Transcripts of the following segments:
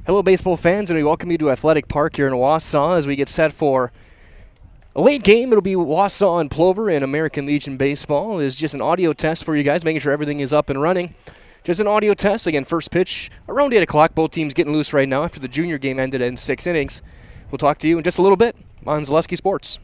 Hello, baseball fans, and we welcome you to Athletic Park here in Wausau as we get set for a late game. It'll be Wausau and Plover in American Legion Baseball. It's just an audio test for you guys, making sure everything is up and running. Just an audio test. Again, first pitch around 8 o'clock. Both teams getting loose right now after the junior game ended in 6 innings. We'll talk to you in just a little bit on Zaleski Sports.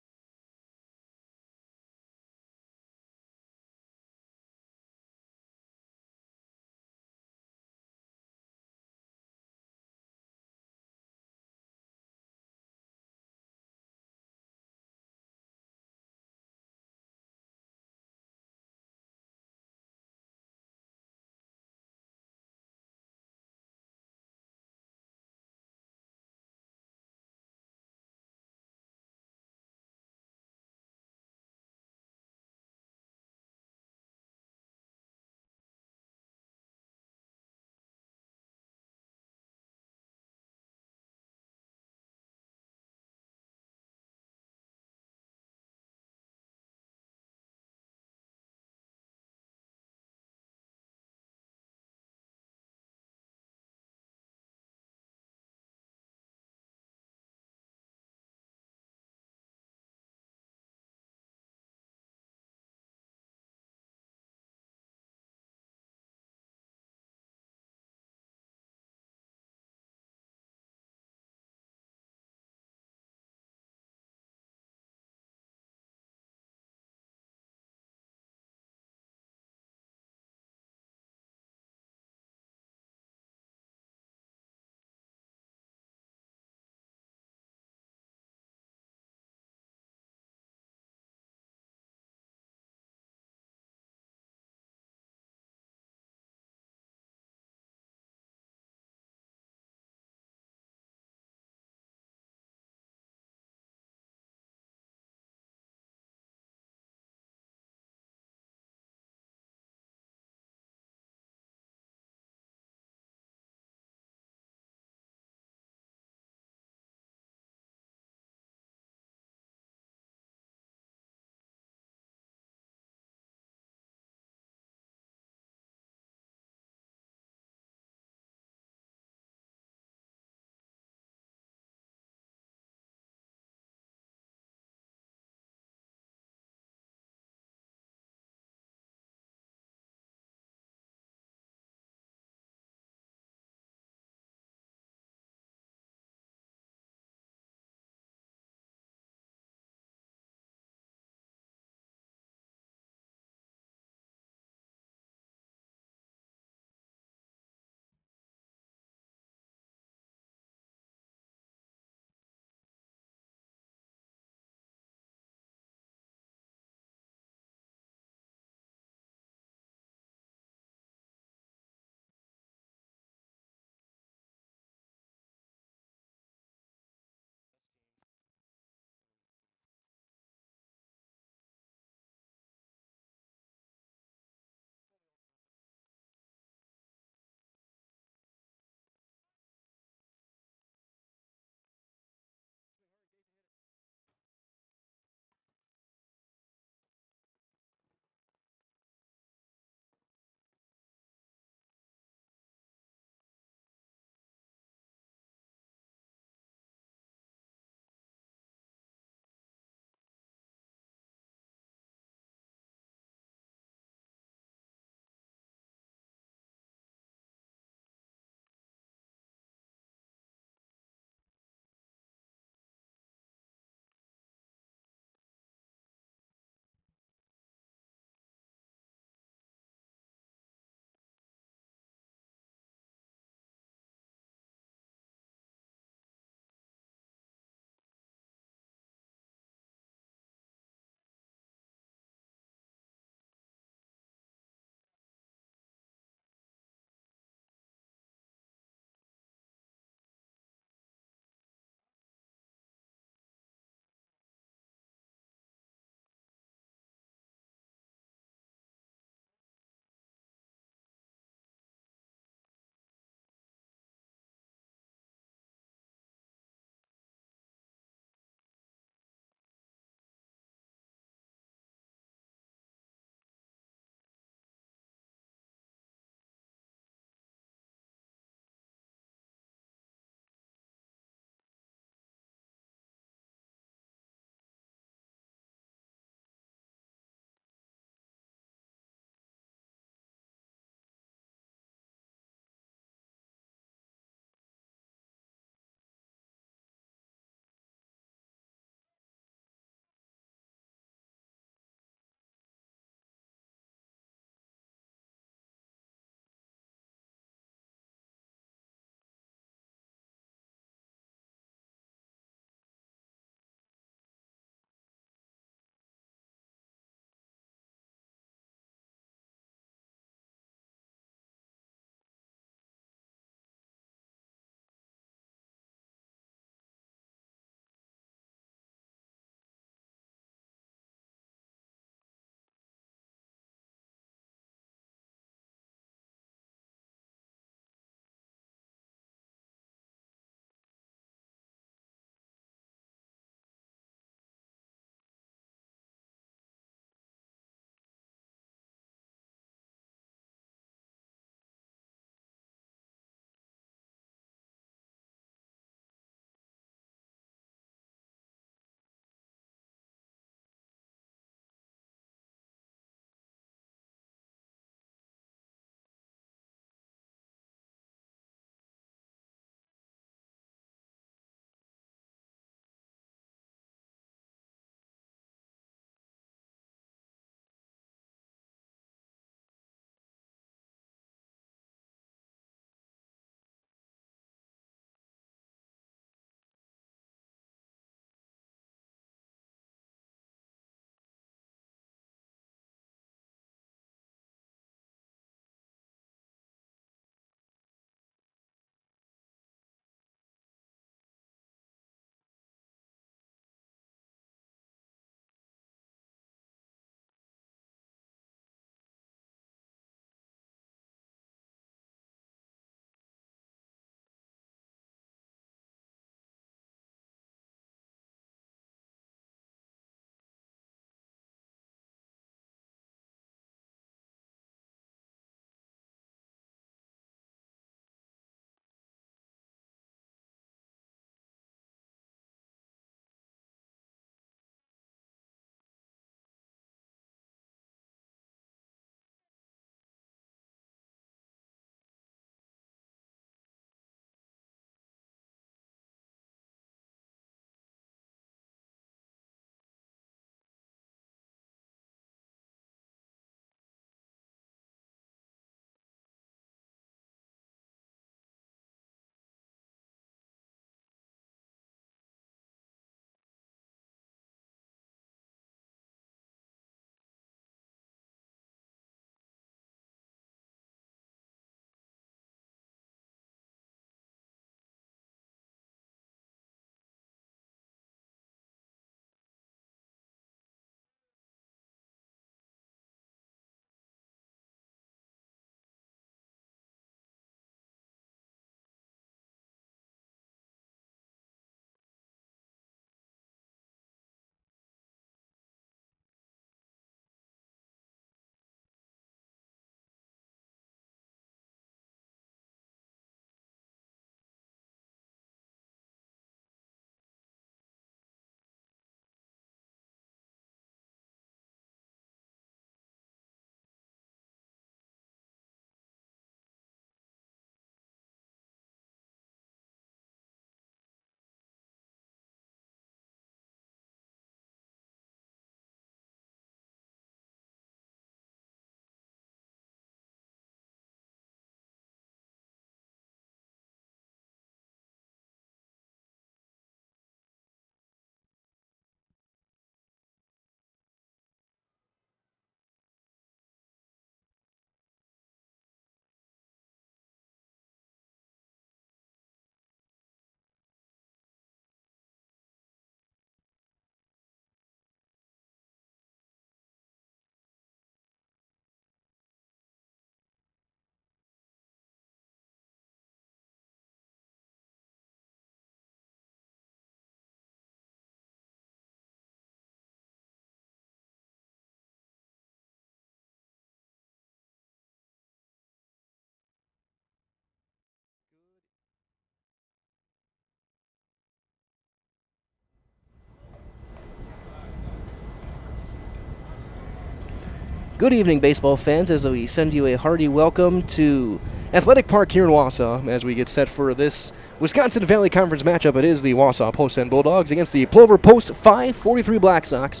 Good evening, baseball fans, as we send you a hearty welcome to Athletic Park here in Wausau as we get set for this Wisconsin Valley Conference matchup. It is the Wausau Post 10 Bulldogs against the Plover Post 543 Black Sox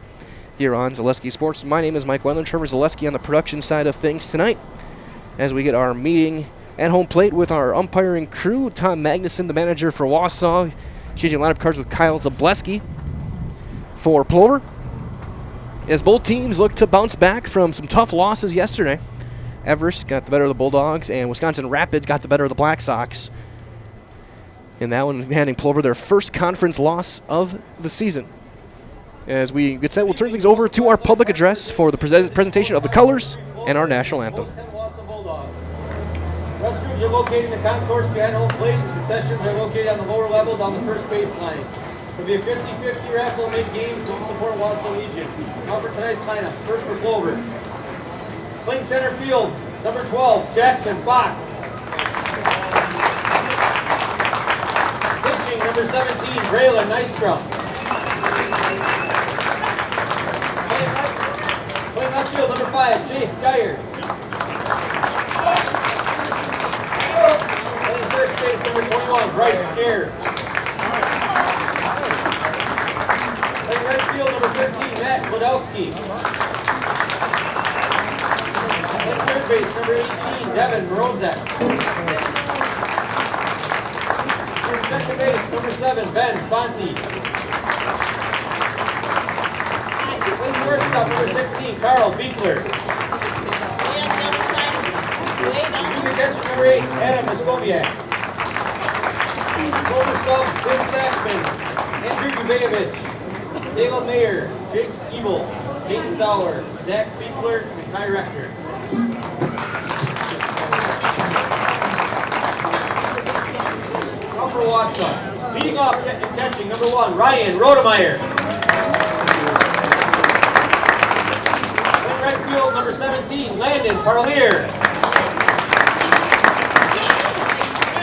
here on Zaleski Sports. My name is Mike Wendland, Trevor Zaleski on the production side of things tonight as we get our meeting at home plate with our umpiring crew. Tom Magnuson, the manager for Wausau, changing lineup cards with Kyle Zableski for Plover, as both teams look to bounce back from some tough losses yesterday. Everest got the better of the Bulldogs, and Wisconsin Rapids got the better of the Black Sox. And that one handing Plover their first conference loss of the season. As we get set, we'll turn things over to our public address for the presentation of the colors and our national anthem. Restrooms are located in the concourse behind home plate. Concessions are located on the lower level down the first baseline. There will be a 50-50 raffle mid-game. Please support Wausau Legion. Now for tonight's lineups. First for Plover. Playing center field, number 12, Jackson Fox. Pitching, number 17, Braylon Nystrom. Playing left field, number 5, Chase Geyer. Playing first base, number 21, Bryce Gare. Playing right field, number 13, Matt Podolski. Playing third base, number 18, Devin Morozek. Playing second base, number 7, Ben Fonte. Playing shortstop, number 16, Carl Beekler. Junior catcher, number 8, Adam Moskoviak. Clover subs, Tim Saxman, Andrew Gubevich, Caleb Mayer, Jake Ebel, Caden Dowler, Zach Fiedler, and Ty Rector. Now for Wausau. Leading off and catching, number 1, Ryan Rodemeyer. In right field, number 17, Landon Parlier.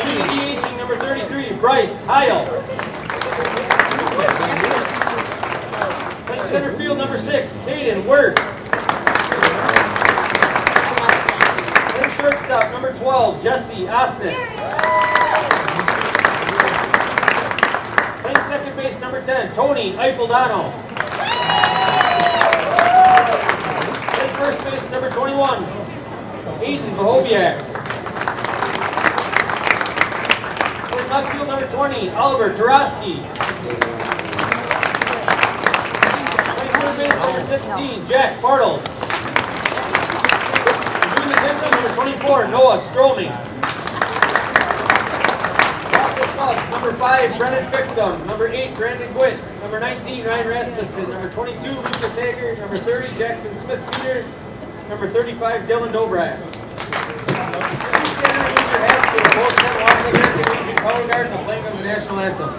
DHing, number 33, Bryce Heil. Playing center field, number 6, Caden Wirt. Playing shortstop, number 12, Jesse Osnes. Playing second base, number 10, Tony Eiffeldano. Playing first base, number 21, Aiden Vahoviak. Playing left field, number 20, Oliver Tarosky. Base number 16, Jack Bartles. Doing the pitching, number 24, Noah Stroming. Also subs, number 5, Brennan Fichtum. Number 8, Brandon Gwitt. Number 19, Ryan Rasmussen. Number 22, Lucas Hager. Number 30, Jackson Smith-Peter. Number 35, Dylan Dobratz. Please stand and remove your hats for the Post 10 Wausau American Legion color guard and the playing of the national anthem.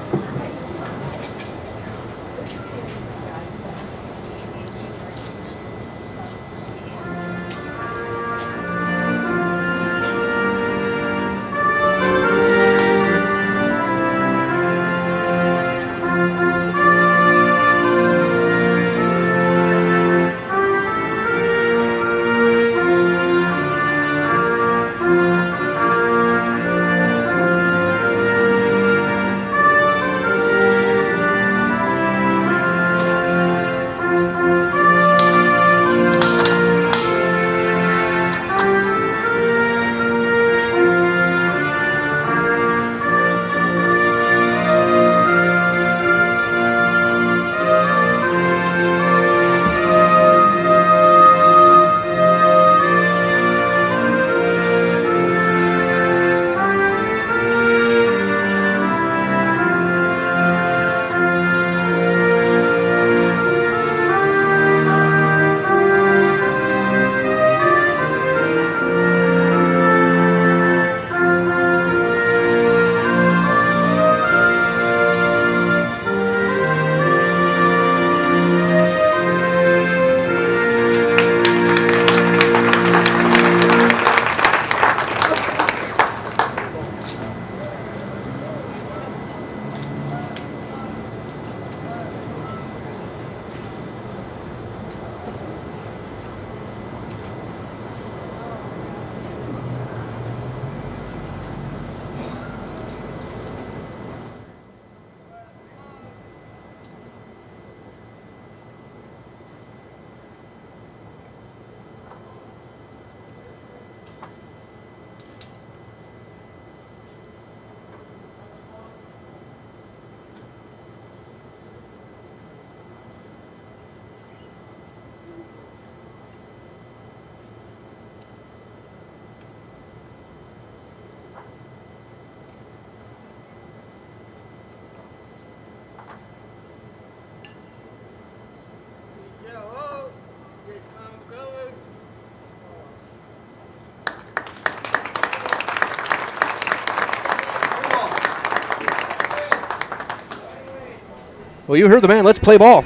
Well, you heard the man. Let's play ball.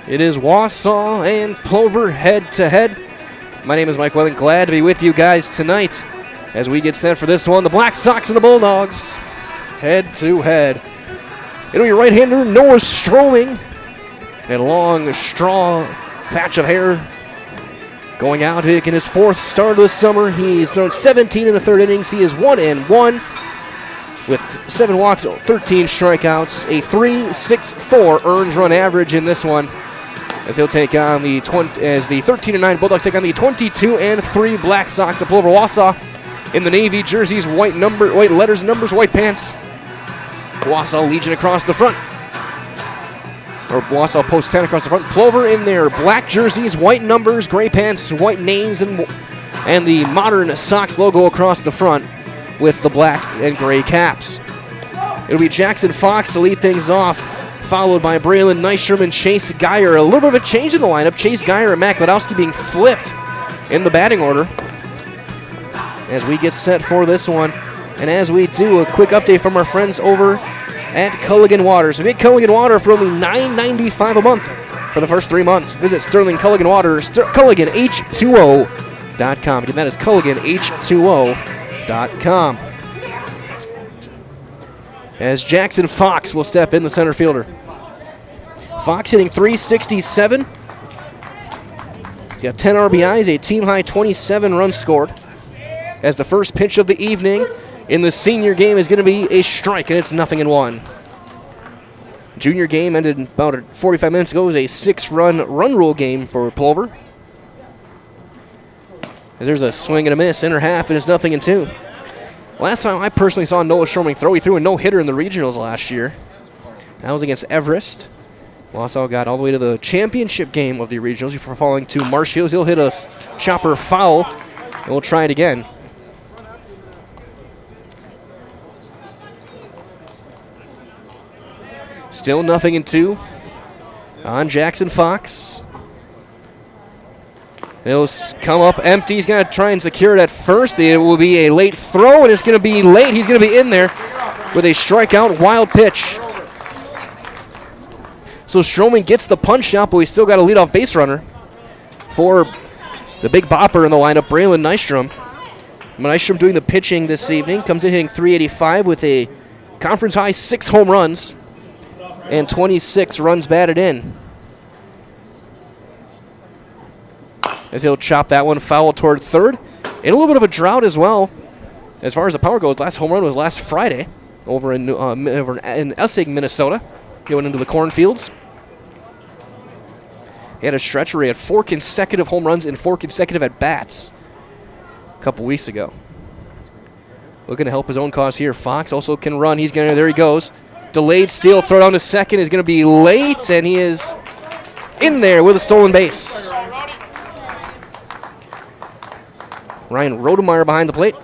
It is Wausau and Plover head to head. My name is Mike Welling. Glad to be with you guys tonight as we get set for this one. The Black Sox and the Bulldogs head to head. It'll be right-hander Noah Stroming. A long, strong patch of hair going out in his 4th start of the summer. He's thrown 17 in the 3rd innings. He is 1-1 with 7 walks, 13 strikeouts, a 3.64 earned run average in this one. As he'll take on the 13-9 Bulldogs take on the 22-3 Black Sox of Plover. Wausau in the navy jerseys, white letters, numbers, white pants. Wausau Legion across the front. Or Wausau Post 10 across the front. Plover in their black jerseys, white numbers, gray pants, white names, and the modern Sox logo across the front with the black and gray caps. It'll be Jackson Fox to lead things off, followed by Braylon Nystrom and Chase Geyer. A little bit of a change in the lineup. Chase Geyer and Matt Gladowski being flipped in the batting order as we get set for this one. And as we do, a quick update from our friends over at Culligan Water. So get Culligan Water for only $9.95 a month for the first 3 months. Visit Sterling Culligan Water, CulliganH2O.com. Again, that is CulliganH2O.com. As Jackson Fox will step in, the center fielder. Fox hitting .367. He's got 10 RBIs, a team-high 27 runs scored. As the first pitch of the evening in the senior game is going to be a strike, and it's 0-1. Junior game ended about 45 minutes ago. It was a 6-run run rule game for Plover. As there's a swing and a miss, inner half, and it's 0-2. Last time I personally saw Noah Stroming throw, he threw a no-hitter in the regionals last year. That was against Everest. Wausau got all the way to the championship game of the regionals before falling to Marshfield. He'll hit a chopper foul, and we'll try it again. Still 0-2 on Jackson Fox. He'll come up empty. He's going to try and secure it at first. It will be a late throw, and it's going to be late. He's going to be in there with a strikeout wild pitch. So Stroming gets the punch out, but we still got a leadoff base runner for the big bopper in the lineup, Braylon Nystrom. Nystrom doing the pitching this evening. Comes in hitting .385 with a conference-high 6 home runs and 26 runs batted in. As he'll chop that one foul toward third. In a little bit of a drought as well. As far as the power goes, last home run was last Friday over in Essig, Minnesota. He went into the cornfields. He had a stretch where he had 4 consecutive home runs and 4 consecutive at-bats a couple weeks ago. Looking to help his own cause here. Fox also can run. There he goes. Delayed steal, throw down to second is going to be late, and he is in there with a stolen base. Ryan Rodemeyer behind the plate,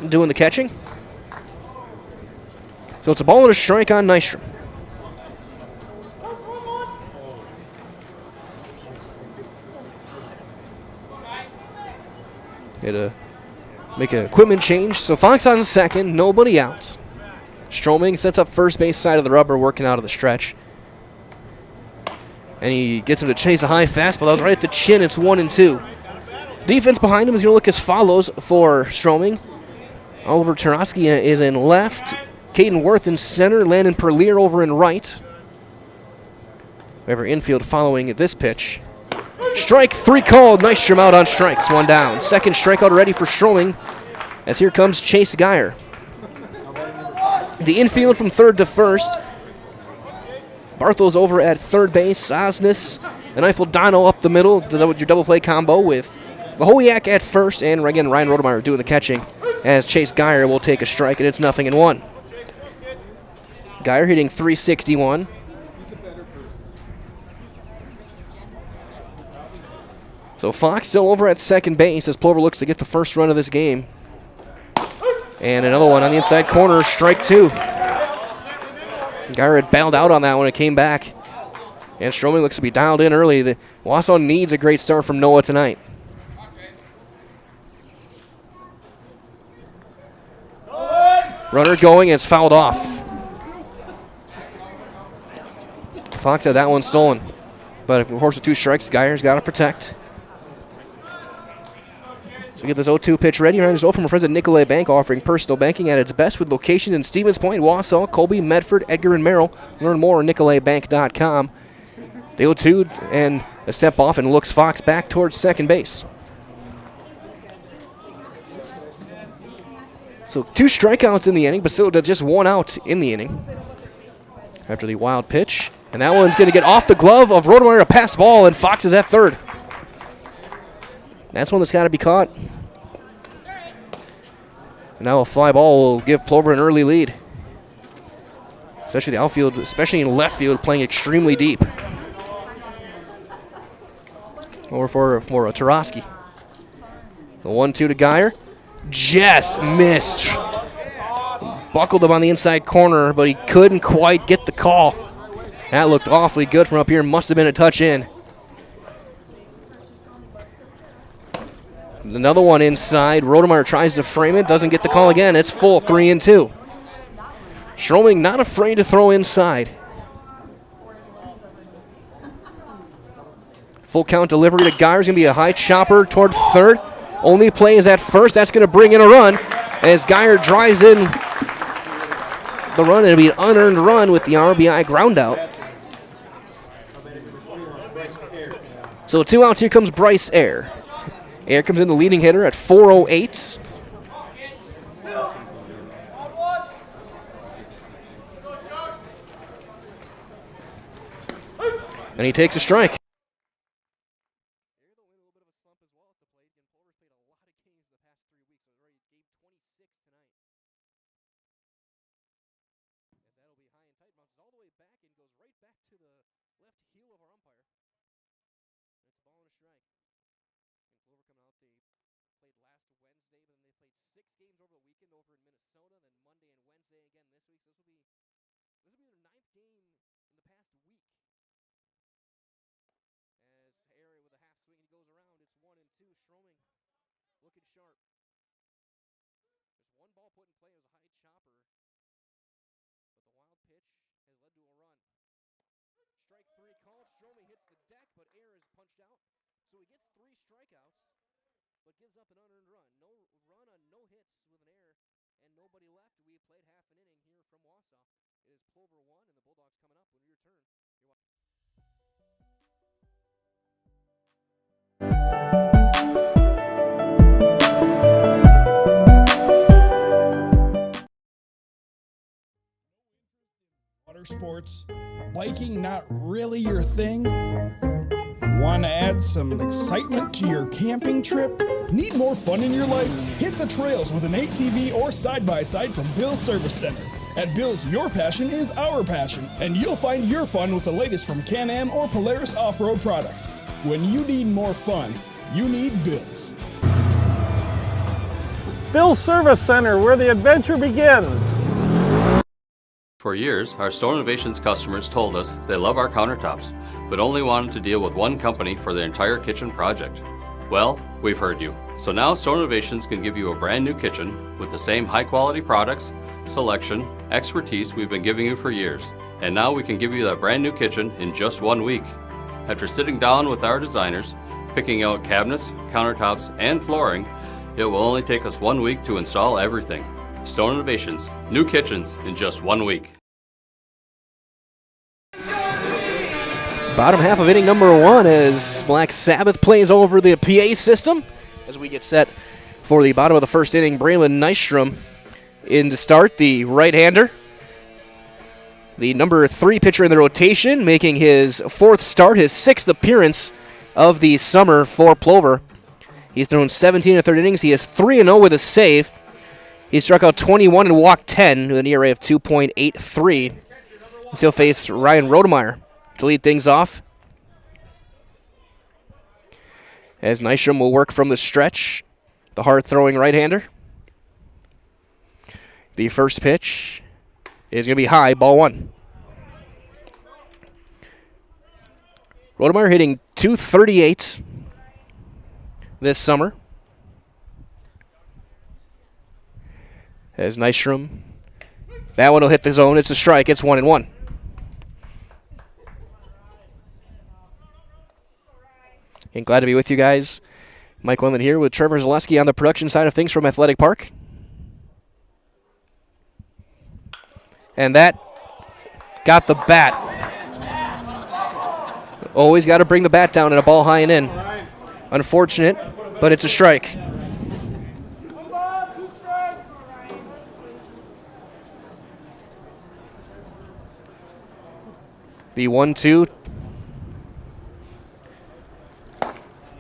doing the catching. So it's a ball and a strike on Nystrom. Had to make an equipment change. So Fox on second, nobody out. Stroming sets up first base side of the rubber, working out of the stretch. And he gets him to chase a high fastball. That was right at the chin. It's 1-2. Defense behind him is going to look as follows for Stroming. Oliver Tarosky is in left. Caden Worth in center. Landon Perlier over in right. We have our infield following this pitch. Strike 3 called. Nystrom out on strikes. 1 down. Second strikeout already for Stroming. As here comes Chase Geyer. The infield from third to first. Barthel's over at third base. Osnes and Eiffel-Dano up the middle. Your double play combo with Vahoyak at first. And again, Ryan Rodemeyer doing the catching as Chase Geyer will take a strike, and it's 0-1. Geyer hitting .361. So Fox still over at second base as Plover looks to get the first run of this game. And another one on the inside corner, strike 2. Geyer had bailed out on that when it came back. And Stroming looks to be dialed in early. The Wausau needs a great start from Noah tonight. Runner going, it's fouled off. Fox had that one stolen. But of course, with 2 strikes, Geyer's got to protect. So we get this 0-2 pitch ready. Right, from our friends at Nicolay Bank, offering personal banking at its best with locations in Stevens Point, Wausau, Colby, Medford, Edgar, and Merrill. Learn more at nicolaybank.com. The 0-2 and a step off and looks Fox back towards second base. So 2 strikeouts in the inning, but still just 1 out in the inning. After the wild pitch. And that one's going to get off the glove of Rodemeyer, a pass ball, and Fox is at third. That's one that's got to be caught. And now a fly ball will give Plover an early lead. Especially the outfield, especially in left field, playing extremely deep. Over for Tarosky. The 1-2 to Geyer. Just missed. Buckled him on the inside corner, but he couldn't quite get the call. That looked awfully good from up here. Must have been a touch in. Another one inside. Rodemeyer tries to frame it. Doesn't get the call again. It's full, 3-2. Stroming not afraid to throw inside. Full count delivery to Geyer's going to be a high chopper toward third. Only play is at first. That's going to bring in a run as Geyer drives in the run. It'll be an unearned run with the RBI ground out. So 2 outs. Here comes Bryce Ayer. Ayer comes in the leading hitter at 408. And he takes a strike. Water sports, biking not really your thing? Want to add some excitement to your camping trip? Need more fun in your life? Hit the trails with an ATV or side-by-side from Bill's Service Center. At Bill's, your passion is our passion, and you'll find your fun with the latest from Can-Am or Polaris off-road products. When you need more fun, you need Bill's. Bill's Service Center, where the adventure begins. For years, our Store Innovations customers told us they love our countertops, but only wanted to deal with one company for their entire kitchen project. Well, we've heard you. So now Store Innovations can give you a brand new kitchen with the same high quality products, selection, expertise we've been giving you for years. And now we can give you that brand new kitchen in just 1 week. After sitting down with our designers, picking out cabinets, countertops, and flooring, it will only take us 1 week to install everything. Stone Innovations, new kitchens in just 1 week. Bottom half of inning number 1 as Black Sabbath plays over the PA system as we get set for the bottom of the first inning. Braylon Nystrom in to start, the right-hander. The number 3 pitcher in the rotation, making his 4th start, his 6th appearance of the summer for Plover. He's thrown 17 in 3rd innings. He is 3-0 with a save. He struck out 21 and walked 10 with an ERA of 2.83. He'll face Ryan Rodemeyer to lead things off. As Nystrom will work from the stretch, the hard-throwing right-hander. The first pitch is going to be high, ball 1. Rodemeyer hitting .238 this summer. As Nystrom, that one will hit the zone. It's a strike. It's 1-1. And glad to be with you guys. Mike Wendland here with Trevor Zaleski on the production side of things from Athletic Park. And that got the bat. Always got to bring the bat down and a ball high and in. Unfortunate, but it's a strike. The 1-2.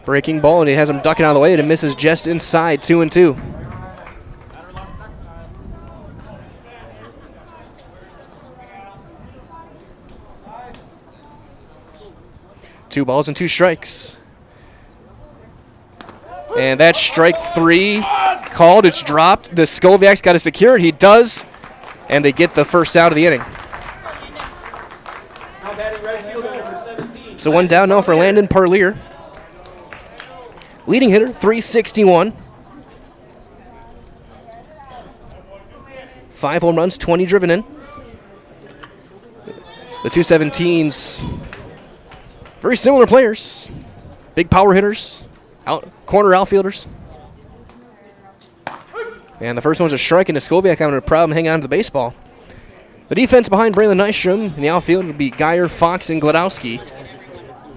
Breaking ball, and he has him ducking out of the way, and it misses just inside, 2-2. Two balls and two strikes. And that's strike 3 called. It's dropped. Skoviak's got to secure it. He does, and they get the first out of the inning. So one down now for Landon Parlier. Leading hitter, 361. 5 home runs, 20 driven in. The 217s, very similar players. Big power hitters, corner outfielders. And the first one's a strike, and Skoviak having a problem hanging on to the baseball. The defense behind Braylon Nystrom in the outfield would be Geyer, Fox, and Gladowski.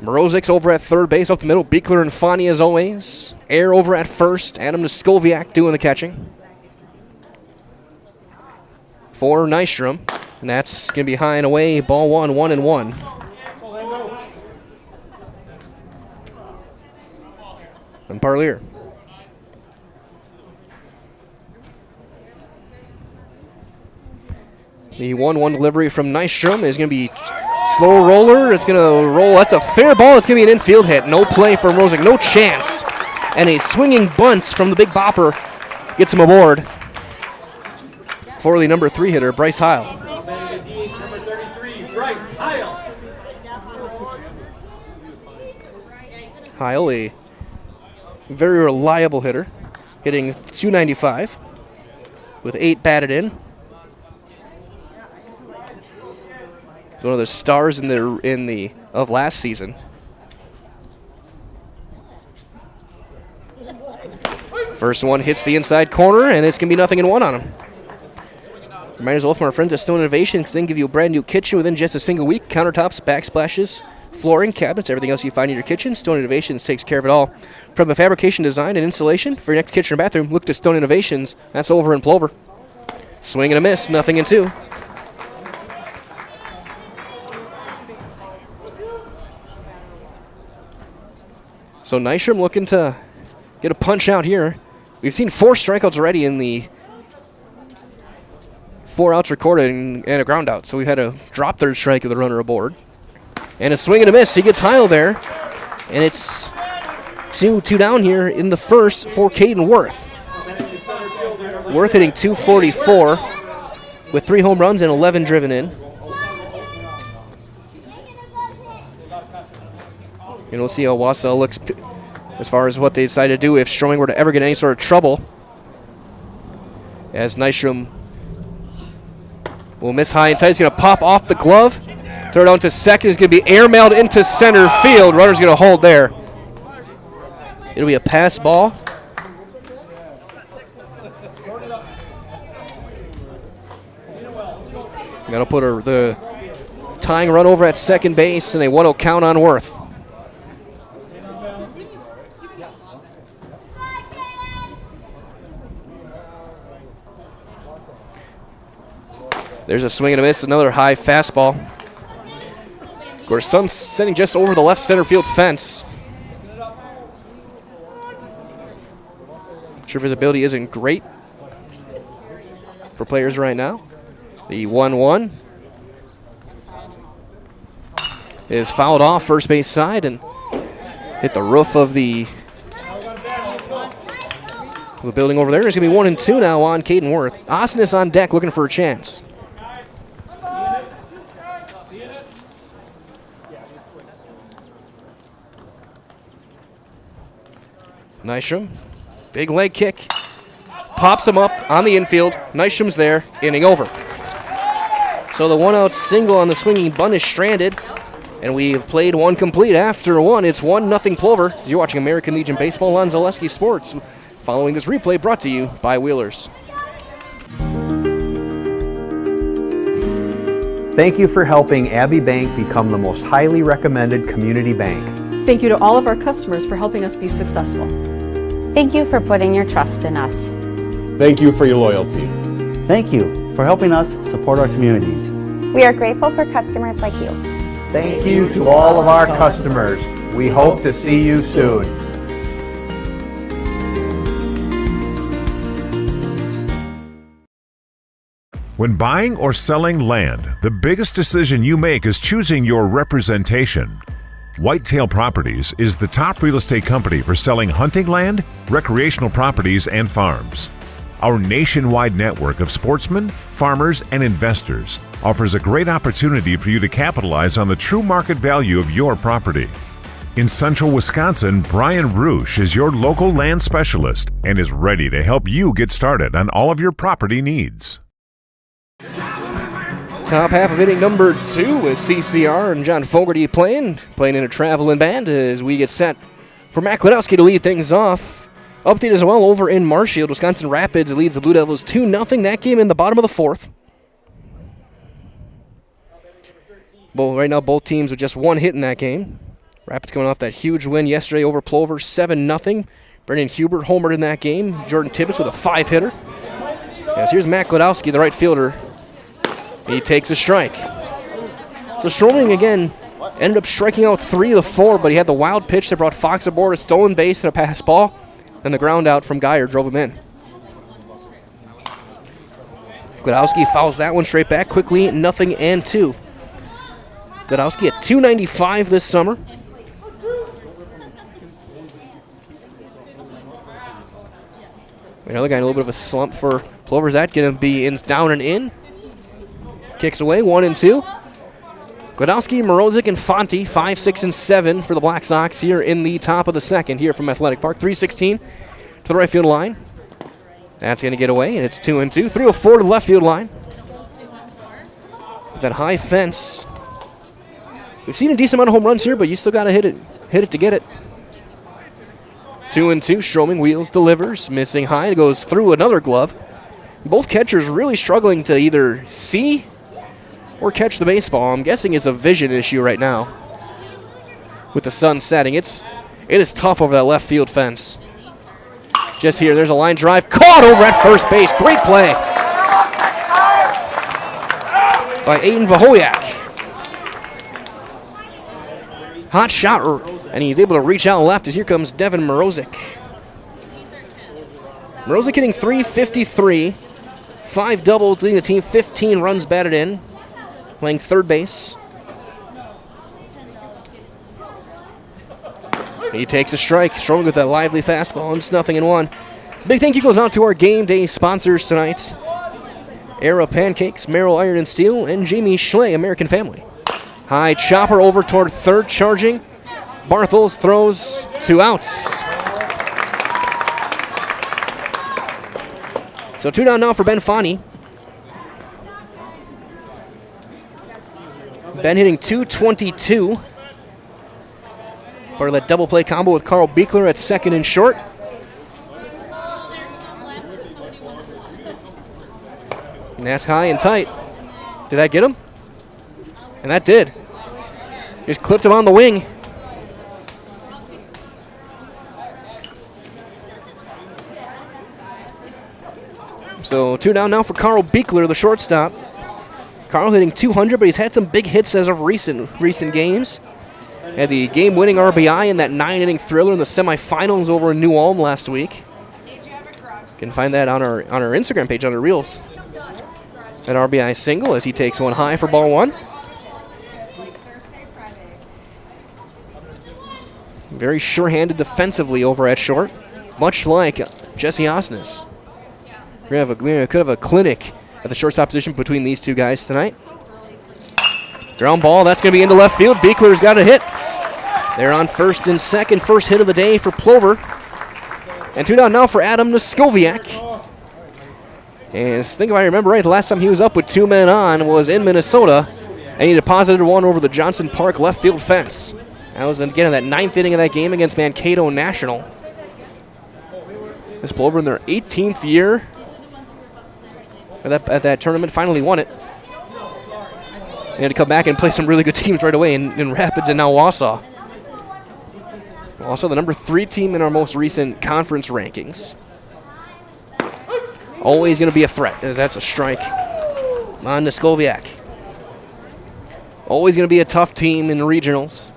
Morozic's over at third base, up the middle. Beekler and Fani as always. Air over at first. Adam Skoviak doing the catching. For Nystrom. And that's going to be high and away. Ball 1-1-1. And Parlier. The 1-1 delivery from Nystrom is going to be slow roller. It's going to roll. That's a fair ball. It's going to be an infield hit. No play from Rosick. No chance. And a swinging bunt from the big bopper gets him aboard for the number 3 hitter, Bryce Heil. Number 33, Bryce Heil. Heil, a very reliable hitter, hitting .295 with 8 batted in. One of the stars of last season. First one hits the inside corner, and it's going to be 0-1 on him. Reminders well from our friends at Stone Innovations, then give you a brand new kitchen within just a single week. Countertops, backsplashes, flooring, cabinets, everything else you find in your kitchen. Stone Innovations takes care of it all. From the fabrication, design, and installation for your next kitchen or bathroom, look to Stone Innovations. That's over in Plover. Swing and a miss, 0-2. So Nystrom looking to get a punch out here. We've seen 4 strikeouts already in the 4 outs recorded and a ground out. So we've had a drop third strike with a runner aboard. And a swing and a miss. He gets Heil there. And it's 2 down here in the first for Caden Worth. Worth hitting .244 with 3 home runs and 11 driven in. And we'll see how Wausau looks as far as what they decide to do if Stroming were to ever get any sort of trouble. As Nystrom will miss high and tight. He's going to pop off the glove. Throw it down to second. It's going to be airmailed into center field. Runner's going to hold there. It'll be a pass ball. Got to put the tying run over at second base, and a 1-0 count on Worth. There's a swing and a miss, another high fastball. Of course, sun's setting just over the left center field fence. Sure, visibility isn't great for players right now. The 1-1 is fouled off first base side and hit the roof of the building over there. There's going to be 1-2 now on Caden Worth. Austin is on deck looking for a chance. Nystrom, big leg kick, pops him up on the infield. Nystrom's there, inning over. So the 1-out single on the swinging bunt is stranded And we've played one complete after one. It's 1-0 Plover. As you're watching American Legion Baseball on Zaleski Sports. Following this replay brought to you by Wheelers. Thank you for helping Abbey Bank become the most highly recommended community bank. Thank you to all of our customers for helping us be successful. Thank you for putting your trust in us. Thank you for your loyalty. Thank you for helping us support our communities. We are grateful for customers like you. Thank you to all of our customers. We hope to see you soon. When buying or selling land, the biggest decision you make is choosing your representation. Whitetail Properties is the top real estate company for selling hunting land, recreational properties, and farms. Our nationwide network of sportsmen, farmers, and investors offers a great opportunity for you to capitalize on the true market value of your property. In central Wisconsin, Brian Roosh is your local land specialist and is ready to help you get started on all of your property needs. Top half of inning number 2 with CCR and John Fogarty playing in a traveling band as we get set for Matt Kwiatkowski to lead things off. Update as well over in Marshfield. Wisconsin Rapids leads the Blue Devils 2-0. That game in the bottom of the 4th. Well, right now both teams with just one hit in that game. Rapids coming off that huge win yesterday over Plover, 7-0. Brendan Hubert homered in that game. Jordan Tibbetts with a 5-hitter. Yes, here's Matt Kwiatkowski, the right fielder. He takes a strike. So Stroming again ended up striking out 3 of the 4, but he had the wild pitch that brought Fox aboard, a stolen base and a pass ball, and the ground out from Geyer drove him in. Kwiatkowski fouls that one straight back quickly, 0-2. Kwiatkowski at .295 this summer. Another guy in a little bit of a slump for Plover. Is that going to be down and in? Kicks away, 1-2. Kwiatkowski, Morozic, and Fonte, 5, 6, and 7 for the Black Sox here in the top of the second here from Athletic Park. 3-16 to the right field line. That's going to get away, and it's 2-2. 3-4 to the left field line. With that high fence. We've seen a decent amount of home runs here, but you still got to hit it to get it. 2-2, Stroming wheels, delivers, missing high. It goes through another glove. Both catchers really struggling to either see or catch the baseball. I'm guessing it's a vision issue right now. With the sun setting, it is tough over that left field fence. Just here, there's a line drive, caught over at first base. Great play by Aiden Vahoyak. Hot shot, and he's able to reach out left as here comes Devin Morozic. Morozic hitting .353, 5 doubles, leading the team, 15 runs batted in, playing third base. He takes a strike, Stroming with that lively fastball, and it's 0-1. Big thank you goes out to our game day sponsors tonight. Era Pancakes, Merrill Iron and Steel, and Jamie Schley, American Family. High chopper over toward third, charging. Barthels throws 2 outs. So 2 down now for Ben Fonte. Ben hitting .222. Part of that double play combo with Carl Beekler at second and short. And that's high and tight. Did that get him? And that did. Just clipped him on the wing. So 2 down now for Carl Beekler, the shortstop. Carl hitting .200, but he's had some big hits as of recent games. Had the game-winning RBI in that 9-inning thriller in the semifinals over in New Ulm last week. You can find that on our Instagram page, on the Reels. An RBI single as he takes one high for ball 1. Very sure-handed defensively over at short, much like Jesse Osnes. We could have a clinic at the shortstop position between these two guys tonight. Ground ball, that's going to be into left field. Beekler's got a hit. They're on first and second. First hit of the day for Plover. And 2 down now for Adam Noskowiak. And I think if I remember right, the last time he was up with 2 men on was in Minnesota And he deposited one over the Johnson Park left field fence. That was, again, in that 9th inning of that game against Mankato National. This Plover in their 18th year at that tournament, finally won it. They had to come back and play some really good teams right away in Rapids and now Wausau. Also the number 3 team in our most recent conference rankings. Always going to be a threat, as that's a strike on Niskoviak. Always going to be a tough team in the regionals.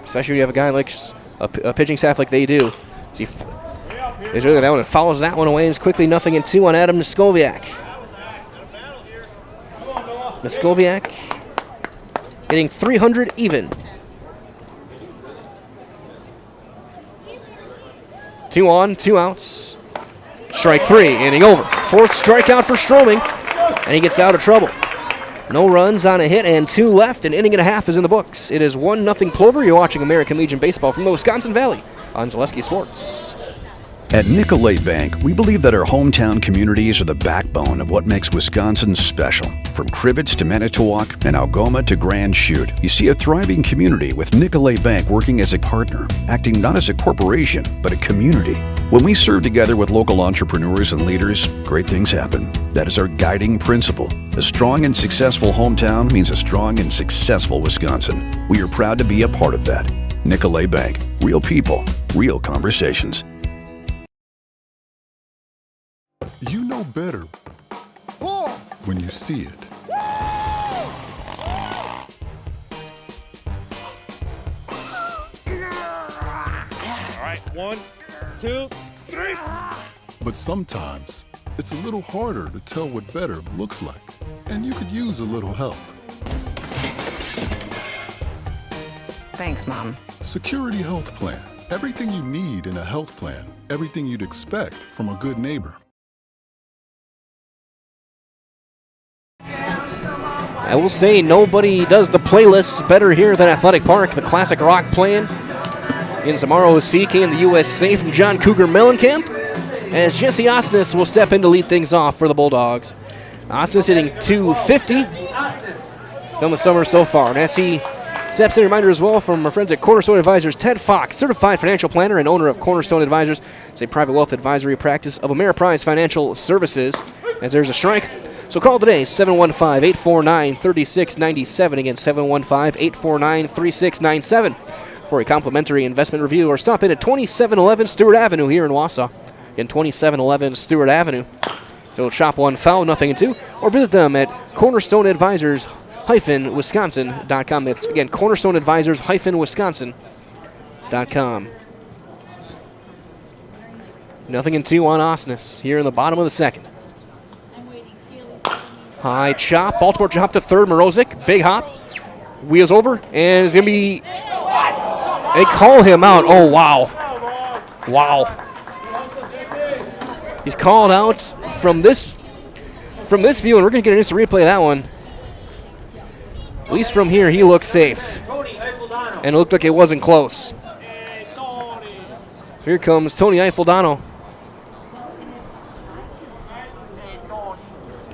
Especially when you have a guy like a pitching staff like they do. See, that one follows that one away. It's quickly 0-2 on Adam Niskoviak. Niskoviak hitting 300 even. 2 on, 2 outs. Strike 3, inning over. 4th strikeout for Stroming, and he gets out of trouble. No runs on a hit and 2 left. An inning and a half is in the books. It is 1-0 Plover. You're watching American Legion Baseball from the Wisconsin Valley on Zaleski Sports. At Nicolay Bank, we believe that our hometown communities are the backbone of what makes Wisconsin special. From Crivets to Manitowoc and Algoma to Grand Chute, you see a thriving community with Nicolay Bank working as a partner, acting not as a corporation, but a community. When we serve together with local entrepreneurs and leaders, great things happen. That is our guiding principle. A strong and successful hometown means a strong and successful Wisconsin. We are proud to be a part of that. Nicolay Bank. Real people, real conversations. You know better when you see it. All right, 1, 2, 3. But sometimes it's a little harder to tell what better looks like, and you could use a little help. Thanks, Mom. Security Health Plan. Everything you need in a health plan. Everything you'd expect from a good neighbor. I will say nobody does the playlists better here than Athletic Park. The classic rock playing in tomorrow's CK in the USA from John Cougar Mellencamp, as Jesse Osnes will step in to lead things off for the Bulldogs. Osnes hitting .250 on the summer so far. And as he steps in, a reminder as well from our friends at Cornerstone Advisors, Ted Fox, certified financial planner and owner of Cornerstone Advisors. It's a private wealth advisory practice of Ameriprise Financial Services. As there's a strike. So call today, 715-849-3697. Again, 715-849-3697 for a complimentary investment review, or stop in at 2711 Stewart Avenue here in Wausau. Again, 2711 Stewart Avenue. So chop one foul, 0-2, or visit them at cornerstoneadvisors-wisconsin.com. That's, again, cornerstoneadvisors-wisconsin.com. 0-2 on Osnes here in the bottom of the second. High chop, Baltimore chop to third, Morozic, big hop, wheels over, and it's going to be, they call him out. Oh, wow. Wow. He's called out from this view, and we're going to get an instant replay of that one. At least from here, he looks safe. And it looked like it wasn't close. So here comes Tony Eifeldano.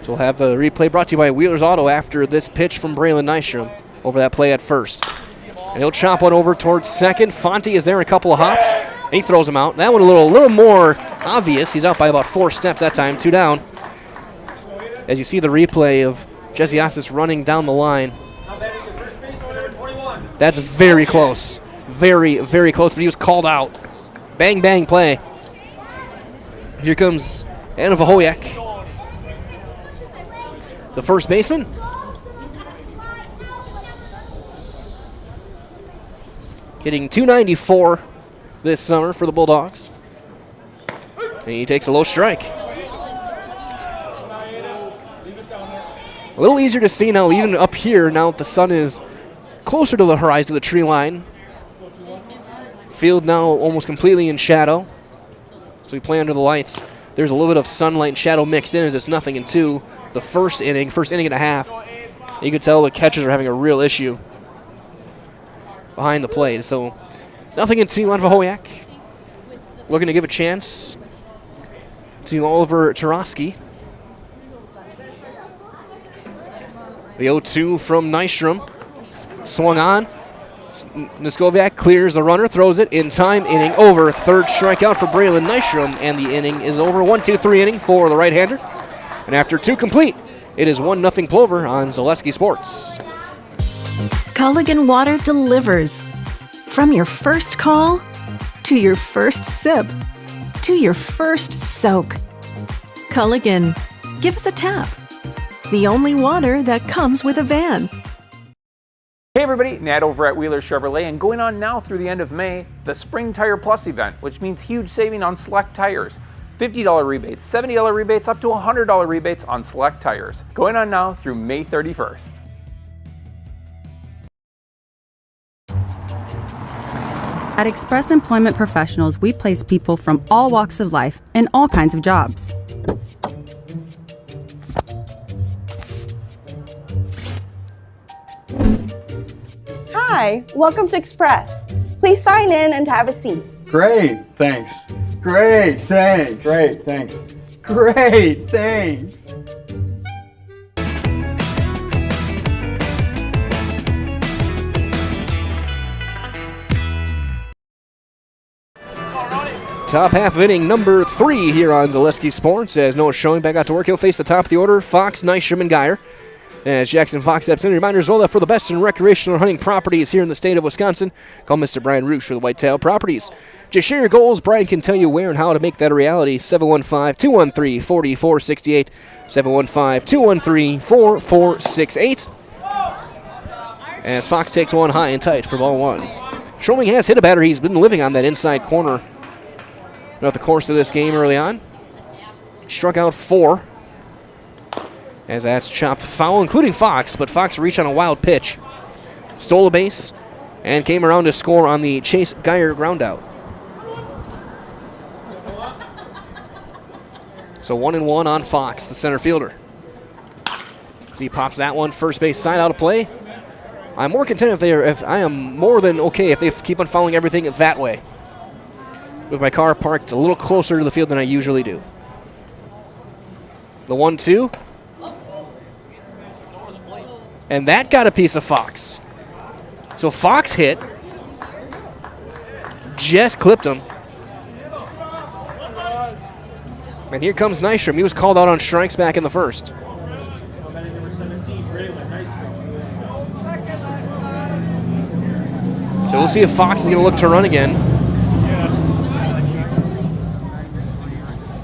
So we'll have the replay brought to you by Wheeler's Auto after this pitch from Braylon Nystrom over that play at first. And he'll chop one over towards second. Fonte is there in a couple of hops, and he throws him out. That one a little more obvious. He's out by about 4 steps that time, 2 down. As you see the replay of Jesse Osnes running down the line. That's very close. Very, very close, but he was called out. Bang, bang play. Here comes Anna Vahoyak, the first baseman. Hitting .294 this summer for the Bulldogs. And he takes a low strike. A little easier to see now, even up here, now that the sun is closer to the horizon of the tree line. Field now almost completely in shadow. So we play under the lights. There's a little bit of sunlight and shadow mixed in as it's 0-2. The first inning and a half. You can tell the catchers are having a real issue behind the plate. So 0-2 on Vahoyak. Looking to give a chance to Oliver Tarosky. The 0-2 from Nystrom. Swung on. Niskoviak clears the runner, throws it in time, inning over. Third strikeout for Braylon Nystrom, and the inning is over. 1-2-3 inning for the right-hander. And after 2 complete, it is 1-0 Plover on Zaleski Sports. Culligan Water delivers. From your first call, to your first sip, to your first soak. Culligan, give us a tap. The only water that comes with a van. Hey everybody, Nat over at Wheeler Chevrolet, and going on now through the end of May, the Spring Tire Plus event, which means huge saving on select tires. $50 rebates, $70 rebates, up to $100 rebates on select tires. Going on now through May 31st. At Express Employment Professionals, we place people from all walks of life in all kinds of jobs. Hi, welcome to Express. Please sign in and have a seat. Great, thanks. Great, thanks. Great, thanks. Great, thanks. Top half of inning number 3 here on Zaleski Sports. As Noah Showing back out to work, he'll face the top of the order, Fox, Nystrom, and Geyer. As Jackson Fox steps in, reminders well that for the best in recreational hunting properties here in the state of Wisconsin, call Mr. Brian Roosh for the Whitetail Properties. Just share your goals. Brian can tell you where and how to make that a reality. 715-213-4468. 715-213-4468. As Fox takes one high and tight for ball 1. Showing has hit a batter. He's been living on that inside corner throughout the course of this game early on. Struck out 4. As that's chopped foul, including Fox, but Fox reached on a wild pitch. Stole a base and came around to score on the Chase Geyer groundout. So 1-1 on Fox, the center fielder. He pops that one first base side out of play. I'm more content if I am more than okay if they keep on following everything that way, with my car parked a little closer to the field than I usually do. The 1-2. And that got a piece of Fox. So Fox hit. Just clipped him. And here comes Nystrom. He was called out on strikes back in the first. So we'll see if Fox is going to look to run again.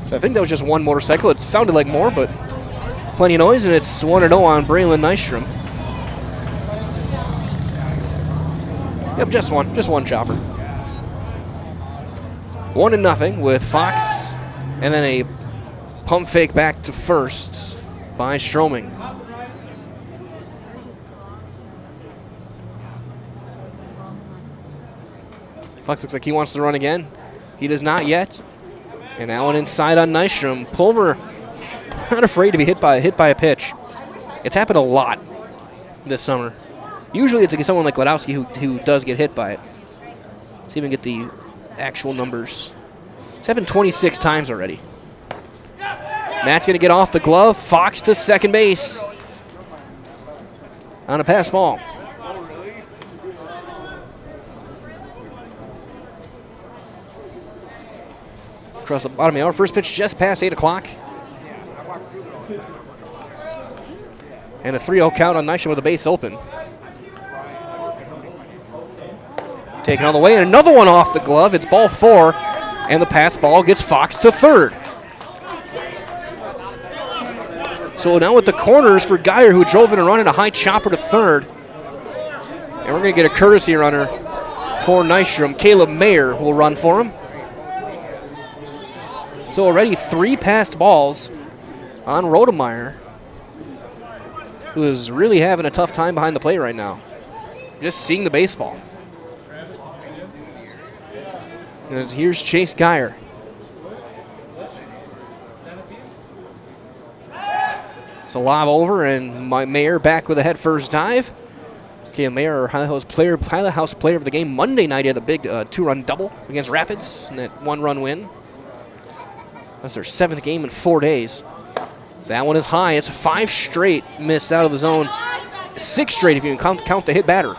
So I think that was just one motorcycle. It sounded like more, but plenty of noise, and it's 1-0 on Braylon Nystrom. Yep, just one chopper. 1-0 with Fox, and then a pump fake back to first by Stroming. Fox looks like he wants to run again. He does not yet. And that one inside on Nystrom. Plover not afraid to be hit by a pitch. It's happened a lot this summer. Usually it's someone like Gladowski who does get hit by it. Let's even get the actual numbers. It's happened 26 times already. Matt's going to get off the glove. Fox to second base on a pass ball. Across the bottom of the hour. First pitch just past 8 o'clock. And a 3-0 count on Nystrom with a base open. Taken all the way, and another one off the glove. It's ball 4, and the pass ball gets Fox to third. So now with the corners for Geyer, who drove in a run and a high chopper to third. And we're going to get a courtesy runner for Nystrom. Caleb Mayer will run for him. So already 3 passed balls on Rodemeyer, who is really having a tough time behind the plate right now. Just seeing the baseball. And here's Chase Geyer. It's a lob over, and Mayer back with a head-first dive. Okay, Mayer, our Highland House player of the game Monday night. He had a big 2-run double against Rapids and that 1-run win. That's their 7th game in 4 days. So that one is high. It's 5 straight missed out of the zone 6 straight if you can count the hit batter.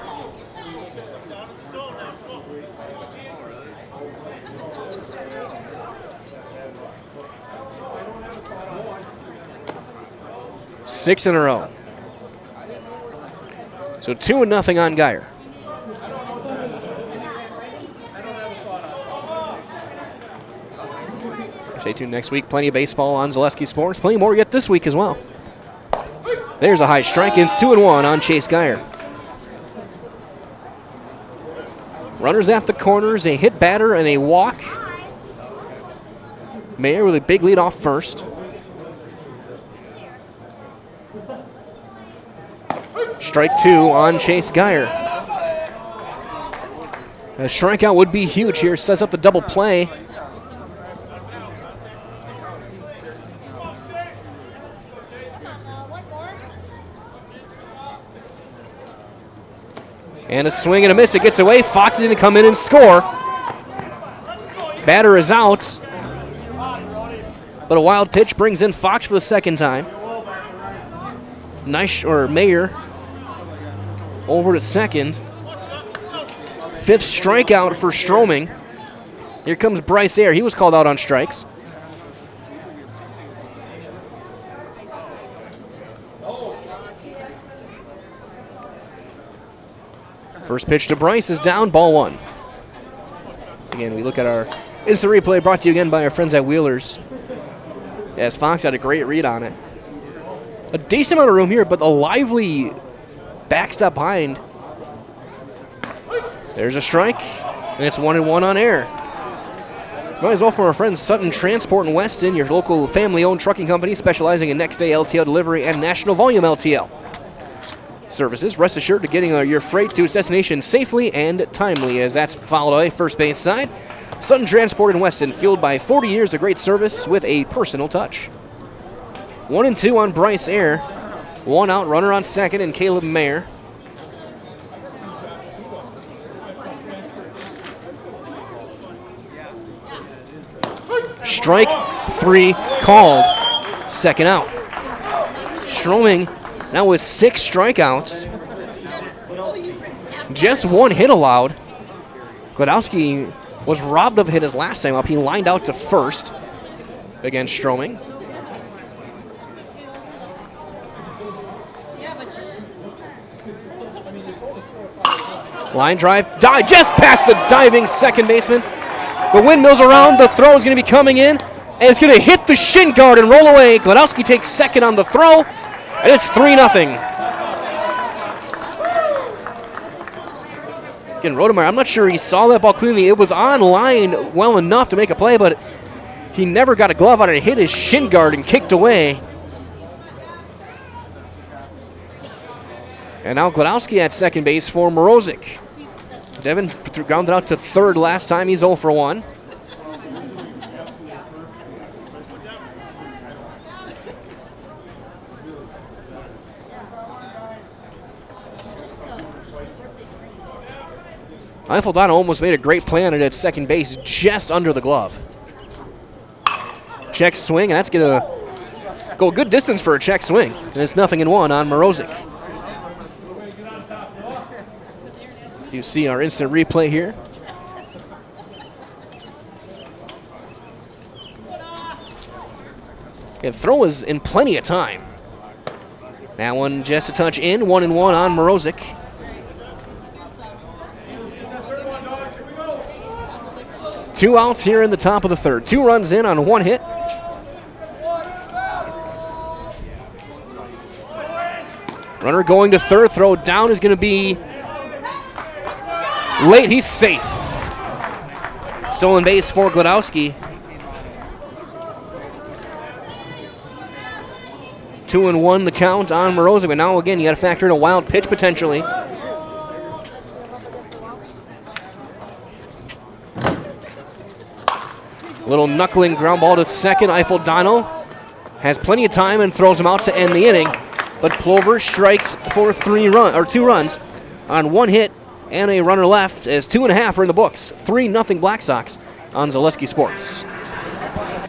Six in a row. So 2-0 on Geyer. Stay tuned next week. Plenty of baseball on Zaleski Sports. Plenty more yet this week as well. There's a high strike. It's 2-1 on Chase Geyer. Runners at the corners, a hit batter and a walk. Mayer with a big lead off first. Strike 2 on Chase Geyer. A strikeout would be huge here. Sets up the double play. And a swing and a miss. It gets away. Fox is going to come in and score. Batter is out. But a wild pitch brings in Fox for the second time. Mayer over to second. 5th strikeout for Stroming. Here comes Bryce Ayer. He was called out on strikes. First pitch to Bryce is down, ball 1. Again, we look at our instant replay brought to you again by our friends at Wheelers. As Fox had a great read on it. A decent amount of room here, but a lively backstep behind. There's a strike, and it's 1-1 on Ayer. Might as well from our friends Sutton Transport in Weston, your local family-owned trucking company specializing in next-day LTL delivery and national volume LTL services. Rest assured to getting your freight to its destination safely and timely, as that's followed away first base side. Sutton Transport in Weston, fueled by 40 years of great service with a personal touch. 1-2 on Bryce Ayer. 1 out, runner on second, and Caleb Mayer. Strike 3 called. Second out. Stroming now with 6 strikeouts. Just 1 hit allowed. Gladowski was robbed of a hit his last time up. He lined out to first against Stroming. Line drive, just past the diving second baseman. The windmill's around, the throw is going to be coming in, and it's going to hit the shin guard and roll away. Gladowski takes second on the throw, and it's 3-0. Again, Rodemeyer, I'm not sure he saw that ball cleanly. It was on line well enough to make a play, but he never got a glove on it. It hit his shin guard and kicked away. And now Gladowski at second base for Morozic. Devin grounded out to third last time. He's 0 for 1. Eiffeldano almost made a great play on it at second base, just under the glove. Check swing, and that's going to go a good distance for a check swing. And it's 0-1 on Morozic. You see our instant replay here. And throw is in plenty of time. That one just a touch in, 1-1 on Morozic. Two outs here in the top of the third. 2 runs in on 1 hit. Runner going to third, throw down is going to be late. He's safe. Stolen base for Gladowski. 2-1 the count on Morozic, but now again you got to factor in a wild pitch potentially. Little knuckling ground ball to second. Eiffeldano has plenty of time and throws him out to end the inning, but Plover strikes for 2 runs on 1 hit and a runner left, as 2.5 are in the books. 3-0 Black Sox on Zaleski Sports.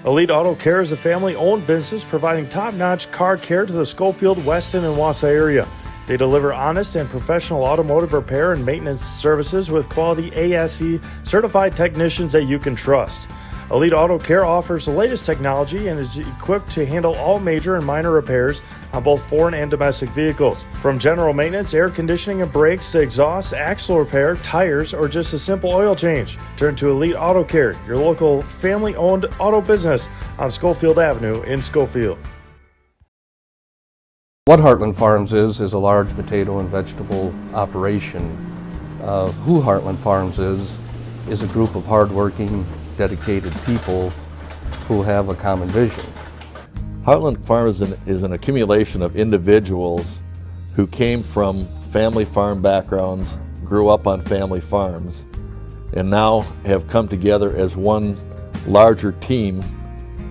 Elite Auto Care is a family-owned business providing top-notch car care to the Schofield, Weston, and Wausau area. They deliver honest and professional automotive repair and maintenance services with quality ASE certified technicians that you can trust. Elite Auto Care offers the latest technology and is equipped to handle all major and minor repairs on both foreign and domestic vehicles. From general maintenance, air conditioning and brakes to exhaust, axle repair, tires, or just a simple oil change. Turn to Elite Auto Care, your local family-owned auto business on Schofield Avenue in Schofield. What Heartland Farms is a large potato and vegetable operation. Who Heartland Farms is a group of hardworking, dedicated people who have a common vision. Heartland Farms is an accumulation of individuals who came from family farm backgrounds, grew up on family farms, and now have come together as one larger team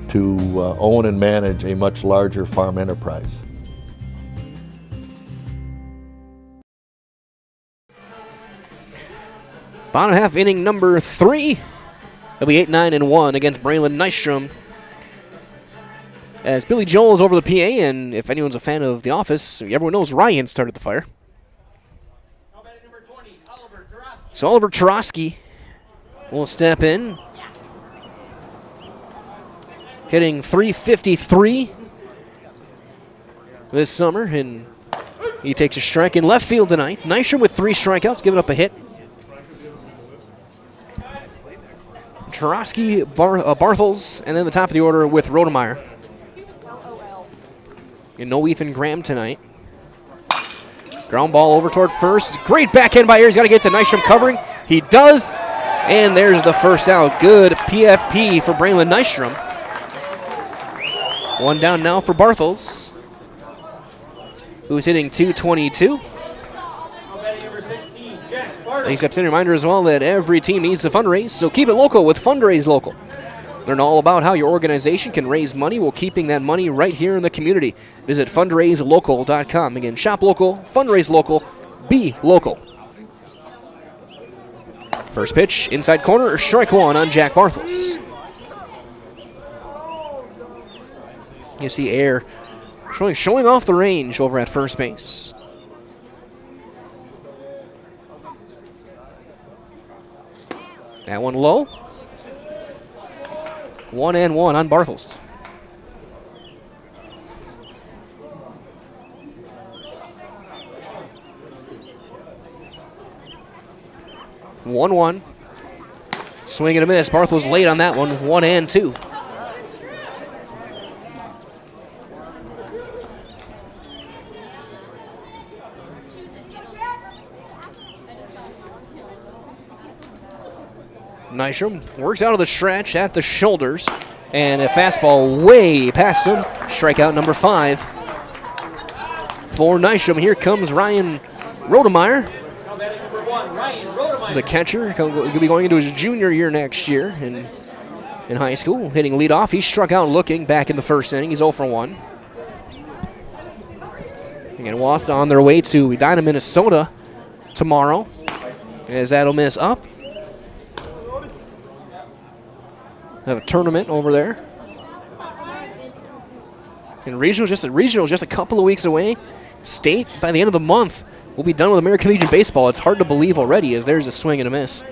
to own and manage a much larger farm enterprise. Bottom half inning number 3. It'll be 8-9-1 against Braylon Nystrom. As Billy Joel is over the PA, and if anyone's a fan of The Office, everyone knows Ryan started the fire. So Oliver Tarosky will step in. Hitting .353 this summer, and he takes a strike in left field tonight. Nystrom with 3 strikeouts, giving up a hit. Tarosky, Barthels, and then the top of the order with Rodemeyer. And no Ethan Graham tonight. Ground ball over toward first. Great backhand by Ayers. Got to get to Nystrom covering. He does. And there's the first out. Good PFP for Braylon Nystrom. 1 down now for Barthels, who's hitting .222. He steps in. A reminder as well that every team needs to fundraise, so keep it local with Fundraise Local. Learn all about how your organization can raise money while keeping that money right here in the community. Visit fundraiselocal.com. Again, shop local, fundraise local, be local. First pitch, inside corner, strike 1 on Jack Barthels. You see Air showing off the range over at first base. That one low. 1-1 on Barthels. One. Swing and a miss. Barthels late on that one. 1-2. Nystrom works out of the stretch at the shoulders, and a fastball way past him. Strikeout number 5 for Nystrom. Here comes Ryan Rodemeyer. The catcher. He'll be going into his junior year next year in high school. Hitting leadoff. He struck out looking back in the first inning. He's 0 for 1. Again, Wausau on their way to Edina, Minnesota tomorrow, as that'll miss up. Have a tournament over there. And regional just a couple of weeks away. State by the end of the month will be done with American Legion baseball. It's hard to believe already, as there's a swing and a miss.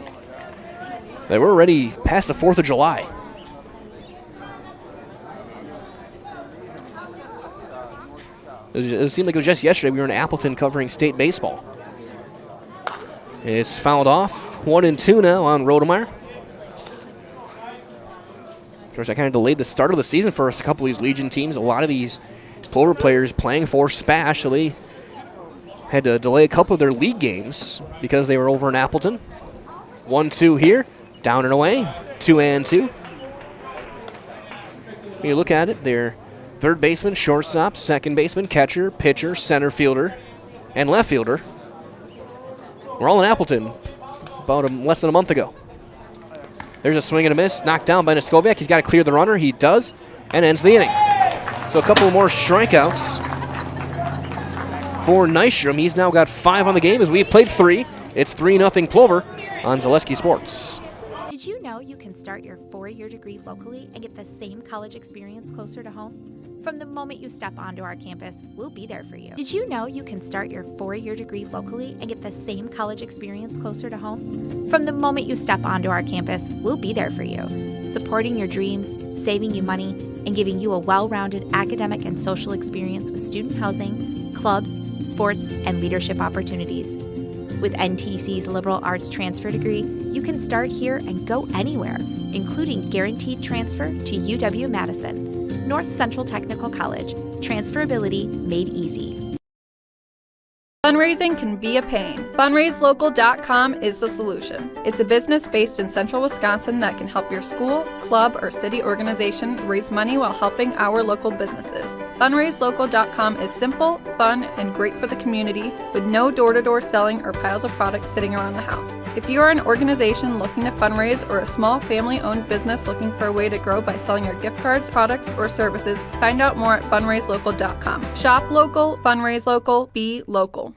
They were already past the 4th of July. It seemed like it was just yesterday we were in Appleton covering state baseball. It's fouled off. 1-2 now on Rodemeyer. Of course, I kind of delayed the start of the season for a couple of these Legion teams. A lot of these Plover players playing for SPASH, so they had to delay a couple of their league games because they were over in Appleton. 1-2 here, down and away, 2-2. When you look at it, they're third baseman, shortstop, second baseman, catcher, pitcher, center fielder, and left fielder. We're all in Appleton about less than a month ago. There's a swing and a miss, knocked down by Neskoviak. He's got to clear the runner. He does, and ends the inning. So a couple more strikeouts for Nystrom. He's now got 5 on the game as we played 3. It's 3-0 Plover on Zaleski Sports. Did you know you can start your 4-year degree locally and get the same college experience closer to home? From the moment you step onto our campus, we'll be there for you. Did you know you can start your 4-year degree locally and get the same college experience closer to home? From the moment you step onto our campus, we'll be there for you, supporting your dreams, saving you money, and giving you a well-rounded academic and social experience with student housing, clubs, sports, and leadership opportunities. With NTC's liberal arts transfer degree, you can start here and go anywhere, including guaranteed transfer to UW-Madison, North Central Technical College. Transferability made easy. Fundraising can be a pain. FundraiseLocal.com is the solution. It's a business based in central Wisconsin that can help your school, club, or city organization raise money while helping our local businesses. FundraiseLocal.com is simple, fun, and great for the community with no door-to-door selling or piles of products sitting around the house. If you are an organization looking to fundraise or a small family-owned business looking for a way to grow by selling your gift cards, products, or services, find out more at FundraiseLocal.com. Shop local, fundraise local, be local.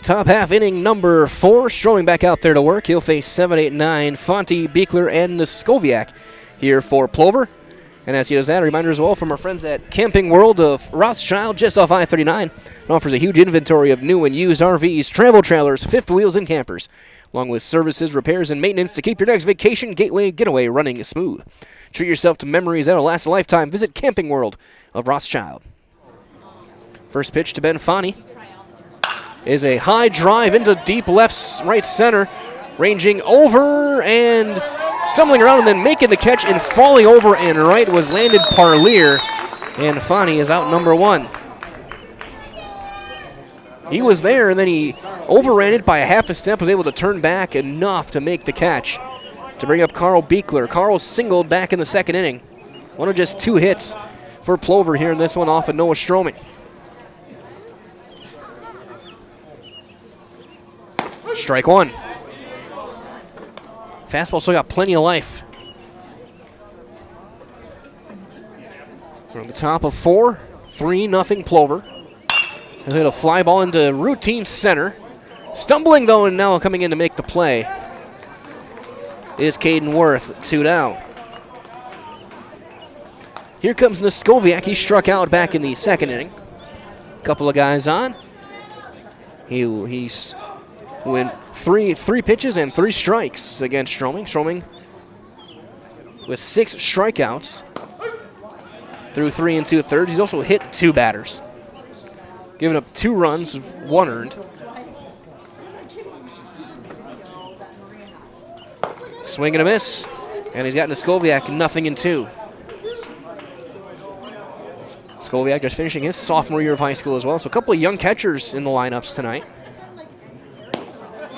Top half inning number 4, Stroming back out there to work. He'll face 7, 8, 9, Fonte, Beekler, and Noskowiak here for Plover. And as he does that, a reminder as well from our friends at Camping World of Rothschild, just off I-39. It offers a huge inventory of new and used RVs, travel trailers, fifth wheels, and campers, along with services, repairs, and maintenance to keep your next vacation getaway running smooth. Treat yourself to memories that'll last a lifetime. Visit Camping World of Rothschild. First pitch to Ben Fonte is a high drive into deep right center, ranging over and stumbling around and then making the catch and falling over and right was Landon Parlier, and Fonte is out number 1. He was there and then he overran it by a half a step, was able to turn back enough to make the catch to bring up Carl Beekler. Carl singled back in the second inning. One of just 2 hits for Plover here in this one off of Noah Stroming. Strike 1. Fastball still got plenty of life. We're on the top of 4, 3-0 Plover. He'll hit a fly ball into routine center. Stumbling though, and now coming in to make the play is Caden Worth, 2 down. Here comes Noskowiak. He struck out back in the second inning. Couple of guys on. He's went three pitches and 3 strikes against Stroming. Stroming with 6 strikeouts through 3 2/3. He's also hit 2 batters, giving up 2 runs, 1 earned. Swing and a miss, and he's got Noskowiak 0-2. Noskowiak just finishing his sophomore year of high school as well, so a couple of young catchers in the lineups tonight.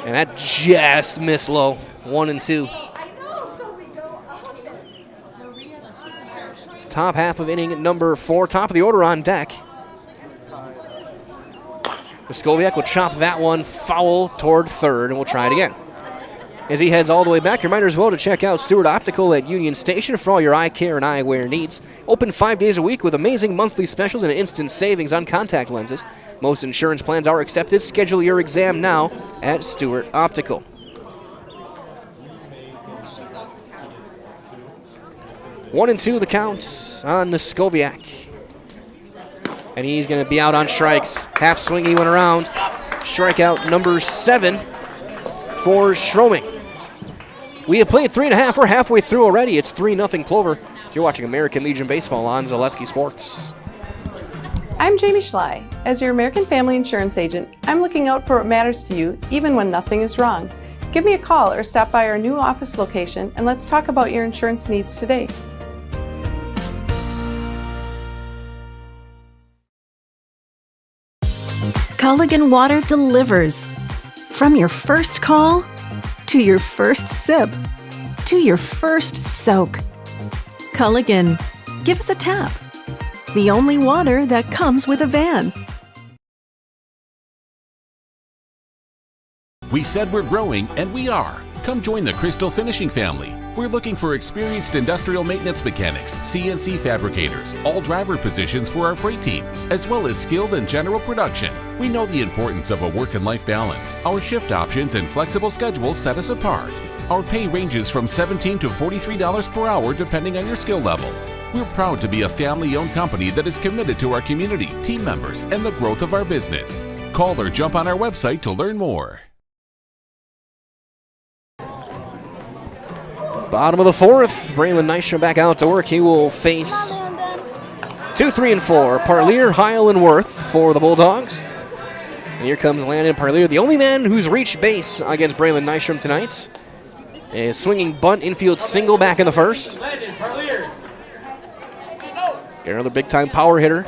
And that just missed low, 1-2. Top half of inning number 4, top of the order on deck. Noskowiak will chop that one foul toward third, and we'll try it again. As he heads all the way back, reminder as well to check out Stewart Optical at Union Station for all your eye care and eyewear needs. Open 5 days a week with amazing monthly specials and instant savings on contact lenses. Most insurance plans are accepted. Schedule your exam now at Stewart Optical. One and 2 the count on Noskowiak. And he's going to be out on strikes. Half swing he went around. Strikeout number 7 for Stroming. We have played 3.5. We're halfway through already. It's 3-0 Plover. You're watching American Legion Baseball on Zaleski Sports. I'm Jamie Schley. As your American Family Insurance agent, I'm looking out for what matters to you, even when nothing is wrong. Give me a call or stop by our new office location, and let's talk about your insurance needs today. Culligan Water delivers. From your first call, to your first sip, to your first soak. Culligan, give us a tap. The only water that comes with a van. We said we're growing, and we are. Come join the Crystal Finishing family. We're looking for experienced industrial maintenance mechanics, CNC fabricators, all driver positions for our freight team, as well as skilled and general production. We know the importance of a work and life balance. Our shift options and flexible schedules set us apart. Our pay ranges from $17 to $43 per hour depending on your skill level. We're proud to be a family-owned company that is committed to our community, team members, and the growth of our business. Call or jump on our website to learn more. Bottom of the fourth, Braylon Nystrom back out to work. He will face 2, 3, and 4. Parlier, Heil, and Worth for the Bulldogs. And here comes Landon Parlier, the only man who's reached base against Braylon Nystrom tonight. A swinging bunt infield single back in the first. Got another big-time power hitter,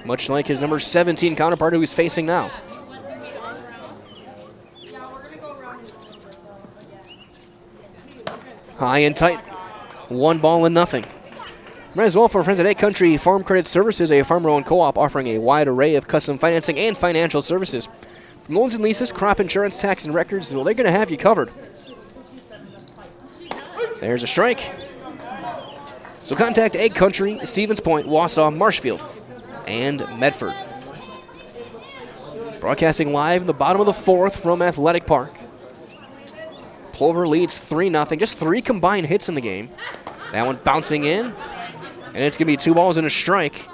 much like his number 17 counterpart who he's facing now. High and tight, 1-0. Might as well for our friends at Egg Country Farm Credit Services, a farmer-owned co-op offering a wide array of custom financing and financial services. From loans and leases, crop insurance, tax, and records, well, they're going to have you covered. There's a strike. So contact Egg Country, Stevens Point, Wausau, Marshfield, and Medford. Broadcasting live in the bottom of the fourth from Athletic Park. Plover leads 3-0, just 3 combined hits in the game. That one bouncing in, and it's going to be 2 balls and a strike.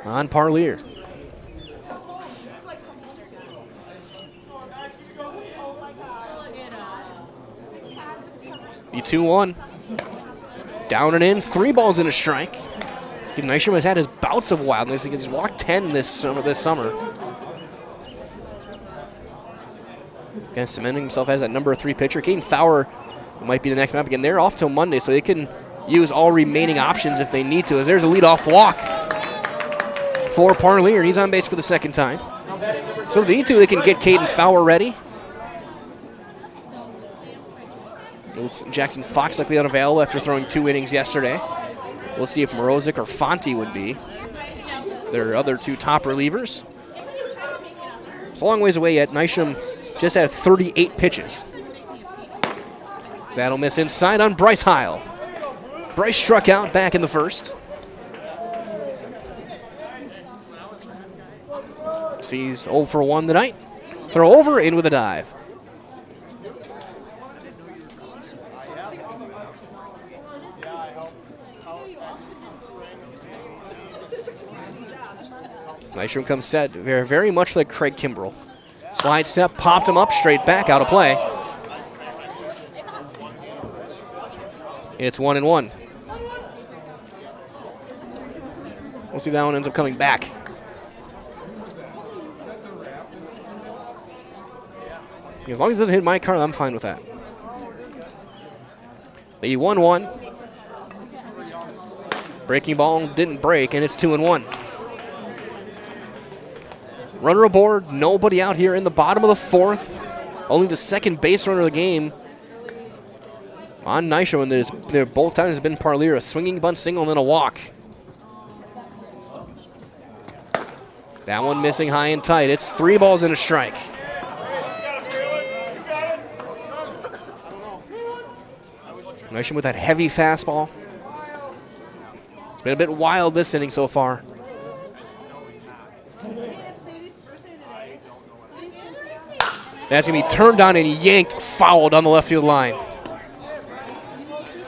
On Parlier. Be 2-1. Down and in, 3 balls and a strike. Nystrom has had his bouts of wildness. He's walked 10 this summer. Kind of cementing himself as that number 3 pitcher. Caden Fowler might be the next map again. They're off till Monday, so they can use all remaining options if they need to. As there's a leadoff walk for Parlier. He's on base for the second time. So if they need to, they can get Caden Fowler ready. Jackson Fox likely unavailable after throwing 2 innings yesterday. We'll see if Morozic or Fonte would be their other 2 top relievers. It's a long ways away yet. Nystrom just had 38 pitches. That'll miss inside on Bryce Heil. Bryce struck out back in the first. Sees 0 for 1 tonight. Throw over, in with a dive. Nystrom comes set very much like Craig Kimbrell. Slide step, popped him up, straight back, out of play. It's 1-1. We'll see if that one ends up coming back. As long as it doesn't hit my car, I'm fine with that. The 1-1. Breaking ball didn't break, and it's 2-1. Runner aboard, nobody out here in the bottom of the fourth. Only the second base runner of the game on Nystrom, and there both times has been Parlier, a swinging bunt single and then a walk. That one missing high and tight. It's 3 balls and a strike. Nystrom with that heavy fastball. It's been a bit wild this inning so far. That's going to be turned on and yanked foul down the left field line.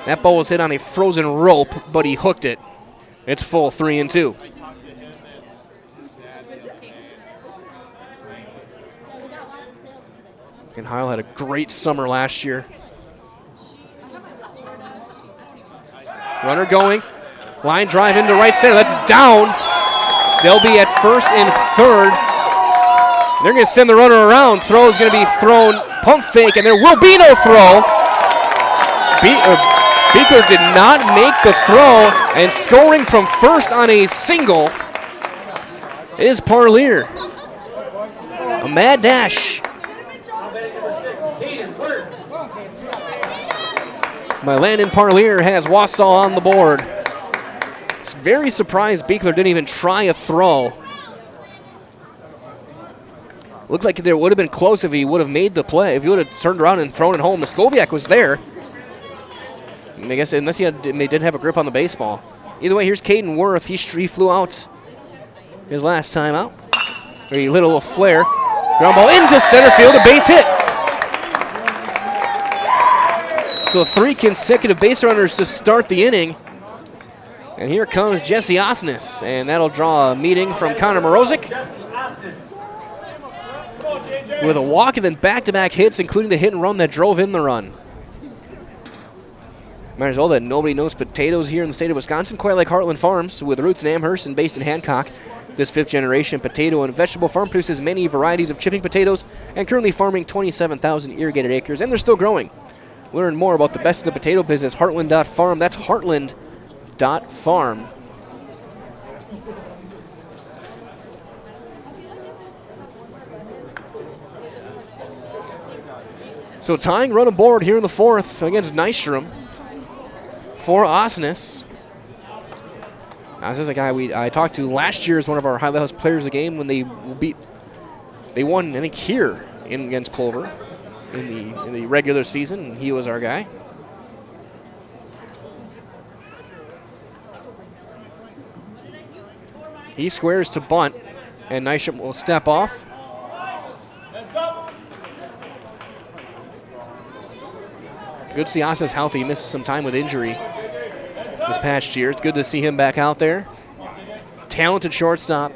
That ball was hit on a frozen rope, but he hooked it. It's full, 3-2. And Heil had a great summer last year. Runner going. Line drive into right center. That's down. They'll be at first and third. They're going to send the runner around. Throw is going to be thrown, pump fake, and there will be no throw. Beekler did not make the throw, and scoring from first on a single is Parlier. A mad dash by Landon Parlier has Wausau on the board. It's very surprised Beekler didn't even try a throw. Looked like there would have been close if he would have made the play. If he would have turned around and thrown it home. Muskowiak was there. I guess unless he didn't have a grip on the baseball. Either way, here's Caden Worth. He flew out his last time out. He lit a little flare. Ground ball into center field, a base hit. So 3 consecutive base runners to start the inning. And here comes Jesse Osnes, and that'll draw a meeting from Connor Morozic with a walk and then back-to-back hits, including the hit and run that drove in the run. Might as well that nobody knows potatoes here in the state of Wisconsin, quite like Heartland Farms, with roots in Amherst and based in Hancock. This 5th-generation potato and vegetable farm produces many varieties of chipping potatoes and currently farming 27,000 irrigated acres, and they're still growing. Learn more about the best in the potato business, heartland.farm. That's heartland.farm. So tying run aboard here in the 4th against Nystrom for Osnes. This is a guy I talked to last year as one of our Highlight House players of the game when they won, I think, here against Plover in the regular season, and he was our guy. He squares to bunt, and Nystrom will step off. Good to see Osnes healthy. He missed some time with injury this past year. It's good to see him back out there. Talented shortstop.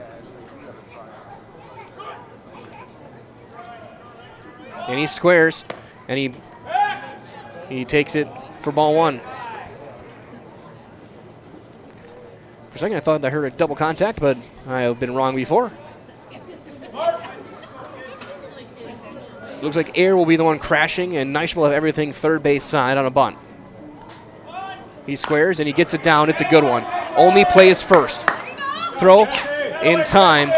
And he squares, and he takes it for ball 1. For a second, I thought I heard a double contact, but I have been wrong before. Looks like Air will be the one crashing, and Nystrom will have everything third base side on a bunt. He squares, and he gets it down. It's a good one. Only play is first. Throw in time.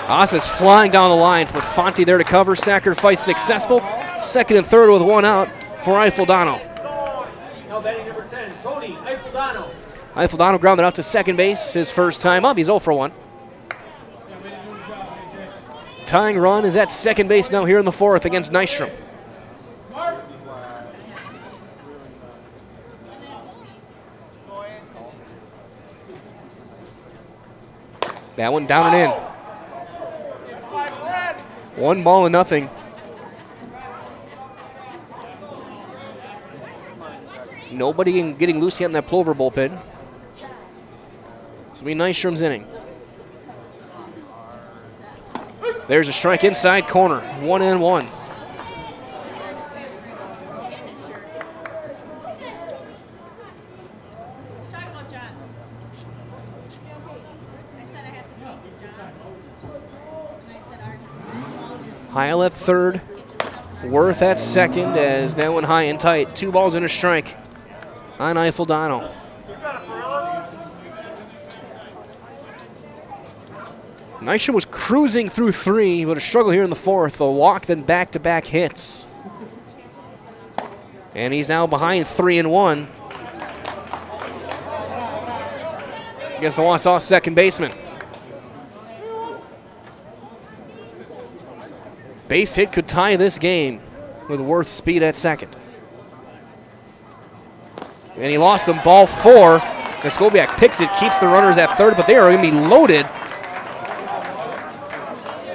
Osnes flying down the line with Fonte there to cover. Sacrifice successful. 2nd and 3rd with 1 out for Eifeldano. Now batting number 10, Tony Eifeldano. Eifeldano grounded out to 2nd base his first time up. He's 0 for 1. Tying run is at 2nd base now here in the 4th against Nystrom. That one down and in. 1 ball and nothing. Nobody getting loose yet in that Plover bullpen. This will be Nystrom's inning. There's a strike inside corner. 1-1. Heil at 3rd. Worth at 2nd as that one high and tight. 2 balls and a strike on Eifeldano. Nystrom was cruising through 3, but a struggle here in the 4th. A walk, then back-to-back hits. And he's now behind 3-1 against the Wausau 2nd baseman. Base hit could tie this game with Worth's speed at 2nd. And he lost him, ball 4. Skobiak picks it, keeps the runners at 3rd, but they are going to be loaded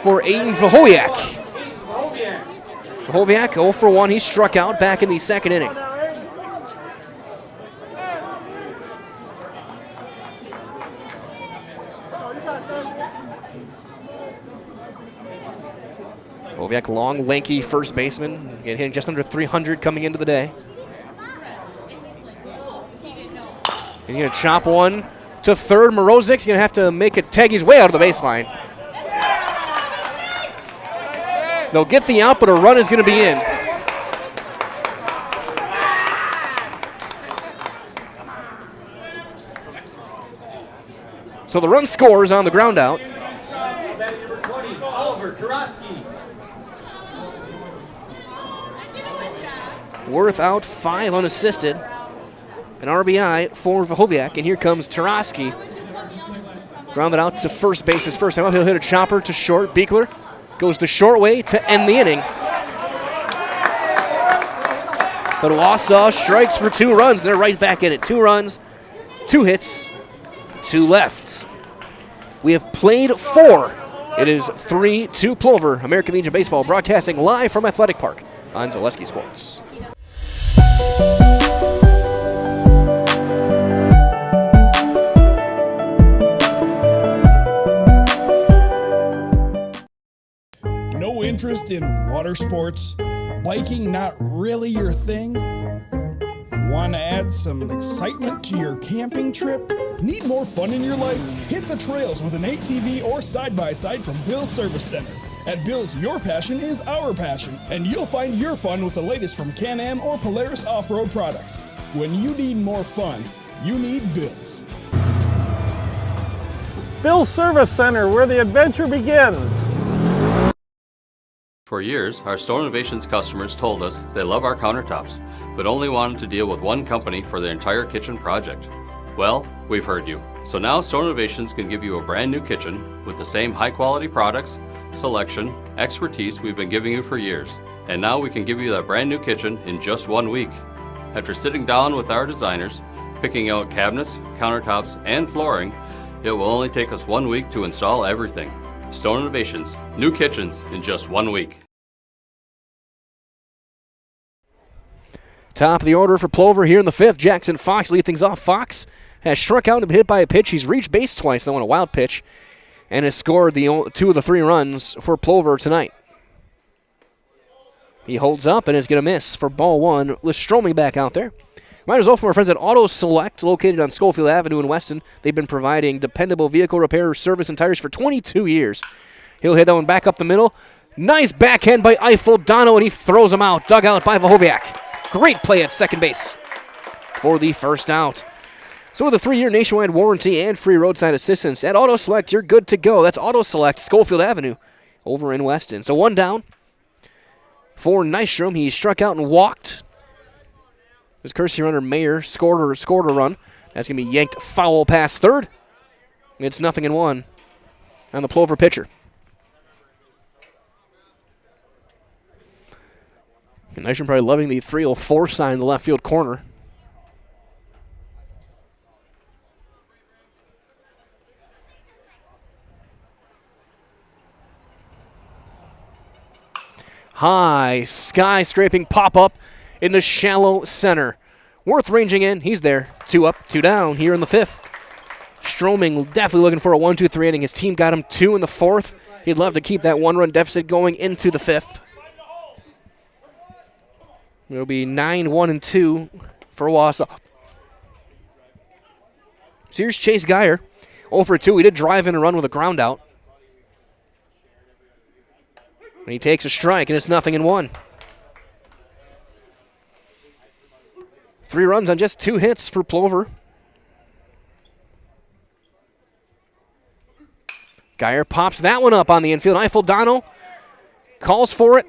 for Aiden Vahoviak. Vahoviak 0 for 1. He struck out back in the 2nd inning. Vahoviak, long, lanky first baseman, hitting just under 300 coming into the day. He's going to chop one to 3rd. Morozic's going to have to make a tag his way out of the baseline. They'll get the out, but a run is going to be in. So the run scores on the ground out. Worth out 5 unassisted. An RBI for Vahoviak, and here comes Tarosky. Grounded out to first base his first time up. He'll hit a chopper to short. Beekler goes the short way to end the inning. But Wausau strikes for 2 runs. They're right back in it. 2 runs, 2 hits, 2 left. We have played 4 It is 3-2 Plover. American Legion Baseball broadcasting live from Athletic Park on Zaleski Sports. No interest in water sports? Biking not really your thing? Want to add some excitement to your camping trip? Need more fun in your life? Hit the trails with an ATV or side-by-side from Bill's Service Center. At Bill's, your passion is our passion, and you'll find your fun with the latest from Can-Am or Polaris off-road products. When you need more fun, you need Bill's. Bill's Service Center, where the adventure begins. For years, our Store Innovations customers told us they love our countertops, but only wanted to deal with one company for their entire kitchen project. Well, we've heard you. So now Store Innovations can give you a brand new kitchen with the same high quality products, selection, expertise we've been giving you for years. And now we can give you that brand new kitchen in just 1 week. After sitting down with our designers, picking out cabinets, countertops, and flooring, it will only take us 1 week to install everything. Store Innovations, new kitchens in just 1 week. Top of the order for Plover here in the fifth. Jackson Fox lead things off. Fox has struck out and been hit by a pitch. He's reached base twice, though, on a wild pitch, and has scored the 2 of the 3 runs for Plover tonight. He holds up and is going to miss for ball 1 with Stroming back out there. Reminders also from our friends at Auto Select, located on Schofield Avenue in Weston. They've been providing dependable vehicle repair, service, and tires for 22 years. He'll hit that one back up the middle. Nice backhand by Eiffel Dono, and he throws him out. Dug out by Vahoviak. Great play at second base for the first out. So with a 3-year nationwide warranty and free roadside assistance at Auto Select, you're good to go. That's Auto Select, Schofield Avenue, over in Weston. So 1 down for Nystrom. He struck out and walked. His courtesy runner Mayer scored a run. That's going to be yanked foul past third. It's 0-1 on the Plover pitcher. And Nystrom probably loving the 304 sign in the left field corner. High skyscraping pop-up in the shallow center. Worth ranging in. He's there. 2 up, 2 down here in the fifth. Stroming definitely looking for a 1-2-3 inning. His team got him 2 in the fourth. He'd love to keep that 1-run deficit going into the fifth. It'll be 9-1-2 for Wausau. So here's Chase Geyer. 0 for 2. He did drive in a run with a ground out. And he takes a strike, and it's 0-1. 3 runs on just 2 hits for Plover. Geyer pops that one up on the infield. Eiffel Dono calls for it,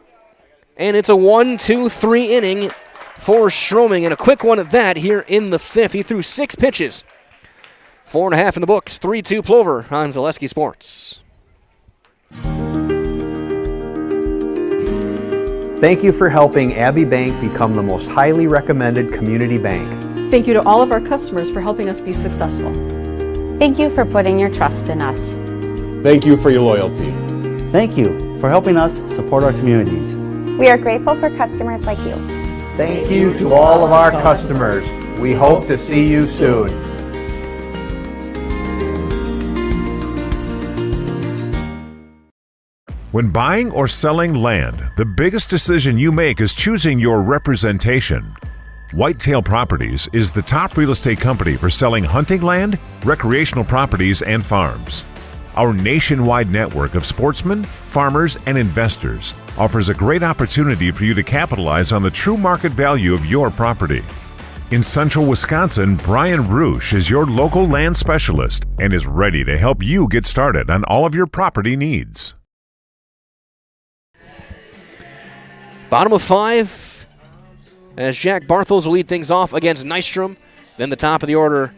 and it's a 1-2-3 inning for Stroming, and a quick one at that here in the fifth. He threw 6 pitches. 4.5 in the books. 3-2 Plover on Zaleski Sports. Thank you for helping Abbey Bank become the most highly recommended community bank. Thank you to all of our customers for helping us be successful. Thank you for putting your trust in us. Thank you for your loyalty. Thank you for helping us support our communities. We are grateful for customers like you. Thank you to all of our customers. We hope to see you soon. When buying or selling land, the biggest decision you make is choosing your representation. Whitetail Properties is the top real estate company for selling hunting land, recreational properties, and farms. Our nationwide network of sportsmen, farmers, and investors offers a great opportunity for you to capitalize on the true market value of your property. In central Wisconsin, Brian Roosh is your local land specialist and is ready to help you get started on all of your property needs. Bottom of 5 as Jack Barthels will lead things off against Nystrom. Then the top of the order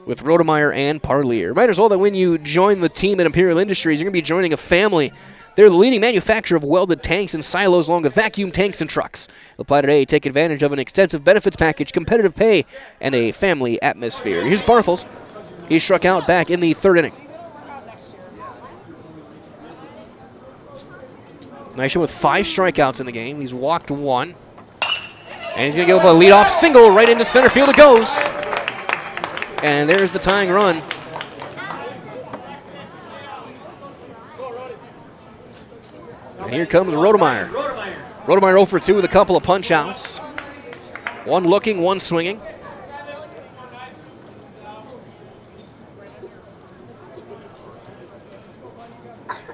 with Rodemeyer and Parlier. Reminders all that when you join the team at Imperial Industries, you're going to be joining a family. They're the leading manufacturer of welded tanks and silos along with vacuum tanks and trucks. Apply today. Take advantage of an extensive benefits package, competitive pay, and a family atmosphere. Here's Barthels. He struck out back in the 3rd inning. Nyshin with 5 strikeouts in the game. He's walked 1. And he's going to give up a leadoff single right into center field. It goes. And there's the tying run. And here comes Rodemeyer. Rodemeyer 0 for 2 with a couple of punch outs. 1 looking, 1 swinging.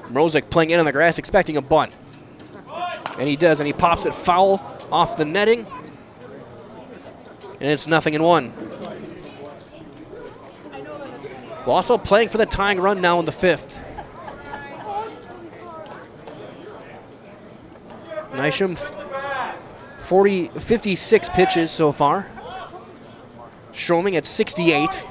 Mrozik playing in on the grass, expecting a bunt. And he does, and he pops it foul off the netting. And it's 0-1. Wausau playing for the tying run now in the 5th. Nisham, 56 pitches so far. Stroming at 68.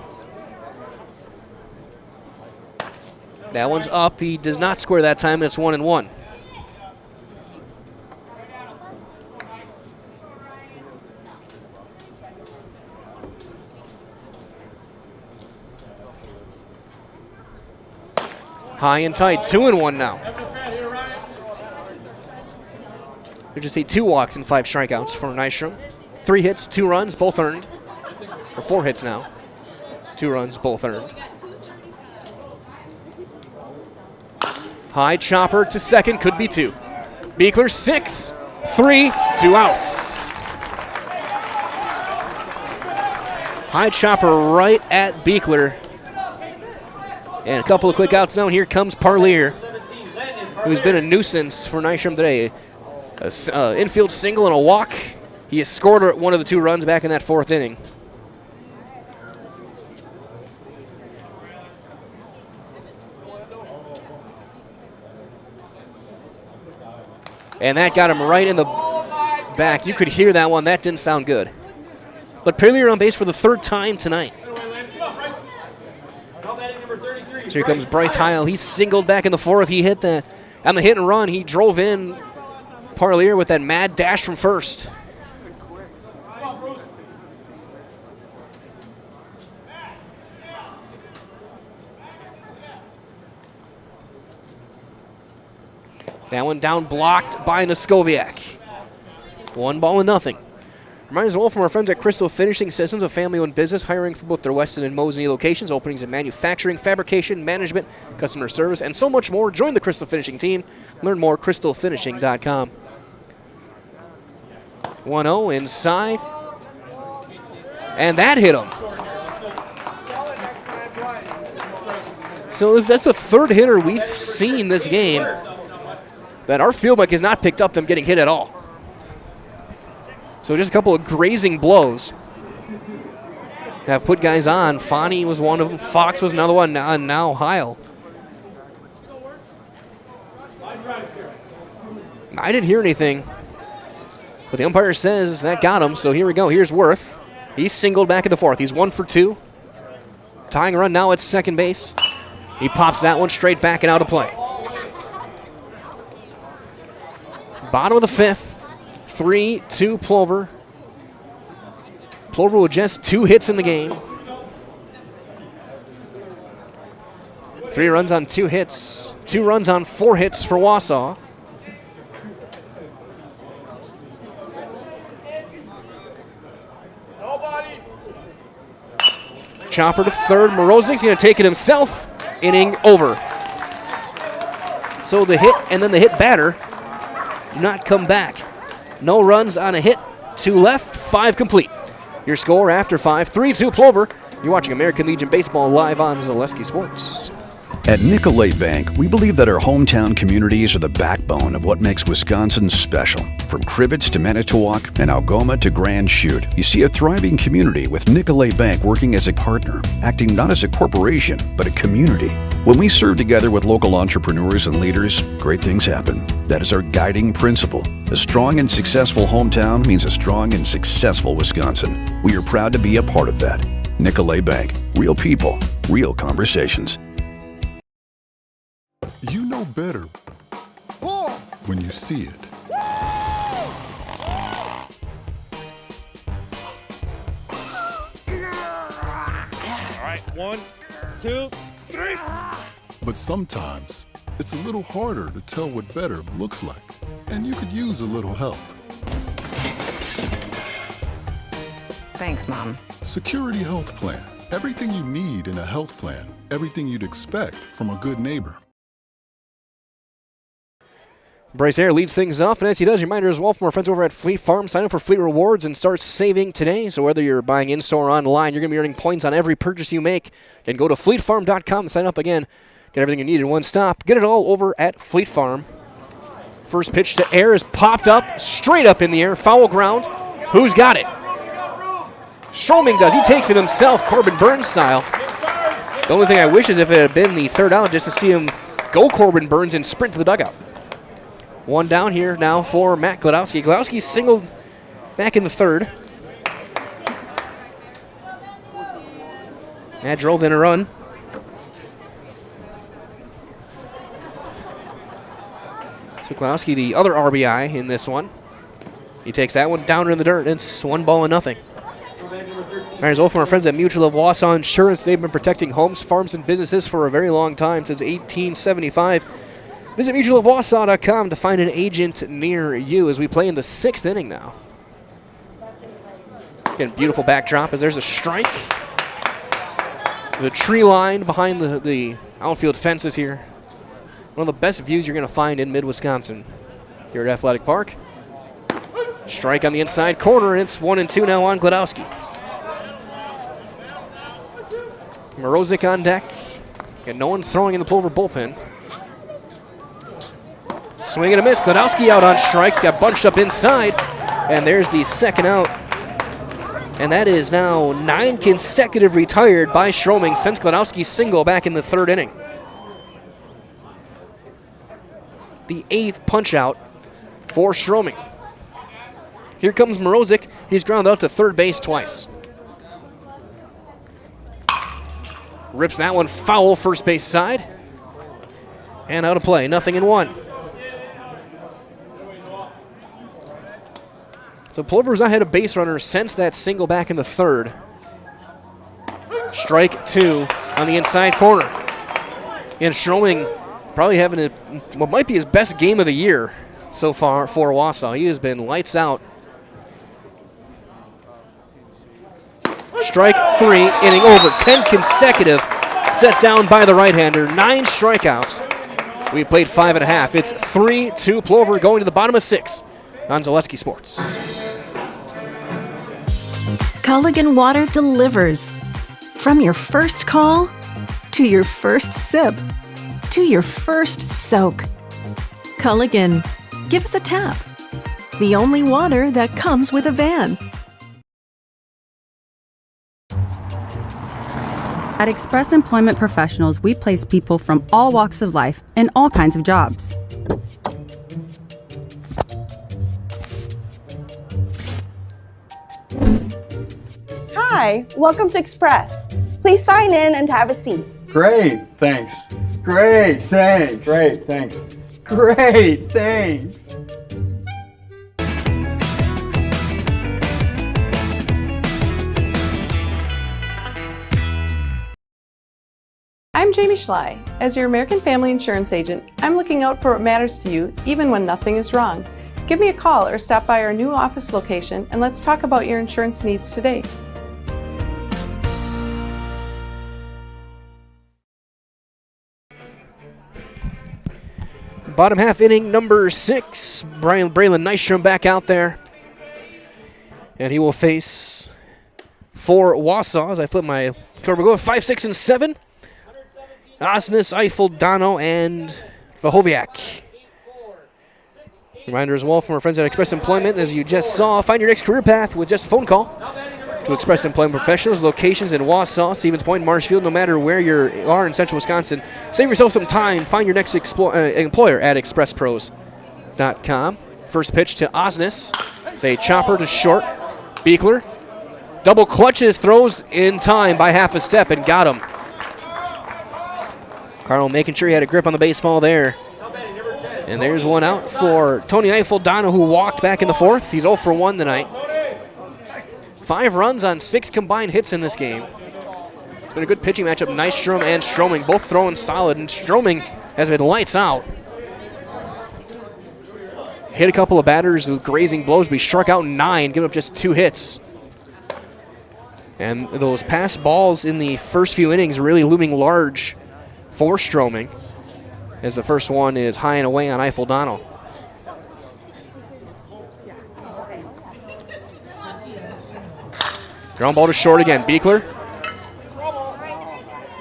That one's up. He does not square that time, and it's 1-1. High and tight, 2-1 now. We just see 2 walks and 5 strikeouts for Nystrom. 3 hits, 2 runs, both earned. Or 4 hits now. 2 runs, both earned. High chopper to second, could be 2. Beekler 6, 3, 2 outs. High chopper right at Beekler. And a couple of quick outs now, and here comes Parlier, who's been a nuisance for Nystrom today. An infield single and a walk. He has scored one of the 2 runs back in that 4th inning. And that got him right in the back. You could hear that one. That didn't sound good. But Parlier on base for the 3rd time tonight. So here comes Bryce Heil. He singled back in the 4th. He hit on the hit and run. He drove in Parlier with that mad dash from first. That one down blocked by Noskoviak. 1-0. Remind us all from our friends at Crystal Finishing Systems, a family-owned business hiring for both their Weston and Mosinee locations, openings in manufacturing, fabrication, management, customer service, and so much more. Join the Crystal Finishing team. Learn more at crystalfinishing.com. 1-0 inside. And that hit him. So that's the 3rd hitter we've seen this game that our fieldback has not picked up them getting hit at all. So just a couple of grazing blows have put guys on. Fani was one of them. Fox was another one. Now Heil. I didn't hear anything, but the umpire says that got him. So here we go. Here's Worth. He's singled back in the 4th. He's 1 for 2. Tying run now at second base. He pops that one straight back and out of play. Bottom of the 5th. 3-2 Plover. Plover with just 2 hits in the game. 3 runs on 2 hits. 2 runs on 4 hits for Wausau. Chopper to 3rd. Morozic's going to take it himself. Inning over. So the hit and then the hit batter do not come back. No runs on a hit. 2 left, 5 complete. Your score after 5, 3-2 Plover. You're watching American Legion Baseball live on Zaleski Sports. At Nicolet Bank, we believe that our hometown communities are the backbone of what makes Wisconsin special. From Crivets to Manitowoc and Algoma to Grand Chute, you see a thriving community with Nicolet Bank working as a partner, acting not as a corporation, but a community. When we serve together with local entrepreneurs and leaders, great things happen. That is our guiding principle. A strong and successful hometown means a strong and successful Wisconsin. We are proud to be a part of that. Nicolet Bank. Real people, real conversations. You know better when you see it. All right, 1, 2, 3. But sometimes it's a little harder to tell what better looks like, and you could use a little help. Thanks, Mom. Security Health Plan. Everything you need in a health plan. Everything you'd expect from a good neighbor. Bryce Ayer leads things off, and as he does, reminder as well from our friends over at Fleet Farm, sign up for Fleet Rewards and start saving today. So whether you're buying in-store or online, you're going to be earning points on every purchase you make. And go to fleetfarm.com and sign up again. Get everything you need in one stop. Get it all over at Fleet Farm. First pitch to Ayer is popped up, straight up in the air, foul ground. Who's got it? Stroming does. He takes it himself, Corbin Burns style. The only thing I wish is if it had been the third out, just to see him go Corbin Burns and sprint to the dugout. One down here now for Matt Gladowski. Gladowski singled back in the third. That drove in a run. So Gladowski, the other RBI in this one. He takes that one down in the dirt. It's 1-0. All right, as well from our friends at Mutual of Wausau Insurance. They've been protecting homes, farms, and businesses for a very long time, since 1875. Visit mutualofwausau.com to find an agent near you as we play in the 6th inning now. Again, beautiful backdrop as there's a strike. The tree line behind the outfield fences here. One of the best views you're going to find in mid-Wisconsin here at Athletic Park. Strike on the inside corner, and it's 1-2 now on Gladowski. Morozic on deck, and no one throwing in the Plover bullpen. Swing and a miss. Gladowski out on strikes, got bunched up inside, and there's the second out. And that is now 9 consecutive retired by Stroming since Gladowski's single back in the 3rd inning. The 8th punch out for Stroming. Here comes Morozic. He's grounded out to third base twice. Rips that one foul first base side. And out of play, 0-1. So Plover's not had a base runner since that single back in the 3rd. Strike 2 on the inside corner. And Stroming probably having what might be his best game of the year so far for Wausau. He has been lights out. Strike 3, inning over. 10 consecutive set down by the right-hander. 9 strikeouts. We played 5.5. It's 3-2 Plover going to the bottom of 6 on Zaleski Sports. Culligan Water delivers. From your first call, to your first sip, to your first soak. Culligan, give us a tap. The only water that comes with a van. At Express Employment Professionals, we place people from all walks of life in all kinds of jobs. Hi, welcome to Express. Please sign in and have a seat. Great, thanks. Great, thanks. Great, thanks. Great, thanks. I'm Jamie Schley. As your American Family Insurance agent, I'm looking out for what matters to you even when nothing is wrong. Give me a call or stop by our new office location and let's talk about your insurance needs today. Bottom half inning, number 6. Braylon Nystrom back out there. And he will face for Wausau as I flip my card. We'll go with 5, 6, and 7. Osnes, Eiffel, Dono, and Vahoviak. Reminder as well from our friends at Express Employment, as you just saw, find your next career path with just a phone call to Express Employment Professionals, locations in Wausau, Stevens Point, Marshfield. No matter where you are in central Wisconsin, save yourself some time. Find your next employer at expresspros.com. First pitch to Osnes. It's a chopper to short. Beekler double clutches, throws in time by half a step and got him. Carl making sure he had a grip on the baseball there. And there's one out for Tony Eiffel Dono, who walked back in the 4th. He's 0 for 1 tonight. 5 runs on 6 combined hits in this game. It's been a good pitching matchup. Nystrom and Stroming both throwing solid. And Stroming has been lights out. Hit a couple of batters with grazing blows, but he struck out 9, giving up just 2 hits. And those pass balls in the first few innings really looming large for Stroming, as the first one is high and away on Eiffeldano. Ground ball to short again. Beekler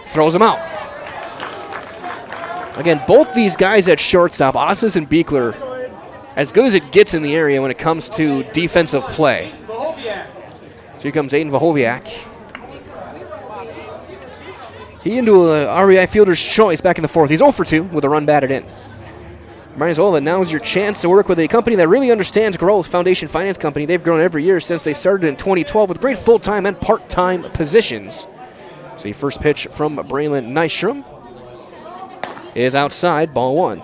throws him out. Again, both these guys at shortstop, Osnes and Beekler, as good as it gets in the area when it comes to defensive play. So here comes Aiden Vahoviak. He into a RBI fielder's choice back in the 4th. He's 0 for 2 with a run batted in. Might as well that now is your chance to work with a company that really understands growth, Foundation Finance Company. They've grown every year since they started in 2012 with great full-time and part-time positions. See, first pitch from Braylon Nystrom is outside, ball 1.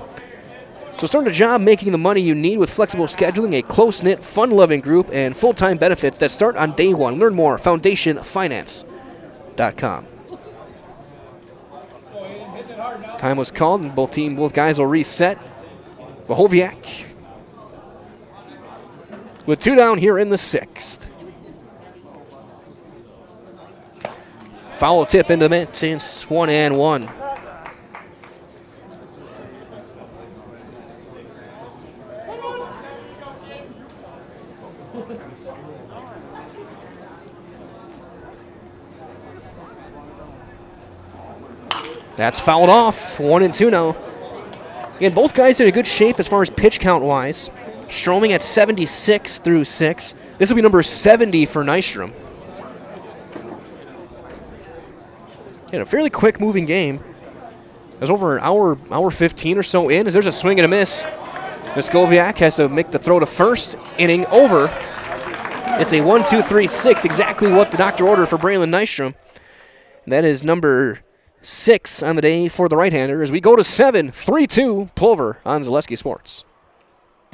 So start a job making the money you need with flexible scheduling, a close-knit, fun-loving group, and full-time benefits that start on day 1. Learn more, foundationfinance.com. Time was called, and both guys will reset. Vahoviak with 2 down here in the 6th. Foul tip into mid since 1-1. That's fouled off. 1-2 now. Again, both guys in a good shape as far as pitch count wise. Stroming at 76 through 6. This will be number 70 for Nystrom. A fairly quick moving game. There's over an hour 15 or so in as there's a swing and a miss. Muskowiak has to make the throw to first. Inning over. It's a 1-2-3-6, exactly what the doctor ordered for Braylon Nystrom. That is number 6 on the day for the right-hander as we go to 7, 3-2, Plover on Zaleski Sports.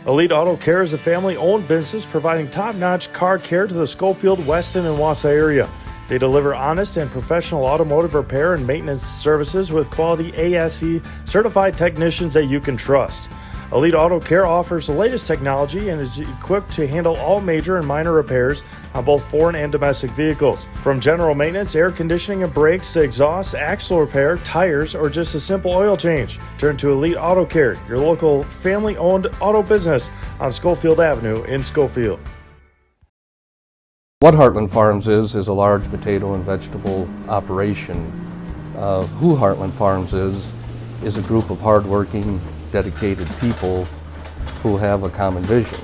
Elite Auto Care is a family-owned business providing top-notch car care to the Schofield, Weston, and Wausau area. They deliver honest and professional automotive repair and maintenance services with quality ASE certified technicians that you can trust. Elite Auto Care offers the latest technology and is equipped to handle all major and minor repairs on both foreign and domestic vehicles. From general maintenance, air conditioning and brakes to exhaust, axle repair, tires, or just a simple oil change. Turn to Elite Auto Care, your local family-owned auto business on Schofield Avenue in Schofield. What Heartland Farms is a large potato and vegetable operation. Who Heartland Farms is a group of hardworking, dedicated people who have a common vision.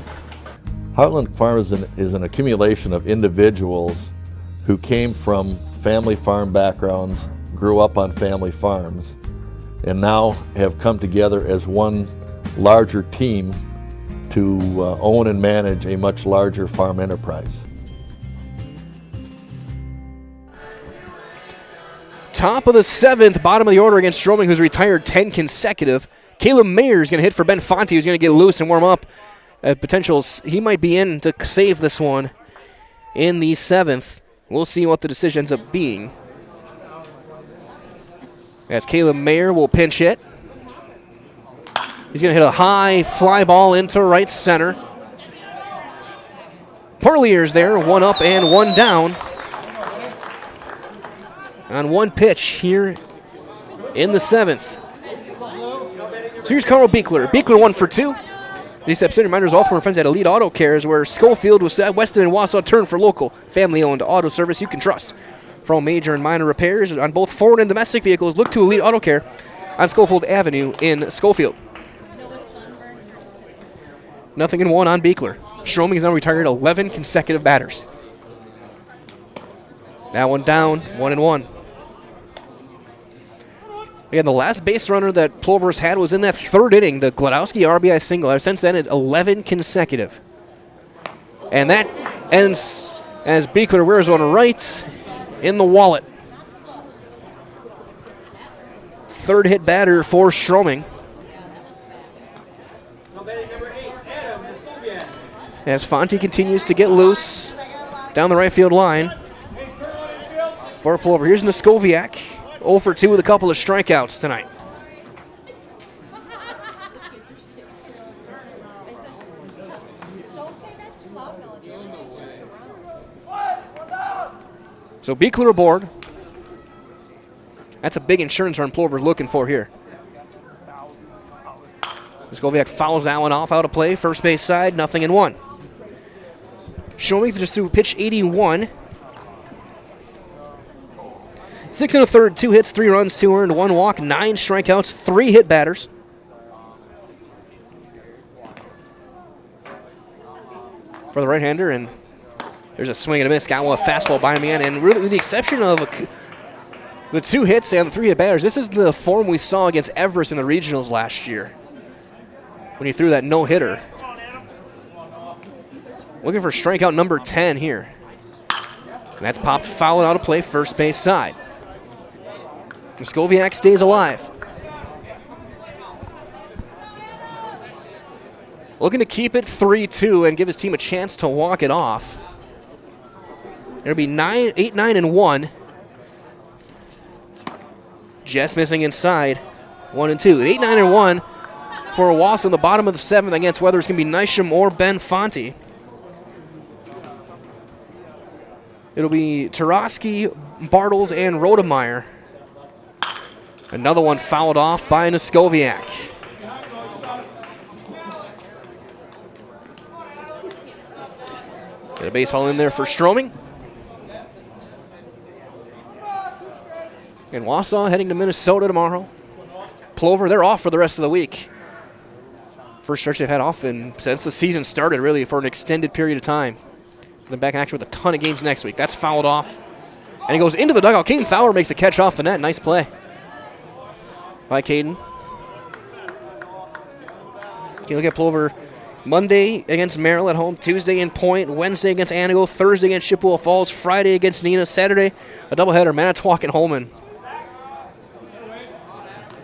Heartland Farms is an accumulation of individuals who came from family farm backgrounds, grew up on family farms, and now have come together as one larger team to own and manage a much larger farm enterprise. Top of the 7th, bottom of the order against Stroming, who's retired 10 consecutive. Caleb Mayer is going to hit for Ben Fonte, who's going to get loose and warm up. He might be in to save this one in the 7th. We'll see what the decision ends up being. As Caleb Mayer will pinch hit. He's going to hit a high fly ball into right center. Parlier's there, 1 up and 1 down. On 1 pitch here in the 7th. So here's Carl Beekler. Beekler 1 for 2. These steps in. Reminders all from our friends at Elite Auto Cares, where Schofield, Weston, and Wausau turn for local, family-owned auto service you can trust. For all major and minor repairs on both foreign and domestic vehicles, look to Elite Auto Care on Schofield Avenue in Schofield. 0-1 on Beekler. Stroming has now retired 11 consecutive batters. That one down, 1-1. Again, the last base runner that Plover's had was in that 3rd inning, the Gladowski RBI single. Since then, it's 11 consecutive. And that ends as Beekler wears one right in the wallet. 3rd hit batter for Stroming. As Fonte continues to get loose down the right field line for Plover. Here's Muskowiak. 0 for 2 with a couple of strikeouts tonight. So Beekler aboard. That's a big insurance run Plover's looking for here. Skoviak fouls that one off, out of play. First base side, 0-1. Showing just threw pitch 81. 6 1/3, 2 hits, 3 runs, 2 earned, 1 walk, 9 strikeouts, 3 hit batters. For the right-hander, and there's a swing and a miss. Got one fastball by man, and really, with the exception of the 2 hits and the 3 hit batters, this is the form we saw against Everest in the regionals last year when he threw that no-hitter. Looking for strikeout number 10 here. And that's popped foul and out of play, first base side. Skoviak stays alive. Looking to keep it 3-2 and give his team a chance to walk it off. It'll be 8-9-1. Just missing inside. 1-2. 8-9-1 for Wausau in the bottom of the 7th against whether it's going to be Nysham or Ben Fonte. It'll be Tarosky, Bartles, and Rodemeyer. Another one fouled off by Skoviak. Get a baseball in there for Stroming. And Wausau heading to Minnesota tomorrow. Plover, they're off for the rest of the week. First stretch they've had off since the season started, really, for an extended period of time. Then back in action with a ton of games next week. That's fouled off. And he goes into the dugout. Caden Fowler makes a catch off the net. Nice play by Caden. You look at Plover Monday against Merrill at home, Tuesday in Point, Wednesday against Anago, Thursday against Chippewa Falls, Friday against Neenah, Saturday a doubleheader, Manitowoc and Holman.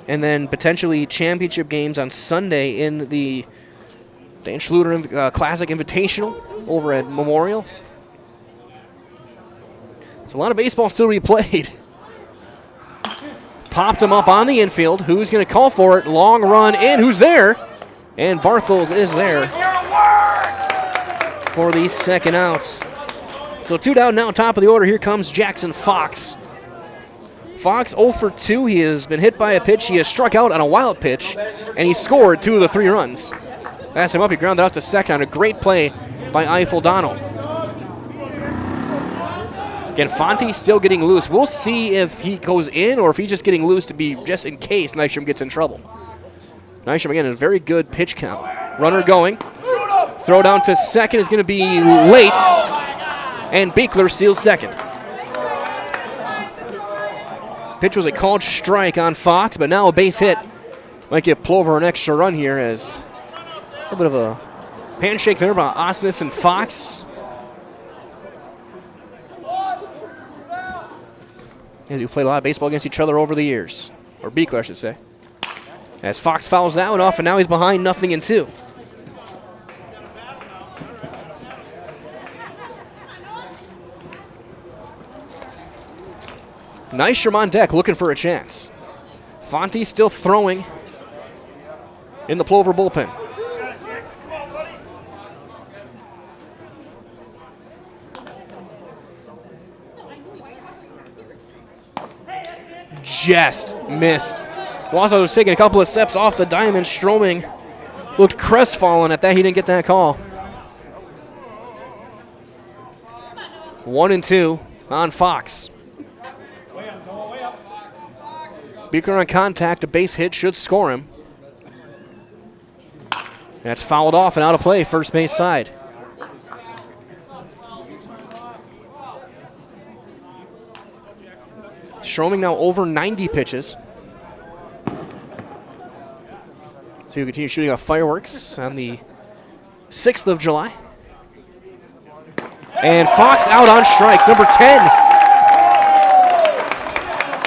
And then potentially championship games on Sunday in the Dan Schluter Classic Invitational over at Memorial. So a lot of baseball still to be played. Popped him up on the infield. Who's going to call for it? Long run in. Who's there? And Bartels is there for the second out. So 2 down now, top of the order. Here comes Jackson Fox. Fox 0 for 2. He has been hit by a pitch. He has struck out on a wild pitch, and he scored 2 of the 3 runs. Passed him up. He grounded out to second on a great play by Eiffel Donald. Again, Fonte still getting loose. We'll see if he goes in or if he's just getting loose to be just in case Nysham gets in trouble. Nysham, again, a very good pitch count. Runner going. Throw down to second is going to be late, and Beekler steals second. Pitch was a called strike on Fox, but now a base hit might give Plover an extra run here as a little bit of a handshake there by Osnes and Fox. And we played a lot of baseball against each other over the years. Or Beekler, I should say. As Fox fouls that one off, and now he's behind 0-2. Nysham on deck looking for a chance. Fonte still throwing in the Plover bullpen. Just missed. Wausau was taking a couple of steps off the diamond. Stroming looked crestfallen at that. He didn't get that call. 1-2 on Fox. Beekler on contact. A base hit should score him. That's fouled off and out of play, first base side. Stroming now over 90 pitches. So he'll continue shooting off fireworks on the 6th of July. And Fox out on strikes, number 10.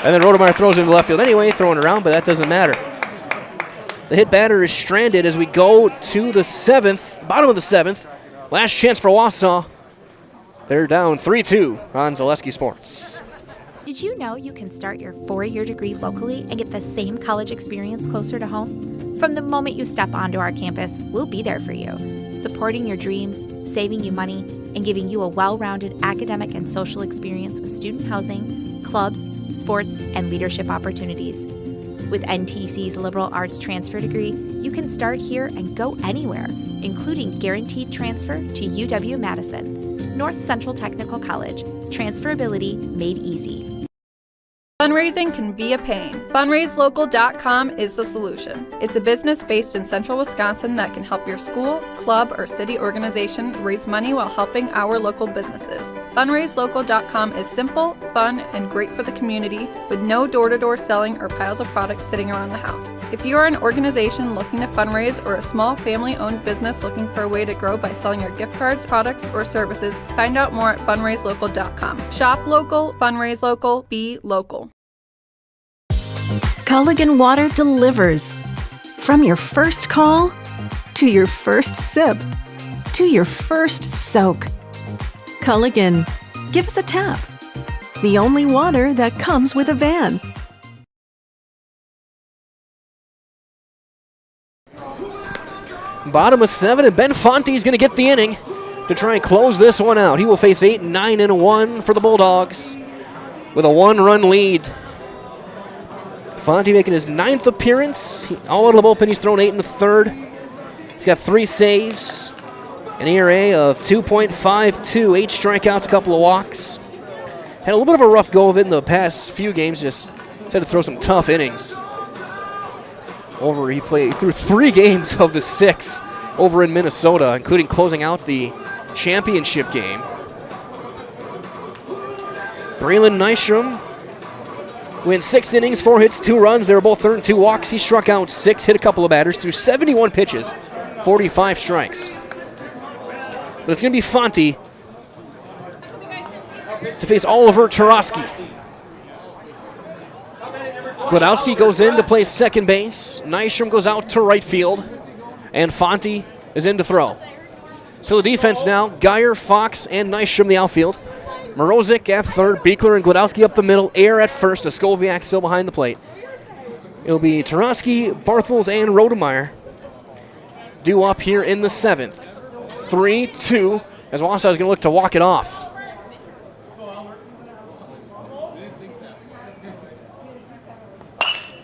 And then Rodemeyer throws into left field anyway, throwing around, but that doesn't matter. The hit batter is stranded as we go to the 7th, bottom of the 7th. Last chance for Wausau. They're down 3-2 on Zaleski Sports. Did you know you can start your 4-year degree locally and get the same college experience closer to home? From the moment you step onto our campus, we'll be there for you, supporting your dreams, saving you money and giving you a well-rounded academic and social experience with student housing, clubs, sports, and leadership opportunities. With NTC's liberal arts transfer degree, you can start here and go anywhere, including guaranteed transfer to UW-Madison, North Central Technical College. Transferability made easy. Fundraising can be a pain. FundraiseLocal.com is the solution. It's a business based in central Wisconsin that can help your school, club, or city organization raise money while helping our local businesses. FundraiseLocal.com is simple, fun, and great for the community with no door-to-door selling or piles of products sitting around the house. If you are an organization looking to fundraise or a small family-owned business looking for a way to grow by selling your gift cards, products, or services, find out more at FundraiseLocal.com. Shop local, fundraise local, be local. Culligan Water delivers. From your first call, to your first sip, to your first soak. Culligan, give us a tap. The only water that comes with a van. Bottom of 7, and Ben Fonte's going to get the inning to try and close this one out. He will face 8, 9, and 1 for the Bulldogs with a 1-run lead. Fonte making his 9th appearance. All out of the bullpen, he's thrown 8 in the 3rd. He's got 3 saves, an ERA of 2.52, 8 strikeouts, a couple of walks. Had a little bit of a rough go of it in the past few games, just had to throw some tough innings. He played through 3 games of the 6 over in Minnesota, including closing out the championship game. Braylon Nystrom went 6 innings, 4 hits, 2 runs. They were both earned 2 walks. He struck out 6, hit a couple of batters through 71 pitches, 45 strikes. But it's going to be Fonte to face Oliver Tarosky. Glodowski goes in to play second base. Nystrom goes out to right field. And Fonte is in to throw. So the defense now, Geyer, Fox, and Nystrom in the outfield. Morozic at third, Beekler and Glodowski up the middle, Air at first, Skoviak still behind the plate. It'll be Tarosky, Barthels, and Rodemeyer due up here in the 7th. 3-2, as Wausau is going to look to walk it off.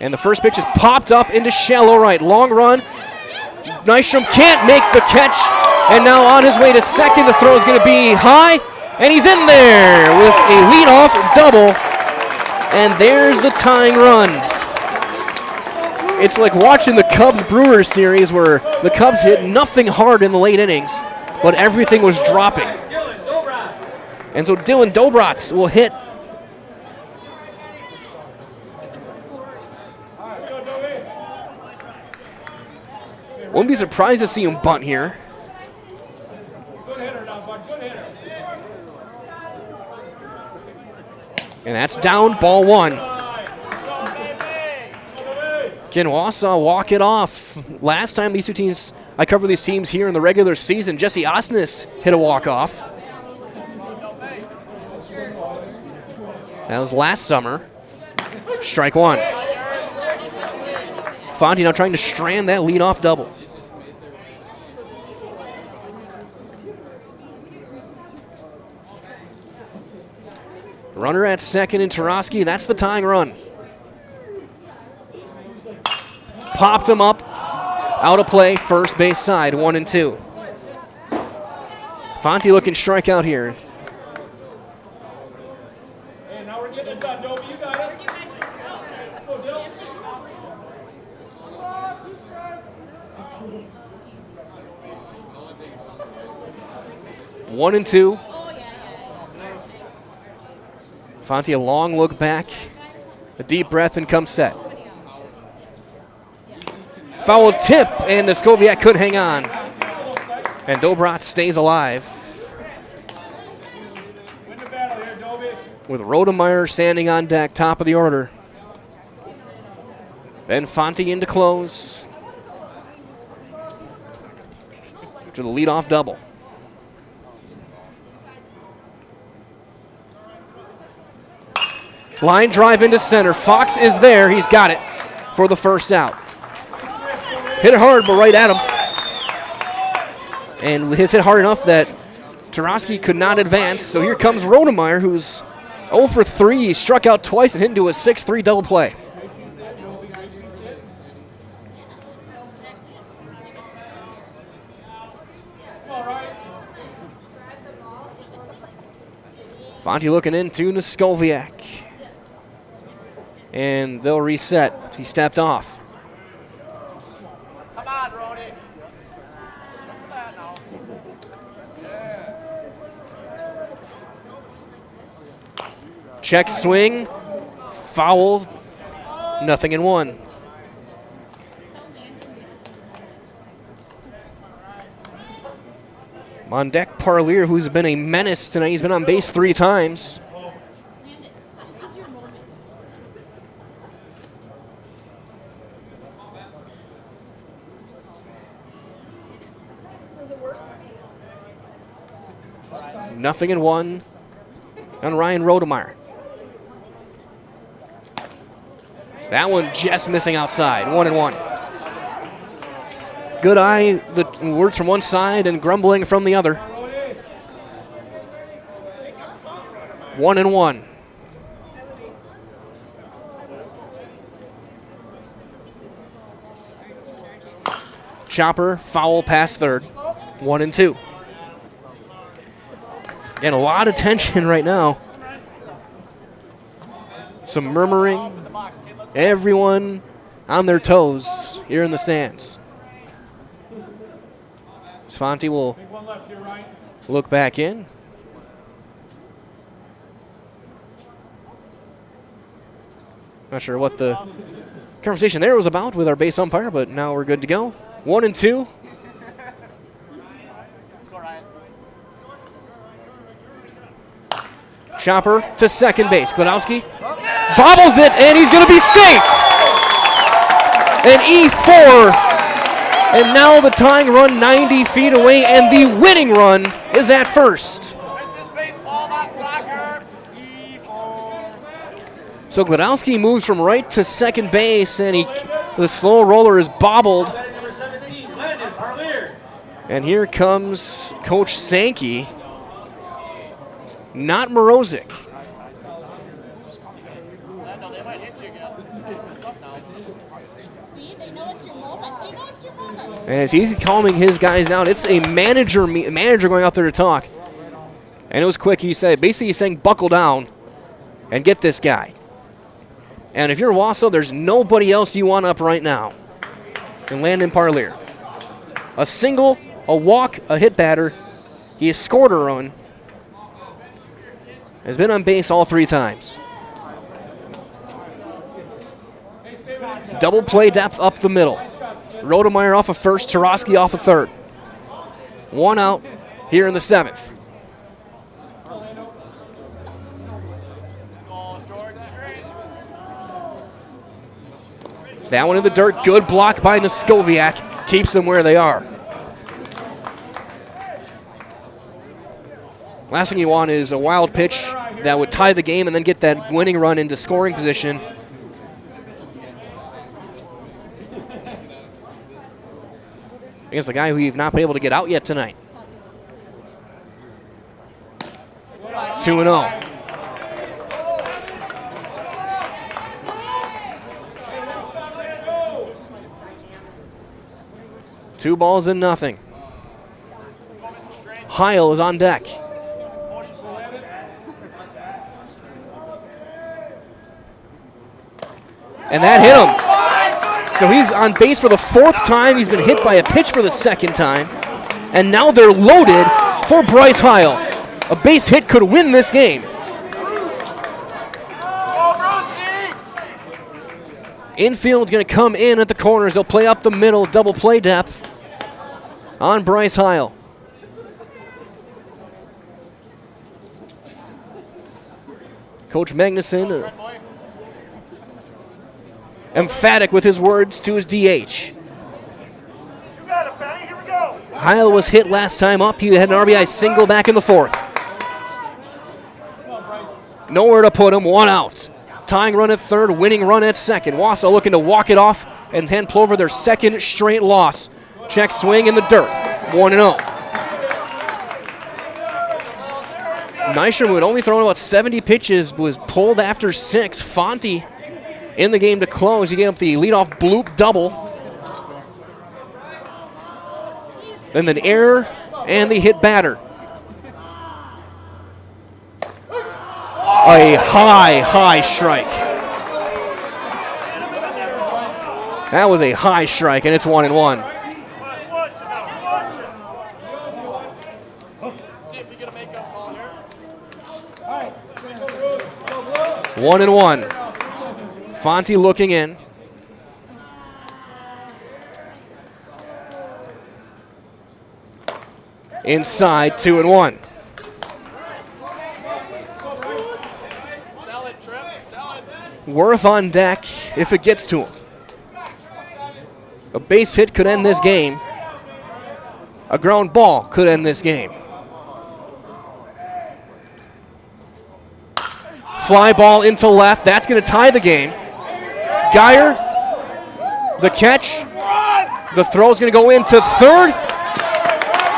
And the first pitch is popped up into shallow right. Long run. Nystrom can't make the catch, and now on his way to second. The throw is going to be high. And he's in there with a leadoff double. And there's the tying run. It's like watching the Cubs-Brewers series where the Cubs hit nothing hard in the late innings, but everything was dropping. And so Dylan Dobrats will hit. Wouldn't be surprised to see him bunt here. And that's down, ball 1. Can Wausau walk it off? Last time these two teams, I covered these teams here in the regular season, Jesse Osnes hit a walk-off. That was last summer. Strike 1. Fonte now trying to strand that leadoff double. Runner at second in Tarosky. That's the tying run. Popped him up. Out of play. First base side. 1-2. Fonte looking strike out here. Hey, now we're getting it done, Dobie. You got it. Go, Dill. 1-2. Fonte, a long look back, a deep breath, and come set. Foul tip, and the Skoviak could hang on. And Dobrats stays alive. With Rodemeyer standing on deck, top of the order. Then Fonte in to close. To the leadoff double. Line drive into center. Fox is there. He's got it for the first out. Hit it hard, but right at him. And his hit hard enough that Tarosky could not advance. So here comes Rodemeyer, who's 0 for 3. He struck out twice and hit into a 6-3 double play. Fonte looking into Noskowiak. And they'll reset. He stepped off. Come on, Rody. Check swing. Foul. 0-1. On deck, Parlier, who's been a menace tonight. He's been on base 3 times. Nothing in 1 on Ryan Rodemeyer. That one just missing outside. 1-1. Good eye, the words from one side and grumbling from the other. 1-1. Chopper, foul past third. 1-2. And a lot of tension right now. Some murmuring. Everyone on their toes here in the stands. Fonte will look back in. Not sure what the conversation there was about with our base umpire, but now we're good to go. 1-2. Chopper to second base. Gladowski bobbles it, and he's going to be safe. An E4. And now the tying run 90 feet away, and the winning run is at first. So Gladowski moves from right to second base, and the slow roller is bobbled. And here comes Coach Sankey, not Morozic. As he's calming his guys out, it's a manager going out there to talk. And it was quick. He said, basically he's saying buckle down and get this guy. And if you're Wausau, there's nobody else you want up right now than Landon Parlier. A single, a walk, a hit batter. He has scored a run. Has been on base all 3 times. Double play depth up the middle. Rodemeyer off of first, Tarosky off of third. 1 out here in the 7th. That one in the dirt, good block by Noskowiak. Keeps them where they are. Last thing you want is a wild pitch that would tie the game and then get that winning run into scoring position. Against a guy who you've not been able to get out yet tonight. 2-0. Two balls and nothing. Heil is on deck. And that hit him. So he's on base for the 4th time. He's been hit by a pitch for the 2nd time. And now they're loaded for Bryce Heil. A base hit could win this game. Infield's going to come in at the corners. They'll play up the middle, double play depth on Bryce Heil. Coach Magnuson emphatic with his words to his DH. Heil was hit last time up. He had an RBI single back in the 4th. Nowhere to put him, 1 out. Tying run at 3rd, winning run at 2nd. Wausau looking to walk it off and hand Plover their 2nd straight loss. Check swing in the dirt, 1-0. Nystrom, who had only thrown about 70 pitches, was pulled after 6. Fonte in the game to close. He gave up the leadoff bloop double. Then the error and the hit batter. A high strike. That was a high strike, and it's 1-1. One and one. Fonte looking in. Inside, 2-1. Worth on deck if it gets to him. A base hit could end this game. A ground ball could end this game. Fly ball into left. That's going to tie the game. Geyer, the catch. The throw is going to go into third.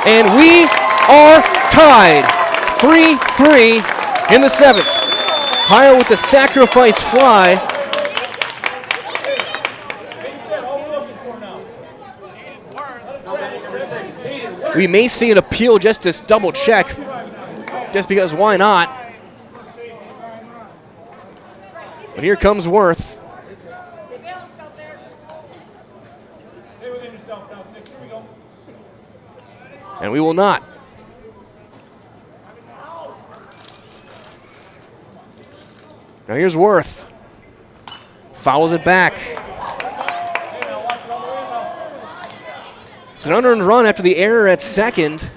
And we are tied. 3-3 in the 7th. Heil with the sacrifice fly. We may see an appeal just to double check, just because why not? But here comes Worth. And we will not. Now here's Worth. Fouls it back. It's an unearned run after the error at second.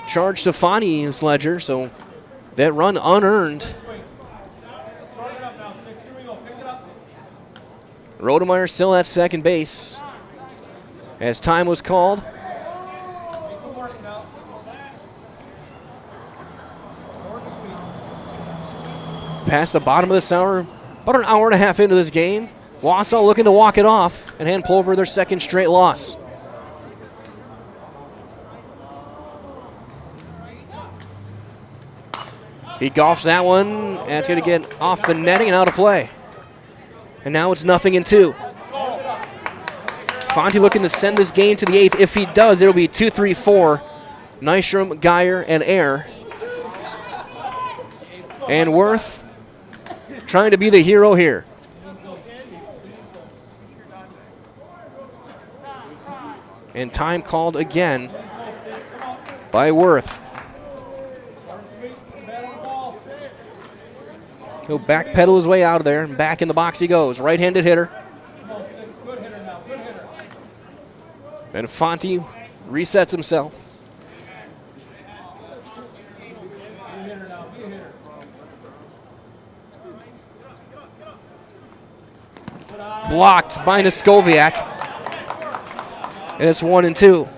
Charge to Fonte's ledger, so that run unearned. Rodemeyer still at second base as time was called. Past the bottom of this hour, about an hour and a half into this game. Wausau looking to walk it off and hand Plover their second straight loss. He golfs that one, and it's going to get off the netting and out of play. And now it's 0-2. Fonte looking to send this game to the 8th. If he does, it'll be 2-3-4. Nystrom, Geyer, and Air. And Worth trying to be the hero here. And time called again by Worth. He'll backpedal his way out of there, and back in the box he goes. Right-handed hitter. And Fonte resets himself. Blocked by Neskoviak. And it's 1-2.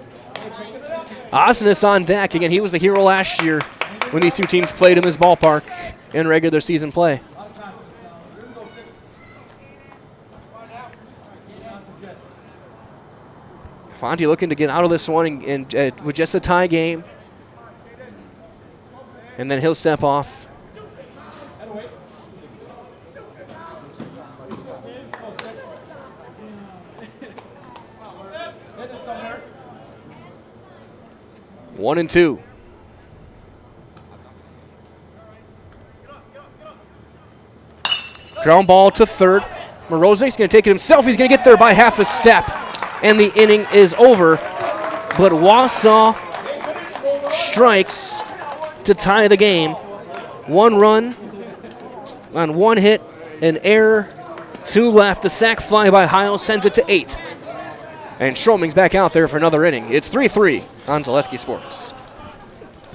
Osnes on deck. Again, he was the hero last year when these two teams played in this ballpark in regular season play. Fonte looking to get out of this one and with just a tie game. And then he'll step off. One and two. Ground ball to third. Morozek's going to take it himself. He's going to get there by half a step. And the inning is over. But Wausau strikes to tie the game. One run on one hit, an error, two left. The sac fly by Heil sends it to 8. And Stroming's back out there for another inning. It's 3-3 on Zaleski Sports.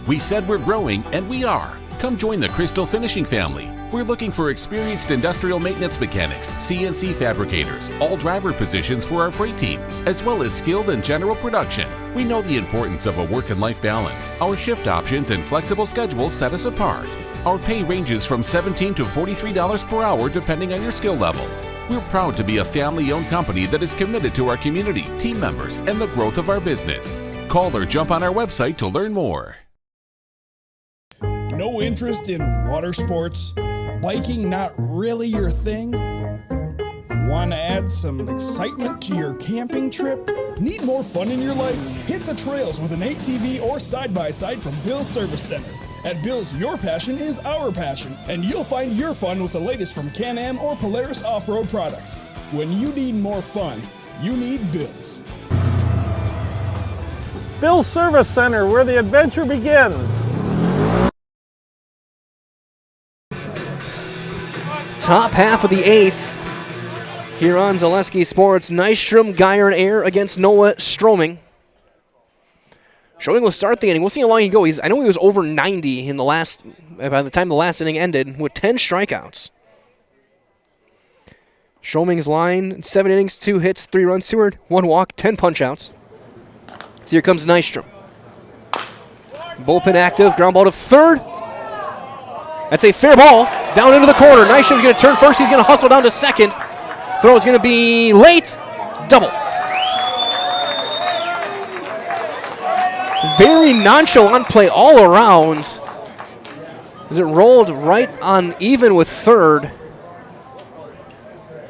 We said we're growing, and we are. Come join the Crystal Finishing family. We're looking for experienced industrial maintenance mechanics, CNC fabricators, all driver positions for our freight team, as well as skilled and general production. We know the importance of a work and life balance. Our shift options and flexible schedules set us apart. Our pay ranges from $17 to $43 per hour depending on your skill level. We're proud to be a family-owned company that is committed to our community, team members, and the growth of our business. Call or jump on our website to learn more. No interest in water sports? Biking not really your thing? Want to add some excitement to your camping trip? Need more fun in your life? Hit the trails with an ATV or side-by-side from Bill's Service Center. At Bill's, your passion is our passion, and you'll find your fun with the latest from Can-Am or Polaris off-road products. When you need more fun, you need Bill's. Bill's Service Center, where the adventure begins. Top half of the 8th here on Zaleski Sports. Nystrom, Geyer, and Air against Noah Stroming. Stroming will start the inning. We'll see how long he goes. I know he was over 90 in the last, by the time the last inning ended, with 10 strikeouts. Stroming's line, 7 innings, 2 hits, 3 runs, 2 earned, 1 walk, 10 punch-outs. So here comes Nystrom. Bullpen active, ground ball to third. That's a fair ball, down into the corner. Nystrom's going to turn first. He's going to hustle down to second. Throw is going to be late. Double. Very nonchalant play all around as it rolled right on even with third.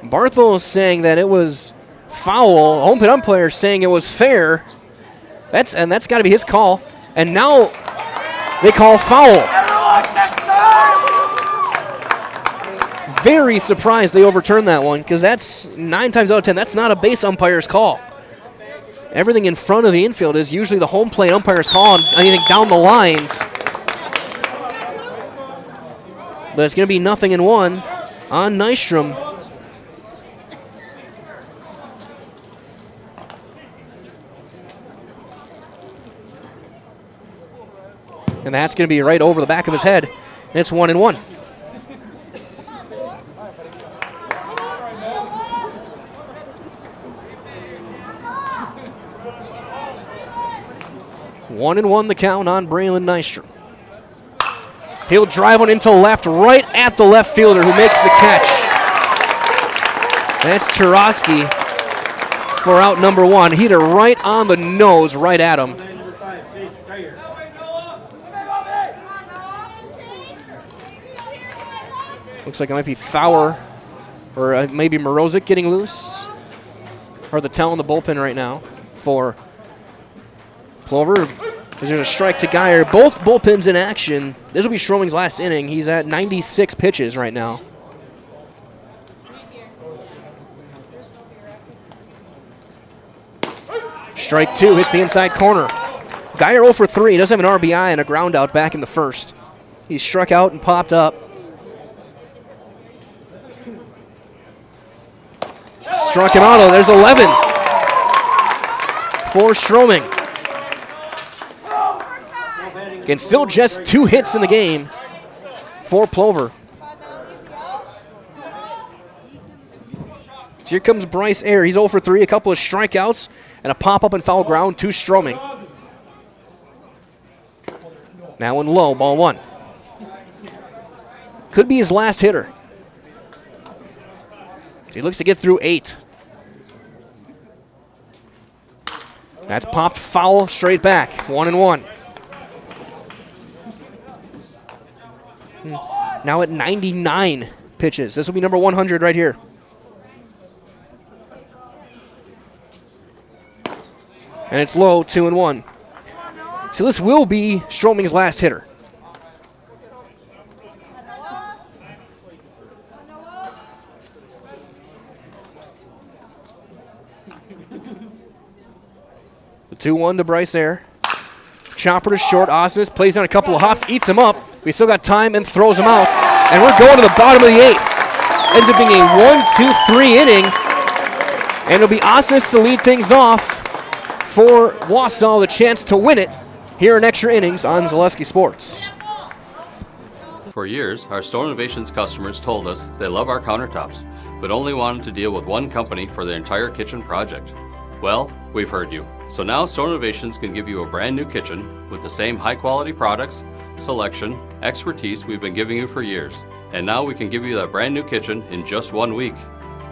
Barthel saying that it was foul. Home plate umpire saying it was fair. That's got to be his call. And now they call foul. Very surprised they overturned that one, because that's 9 times out of 10, that's not a base umpire's call. Everything in front of the infield is usually the home plate umpire's call on anything down the lines. But it's going to be 0-1 on Nystrom. And that's going to be right over the back of his head. And it's 1-1. One and one the count on Braylon Nystrom. He'll drive one into left, right at the left fielder who makes the catch. That's Turowski for out number 1. Hit it right on the nose, right at him. Looks like it might be Fowler or maybe Morozic getting loose. Or the towel in the bullpen right now for Plover. There's a strike to Geyer. Both bullpens in action. This will be Stroming's last inning. He's at 96 pitches right now. Strike 2 hits the inside corner. Geyer 0 for 3. He does have an RBI and a ground out back in the first. He's struck out and popped up. Struck him out. There's 11 for Stroming. Again, still just 2 hits in the game for Plover. So here comes Bryce Ayer. He's 0 for 3, a couple of strikeouts, and a pop-up and foul ground to Stroming. Now in low, ball 1. Could be his last hitter. So he looks to get through 8. That's popped foul straight back, 1-1. Now at 99 pitches. This will be number 100 right here. And it's low, 2-1. So this will be Stroming's last hitter. The 2-1 to Bryce Ayer. Chopper to short. Osnes plays on a couple of hops, eats him up. We still got time and throws him out. And we're going to the bottom of the 8th. Ends up being a 1-2-3 inning. And it'll be Osnes to lead things off for Wausau, the chance to win it here in extra innings on Zaleski Sports. For years, our Store Innovations customers told us they love our countertops, but only wanted to deal with one company for their entire kitchen project. Well, we've heard you. So now Store Innovations can give you a brand new kitchen with the same high quality products, selection, expertise we've been giving you for years. And now we can give you that brand new kitchen in just 1 week.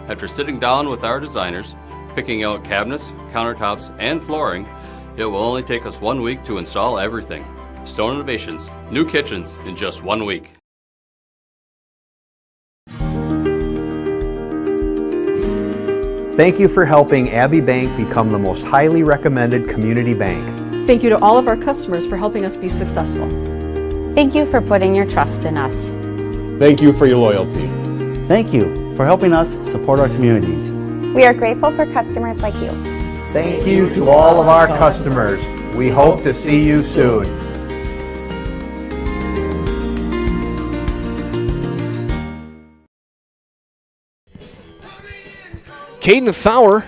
After sitting down with our designers, picking out cabinets, countertops, and flooring, it will only take us 1 week to install everything. Stone Innovations, new kitchens in just 1 week. Thank you for helping Abbey Bank become the most highly recommended community bank. Thank you to all of our customers for helping us be successful. Thank you for putting your trust in us. Thank you for your loyalty. Thank you for helping us support our communities. We are grateful for customers like you. Thank you to all of our customers. We hope to see you soon. Caden Fowler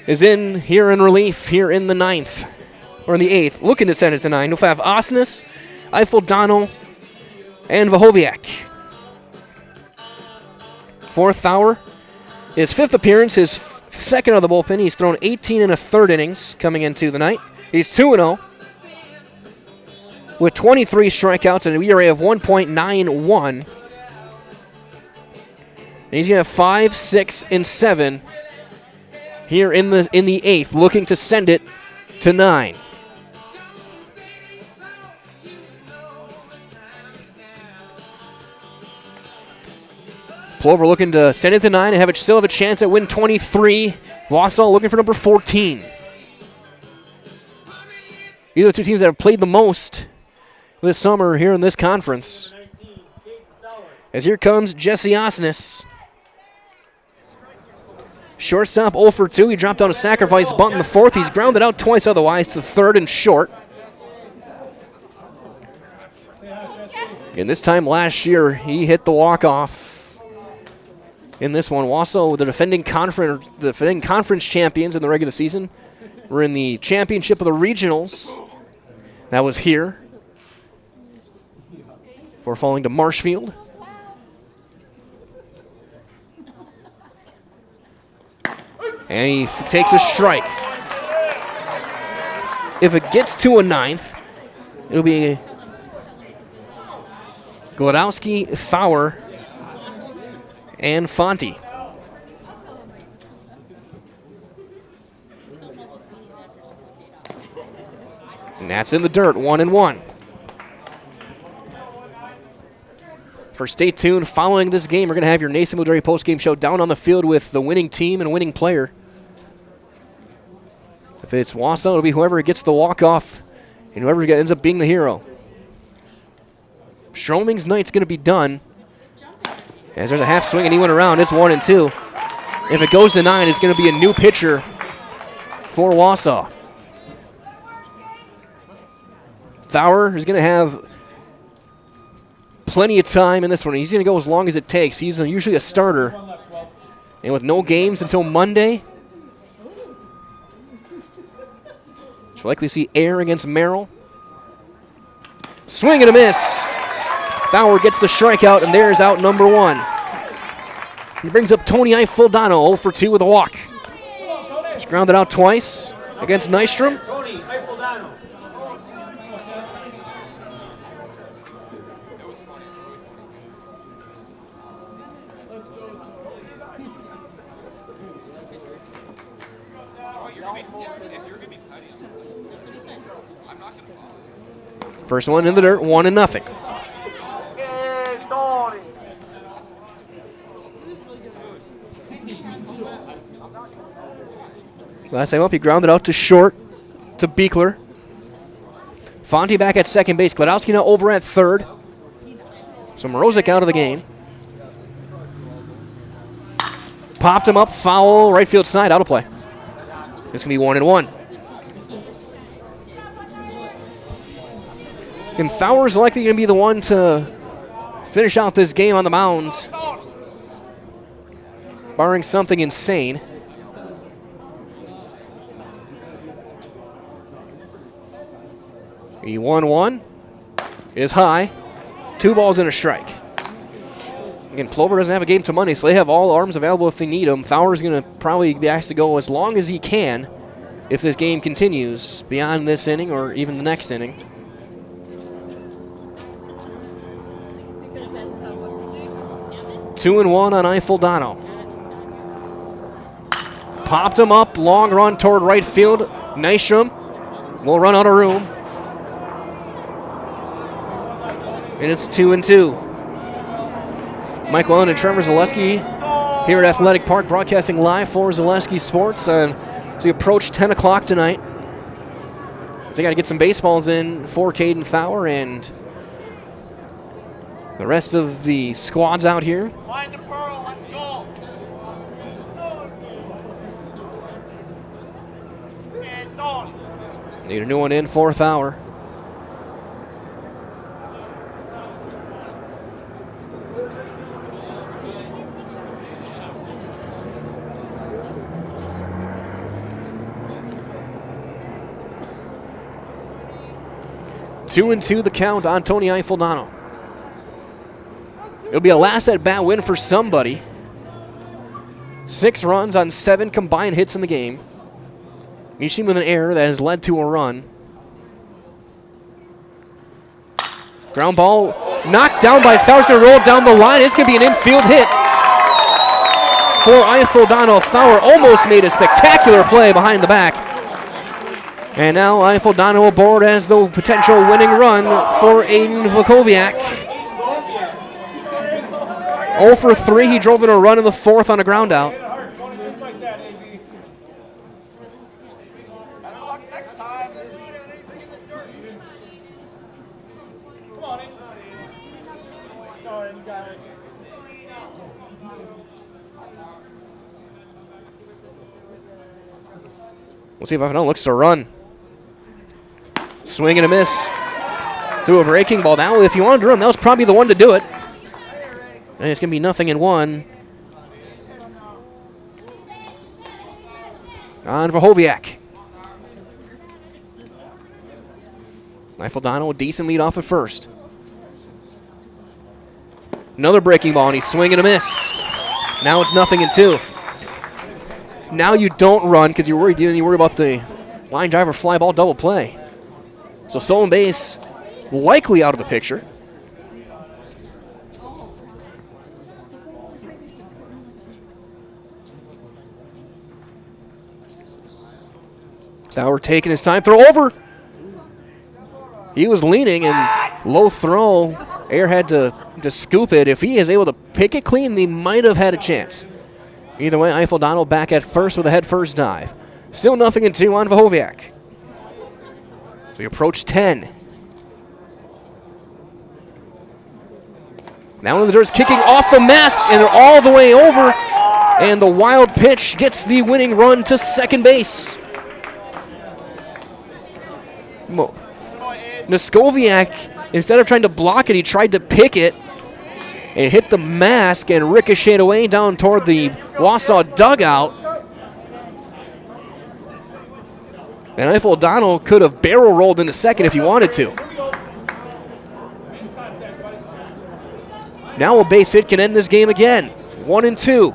is in here in relief here in the 9th, or in the 8th, looking to send it to 9. We'll have Osnes, Eifeldano, and Vahoviak. For Fowler, his 5th appearance, his 2nd of the bullpen. He's thrown 18 and a third innings coming into the night. He's 2-0 with 23 strikeouts and an ERA of 1.91. And he's going to have 5, 6, and 7 here in the 8th, looking to send it to 9. Plover looking to send it to 9 and still have a chance at win 23. Wausau looking for number 14. These are the two teams that have played the most this summer here in this conference. As here comes Jesse Osnes. Shortstop 0 for 2. He dropped on a sacrifice bunt in the 4th. He's grounded out twice otherwise to 3rd and short. And this time last year, he hit the walk-off in this one. Wausau, the defending conference champions in the regular season, were in the championship of the regionals. That was here before falling to Marshfield. And he takes a strike. If it gets to a 9th, it'll be Glodowski, Fowler, and Fonte. And that's in the dirt, 1-1. Stay tuned. Following this game, we're going to have your Nason Military postgame show down on the field with the winning team and winning player. If it's Wausau, it'll be whoever gets the walk-off and whoever ends up being the hero. Stroming's night's going to be done. As there's a half swing and he went around, it's 1-2. If it goes to 9, it's going to be a new pitcher for Wausau. Fowler is going to have plenty of time in this one. He's going to go as long as it takes. He's usually a starter. And with no games until Monday, you'll likely see Air against Merrill. Swing and a miss. Fowler gets the strikeout, and there's out number 1. He brings up Tony Eifeldano, 0 for 2 with a walk. He's grounded out twice against Nystrom. First one in the dirt, 1-0. Last time up, he grounded out to short to Beekler. Fonte back at second base. Glodowski now over at third. So Morozic out of the game. Popped him up, foul, right field side, out of play. It's going to be 1-1. And Fowler's likely going to be the one to finish out this game on the mound, barring something insane. The 1-1 is high. 2 balls and a strike. Again, Plover doesn't have a game to Monday, so they have all arms available if they need them. Fowler's going to probably be asked to go as long as he can if this game continues beyond this inning or even the next inning. Two and 1 on Eifeldano. Popped him up, long run toward right field. Nystrom will run out of room. And it's 2-2. Mike Allen and Trevor Zaleski here at Athletic Park, broadcasting live for Zaleski Sports as we approach 10 o'clock tonight. So they got to get some baseballs in for Caden Fowler and the rest of the squads out here. Find the pearl, let's go. Need a new one in for Fowler. Two and two the count on Tony Eifeldano. It'll be a last at-bat win for somebody. 6 runs on 7 combined hits in the game. Mishin with an error that has led to a run. Ground ball knocked down by Fowler's going to roll down the line. It's going to be an infield hit for Eifeldano. Fowler almost made a spectacular play behind the back. And now Eifeldano aboard as the potential winning run for Aiden Vukoviak. 0 for 3. He drove in a run in the 4th on a ground out. We'll see if Eifeldano looks to run. Swing and a miss through a breaking ball. Now, if you wanted to run, that was probably the one to do it. And it's going to be 0-1 on Vukoviak. Eifeldano, a decent lead off at first. Another breaking ball, and he's swinging a miss. Now it's 0-2. Now you don't run because you worry about the line driver fly ball double play. So stolen base likely out of the picture. Fowler taking his time. Throw over. He was leaning and low throw. Air had to scoop it. If he is able to pick it clean, he might have had a chance. Either way, Eifeldano back at first with a head first dive. Still 0-2 on Vukoviak. So we approach 10. Now one of the doors kicking off the mask and they're all the way over. And the wild pitch gets the winning run to second base. Noskoviak, instead of trying to block it, he tried to pick it. It hit the mask and ricocheted away down toward the Wausau dugout. And Eifeldano could have barrel rolled into second if he wanted to. Now a base hit can end this game again. 1-2.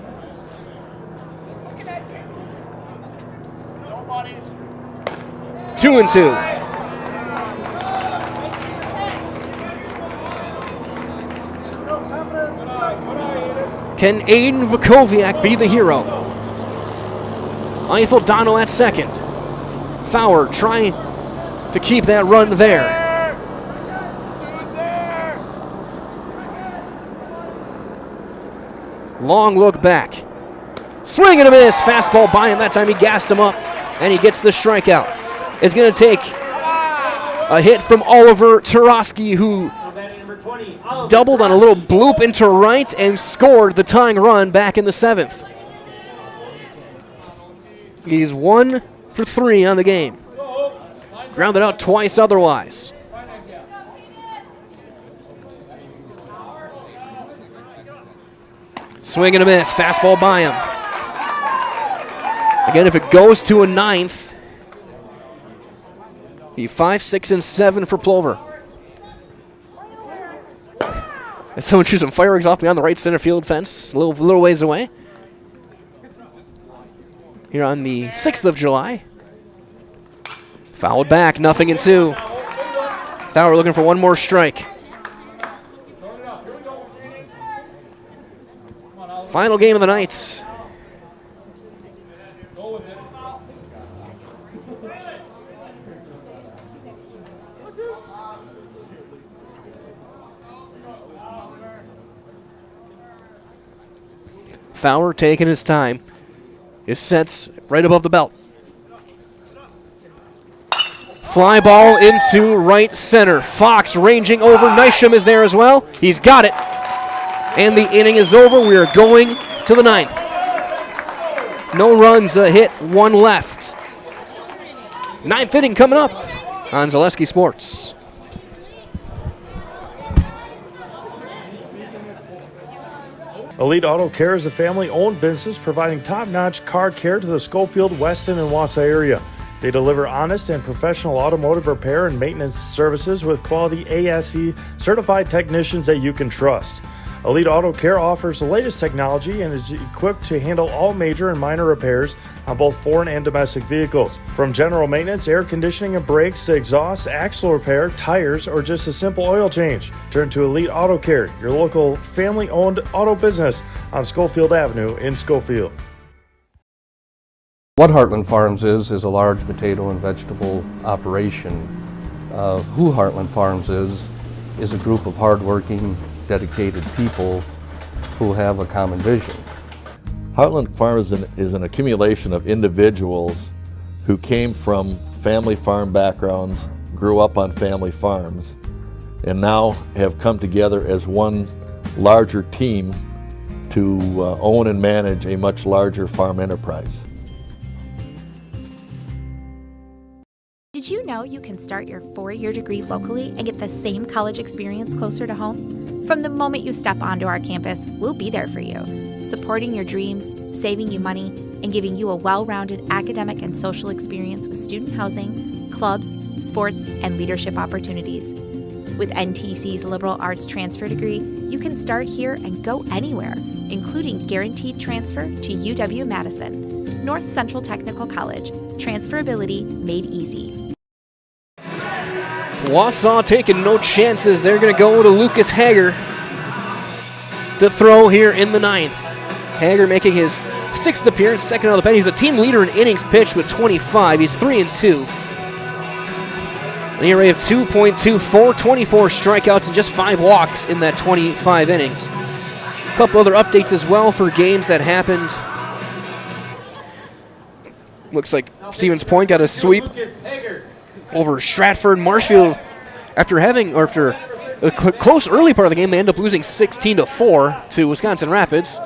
Two and two. Can Aiden Vukoviak be the hero? Eifeldano at second. Fowler trying to keep that run there. Long look back. Swing and a miss. Fastball by him. That time he gassed him up, and he gets the strikeout. It's going to take a hit from Oliver Tarosky, who doubled on a little bloop into right and scored the tying run back in the 7th. He's 1 for 3 on the game. Grounded out twice otherwise. Swing and a miss. Fastball by him. Again, if it goes to a 9th, be 5, 6, and 7 for Plover. And someone shoots some fireworks off me on the right center field fence, a little ways away. Here on the 6th of July. Fouled back, 0-2. Fowler looking for one more strike. Final game of the night. Fowler taking his time. His sets right above the belt. Fly ball into right center. Fox ranging over. Nysham is there as well. He's got it. And the inning is over. We are going to the ninth. No runs, a hit, one left. Ninth inning coming up on Zaleski Sports. Elite Auto Care is a family-owned business providing top-notch car care to the Schofield, Weston, and Wausau area. They deliver honest and professional automotive repair and maintenance services with quality ASE certified technicians that you can trust. Elite Auto Care offers the latest technology and is equipped to handle all major and minor repairs on both foreign and domestic vehicles. From general maintenance, air conditioning and brakes to exhaust, axle repair, tires, or just a simple oil change. Turn to Elite Auto Care, your local family-owned auto business on Schofield Avenue in Schofield. What Heartland Farms is a large potato and vegetable operation. Who Heartland Farms is a group of hardworking, dedicated people who have a common vision. Heartland Farms is an accumulation of individuals who came from family farm backgrounds, grew up on family farms, and now have come together as one larger team to own and manage a much larger farm enterprise. Did you know you can start your 4-year degree locally and get the same college experience closer to home? From the moment you step onto our campus, we'll be there for you, supporting your dreams, saving you money, and giving you a well-rounded academic and social experience with student housing, clubs, sports, and leadership opportunities. With NTC's liberal arts transfer degree, you can start here and go anywhere, including guaranteed transfer to UW-Madison, North Central Technical College. Transferability made easy. Wausau taking no chances. They're going to go to Lucas Hager to throw here in the ninth. Hager making his 6th appearance, second out of the pen. He's a team leader in innings pitched with 25. He's 3-2. An ERA of 2.24, 24 strikeouts, and just 5 walks in that 25 innings. A couple other updates as well for games that happened. Looks like Stevens Point got a sweep over Stratford. Marshfield, after a close early part of the game, they end up losing 16-4 to Wisconsin Rapids.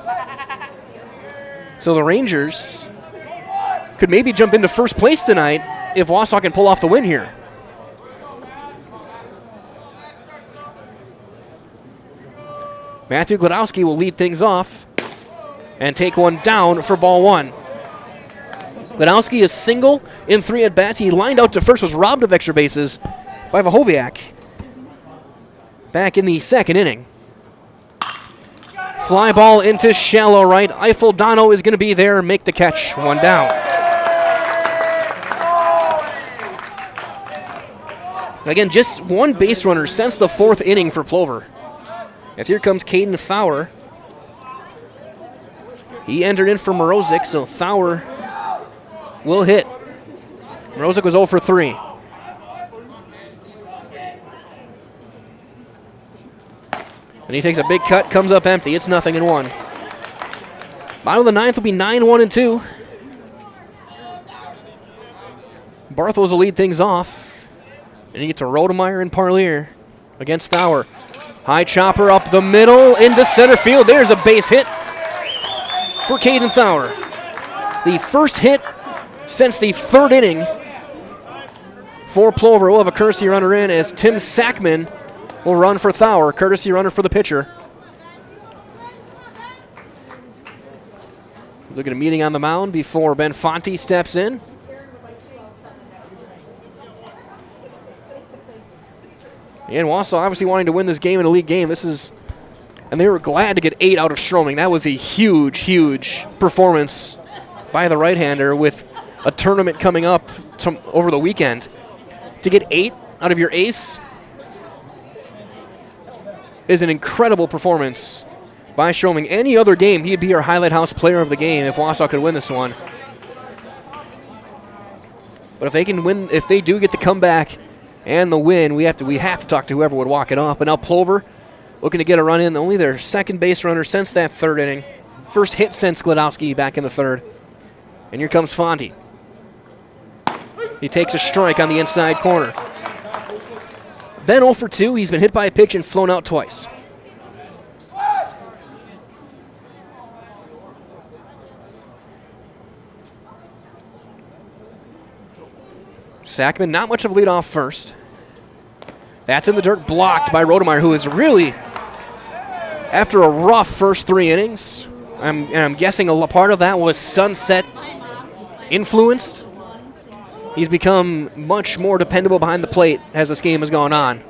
So the Rangers could maybe jump into first place tonight if Wausau can pull off the win here. Matthew Gladowski will lead things off and take one down for ball one. Gladowski is single in 3 at-bats. He lined out to first, was robbed of extra bases by Vahoviak back in the 2nd inning. Fly ball into shallow right. Eiffel-Dono is going to be there, make the catch, one down. Again, just one base runner since the 4th inning for Plover. As here comes Caden Fowler. He entered in for Morozic, so Fowler will hit. Morozic was 0 for 3. And he takes a big cut, comes up empty. It's 0-1. Bottom of the 9th will be 9-1-2. Barthels will lead things off. And you get to Rodemeyer and Parlier against Thauer. High chopper up the middle into center field. There's a base hit for Caden Thauer. The first hit since the 3rd inning for Plover. We'll have a courtesy runner in as Tim Sackman will run for Thauer. Courtesy runner for the pitcher. Look at a meeting on the mound before Ben Fonte steps in. And Wausau obviously wanting to win this game in a league game. And they were glad to get 8 out of Stroming. That was a huge, huge performance by the right-hander with a tournament coming up over the weekend. To get 8 out of your ace is an incredible performance by Stroming. Any other game, he'd be our highlight house player of the game if Wausau could win this one. But if they can win, if they do get the comeback and the win, we have to talk to whoever would walk it off. But now Plover looking to get a run in. Only their second base runner since that third inning. First hit since Glodowski back in the third. And here comes Fonte. He takes a strike on the inside corner. Ben 0 for 2. He's been hit by a pitch and flown out twice. Sackman, not much of a lead off first. That's in the dirt, blocked by Rodemeyer, who is really, after a rough first 3 innings, I'm guessing a part of that was sunset influenced. He's become much more dependable behind the plate as this game has gone on.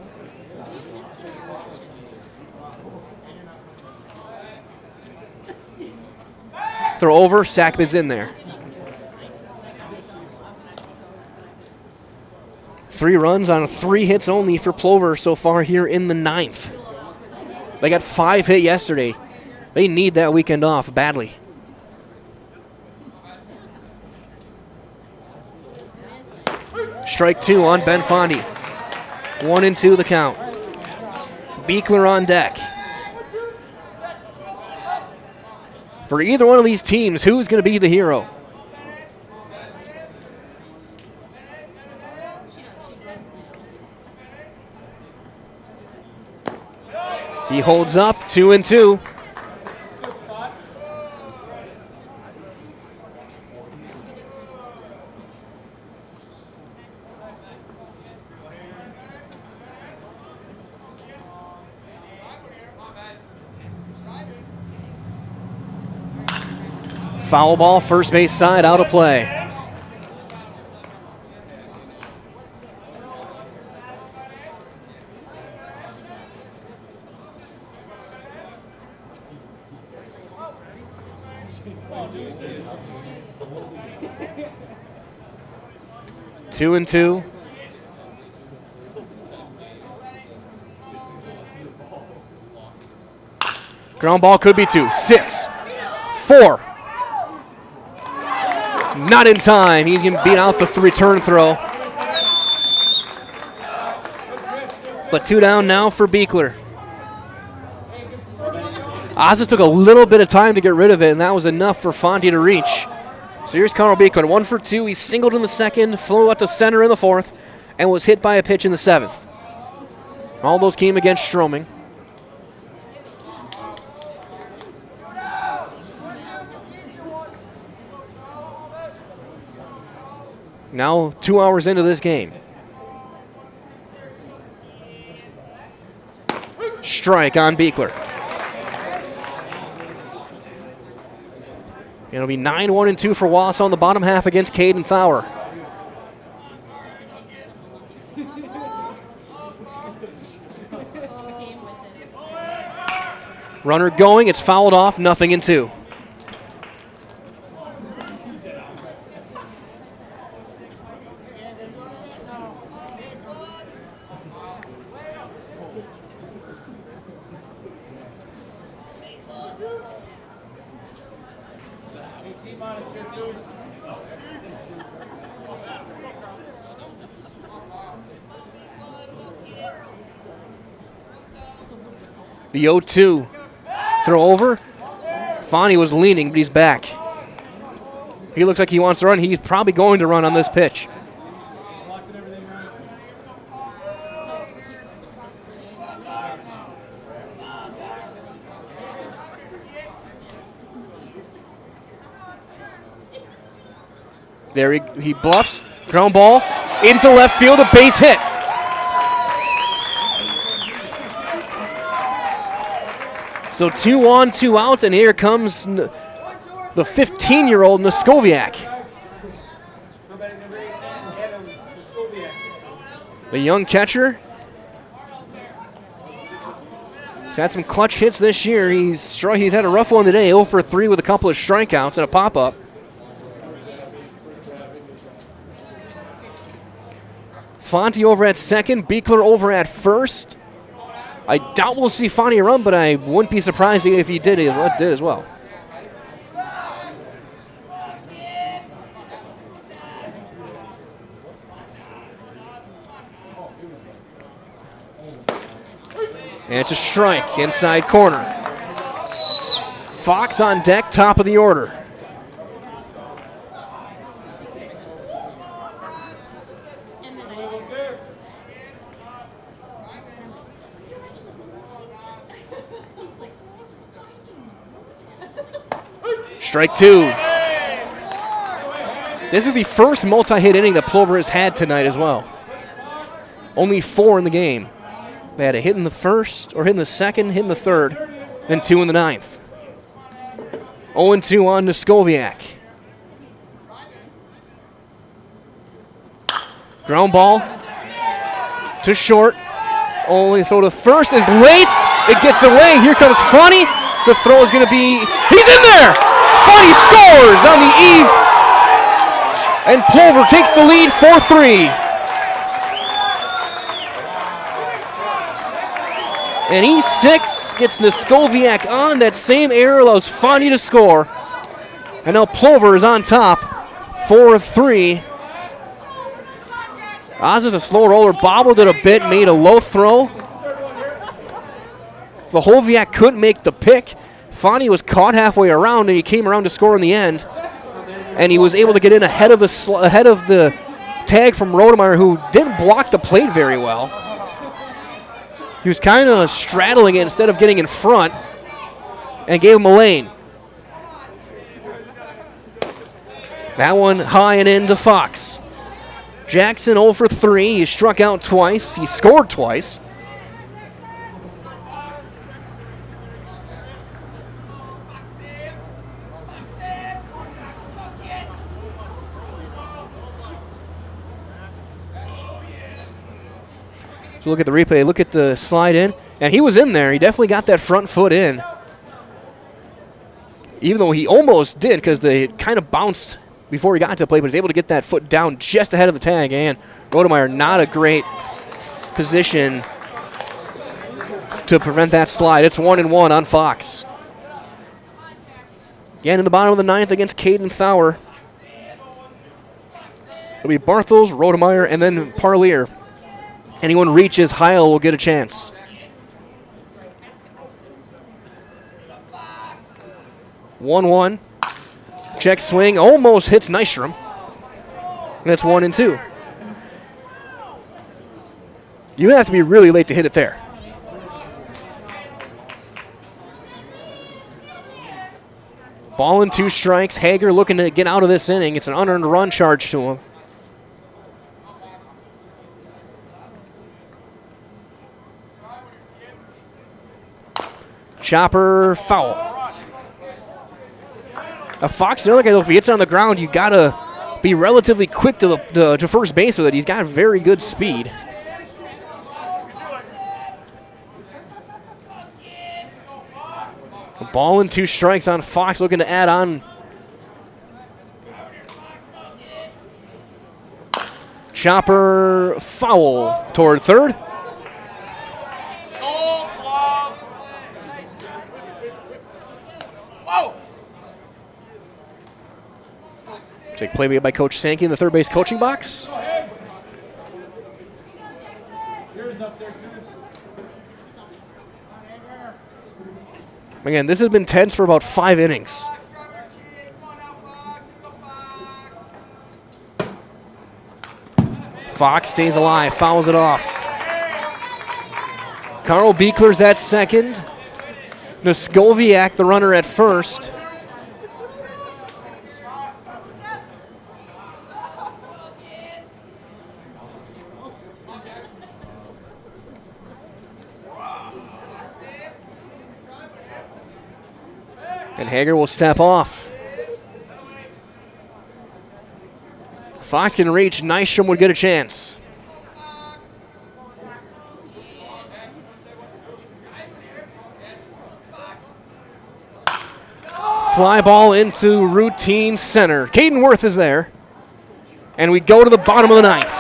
Throw over, Sackman's in there. 3 runs on 3 hits only for Plover so far here in the 9th. They got 5 hit yesterday. They need that weekend off badly. Strike 2 on Ben Fonte. 1-2 the count. Beekler on deck. For either one of these teams, who's going to be the hero? He holds up, 2-2. Foul ball, first base side, out of play. Two and two. Ground ball could be 2. 6, 4. Not in time. He's going to beat out the return throw. But 2 down now for Beekler. Ozis took a little bit of time to get rid of it, and that was enough for Fonte to reach. So here's Carl Beekler, 1 for 2. He singled in the second, flew out to center in the 4th, and was hit by a pitch in the 7th. All those came against Stroming. Now 2 hours into this game. Strike on Beekler. It'll be 9-1-2 for Wausau on the bottom half against Caden Thawer. Runner going, it's fouled off, 0-2. The 0-2. Throw over. Fonte was leaning, but he's back. He looks like he wants to run. He's probably going to run on this pitch. There he bluffs. Ground ball into left field, a base hit. So 2 on, 2 outs, and here comes the 15-year-old Noskowiak. The young catcher. He's had some clutch hits this year. He's had a rough one today, 0 for 3 with a couple of strikeouts and a pop-up. Fonte over at second, Beekler over at first. I doubt we'll see Fonte run, but I wouldn't be surprised if he did as well. And it's a strike, inside corner. Fox on deck, top of the order. Strike two. This is the first multi-hit inning that Plover has had tonight as well. Only 4 in the game. They had a hit in the first, or hit in the second, hit in the third, then 2 in the ninth. 0-2 on Noskowiak. Ground ball to short. Only throw to first is late. It gets away. Here comes Funny. The throw is going to be, he's in there! Funny scores on the eve. And Plover takes the lead 4-3. And E6 gets Noskowiak on. That same error allows Fonny to score. And now Plover is on top, 4-3. Oz is a slow roller, bobbled it a bit, made a low throw. Vahoviak couldn't make the pick. Fonny was caught halfway around, and he came around to score in the end. And he was able to get in ahead of the tag from Rodemeyer, who didn't block the plate very well. He was kind of straddling it instead of getting in front, and gave him a lane. That one high and in to Fox. Jackson 0 for 3. He struck out twice. He scored twice. So look at the replay. Look at the slide in. And he was in there. He definitely got that front foot in. Even though he almost did, because they kind of bounced before he got to the plate, but he was able to get that foot down just ahead of the tag. And Rodemeyer, not a great position to prevent that slide. It's 1-1 on Fox. Again, in the bottom of the ninth against Caden Thauer. It'll be Barthels, Rodemeyer, and then Parlier. Anyone reaches, Heil will get a chance. One. Check swing, almost hits Nystrom. And that's 1-2. You have to be really late to hit it there. Ball and 2 strikes. Hager looking to get out of this inning. It's an unearned run charge to him. Chopper foul. A Fox, the other guy, though, if he hits it on the ground, you gotta be relatively quick to first base with it. He's got very good speed. A ball and 2 strikes on Fox, looking to add on. Chopper foul toward third. Take play made by Coach Sankey in the third base coaching box. Again, this has been tense for about 5 innings. Fox stays alive, fouls it off. Carl Beekler's at second. Noskowiak, the runner, at first. And Hager will step off. Fox can reach. Nystrom would get a chance. Fly ball into routine center. Caden Worth is there. And we go to the bottom of the ninth.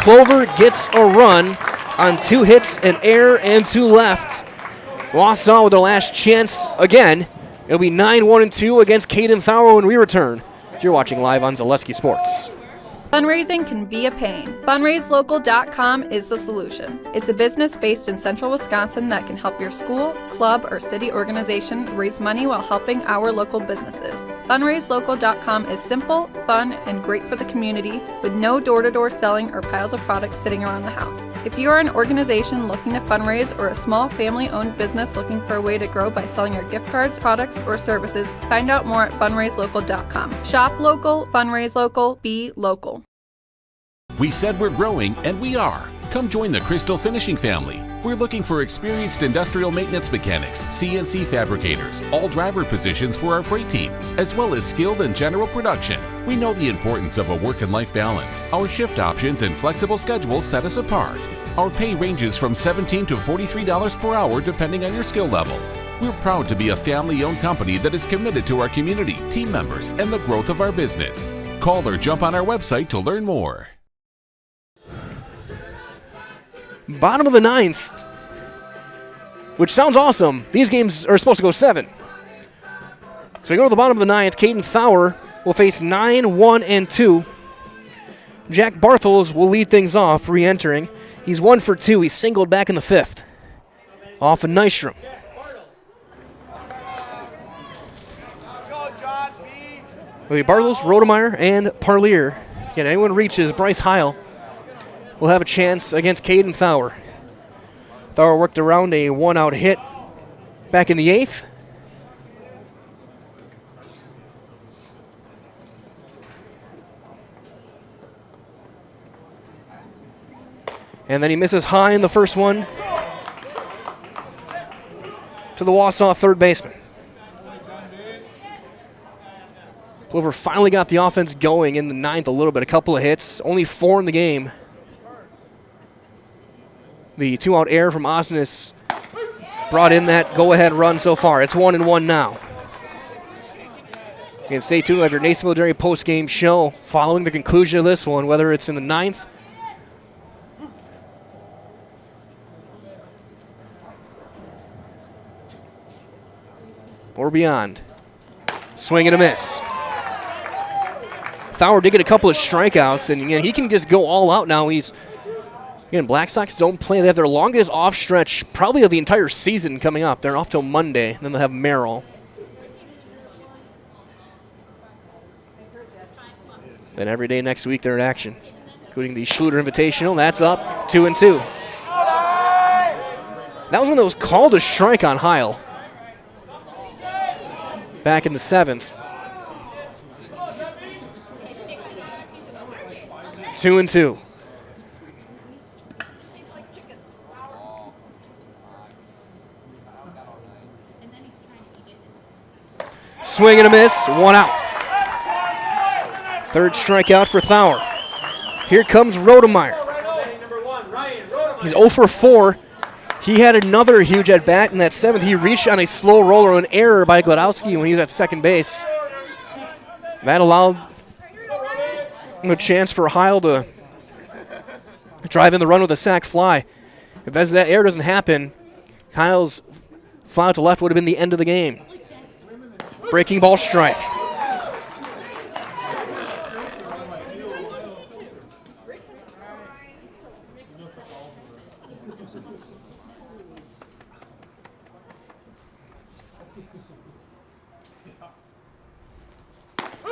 Plover gets a run on 2 hits, an error, and 2 left. Wausau with their last chance again. It'll be 9-1-2 against Caden Thauer when we return. You're watching live on Zaleski Sports. Fundraising can be a pain. FundraiseLocal.com is the solution. It's a business based in central Wisconsin that can help your school, club, or city organization raise money while helping our local businesses. FundraiseLocal.com is simple, fun, and great for the community with no door-to-door selling or piles of products sitting around the house. If you are an organization looking to fundraise or a small family-owned business looking for a way to grow by selling your gift cards, products, or services, find out more at FundraiseLocal.com. Shop local, fundraise local, be local. We said we're growing, and we are. Come join the Crystal Finishing family. We're looking for experienced industrial maintenance mechanics, CNC fabricators, all driver positions for our freight team, as well as skilled and general production. We know the importance of a work and life balance. Our shift options and flexible schedules set us apart. Our pay ranges from $17 to $43 per hour depending on your skill level. We're proud to be a family-owned company that is committed to our community, team members, and the growth of our business. Call or jump on our website to learn more. Bottom of the 9th, which sounds awesome. These games are supposed to go 7. So we go to the bottom of the 9th. Caden Thaur will face 9, 1, and 2. Jack Barthels will lead things off, re-entering. He's 1 for 2. He's singled back in the 5th. Off of Nystrom. It'll be Bartels, Rodemeyer, and Parlier. Again, anyone reaches Bryce Heil will have a chance against Caden Thaur. Thaur worked around a one-out hit back in the 8th. And then he misses high in the first one to the Wausau third baseman. Plover finally got the offense going in the 9th a little bit, a couple of hits, only 4 in the game. The 2-out error from Osnes brought in that go-ahead run so far. It's 1-1 now. Again, stay tuned. We have your Nason Dairy post-game show following the conclusion of this one, whether it's in the 9th or beyond. Swing and a miss. Thaur did get a couple of strikeouts, and again, he can just go all out now. Again, Black Sox don't play. They have their longest off stretch probably of the entire season coming up. They're off till Monday, and then they'll have Merrill. Then every day next week they're in action, including the Schluter Invitational. That's up 2-2. That was one that was called a strike on Heil back in the 7th. 2-2. Swing and a miss, 1 out. Third strikeout for Thaur. Here comes Rodemeyer. He's 0 for 4. He had another huge at-bat in that 7th. He reached on a slow roller, an error by Gladowski when he was at second base. That allowed a chance for Heil to drive in the run with a sac fly. If that error doesn't happen, Heil's fly out to left would have been the end of the game. Breaking ball strike.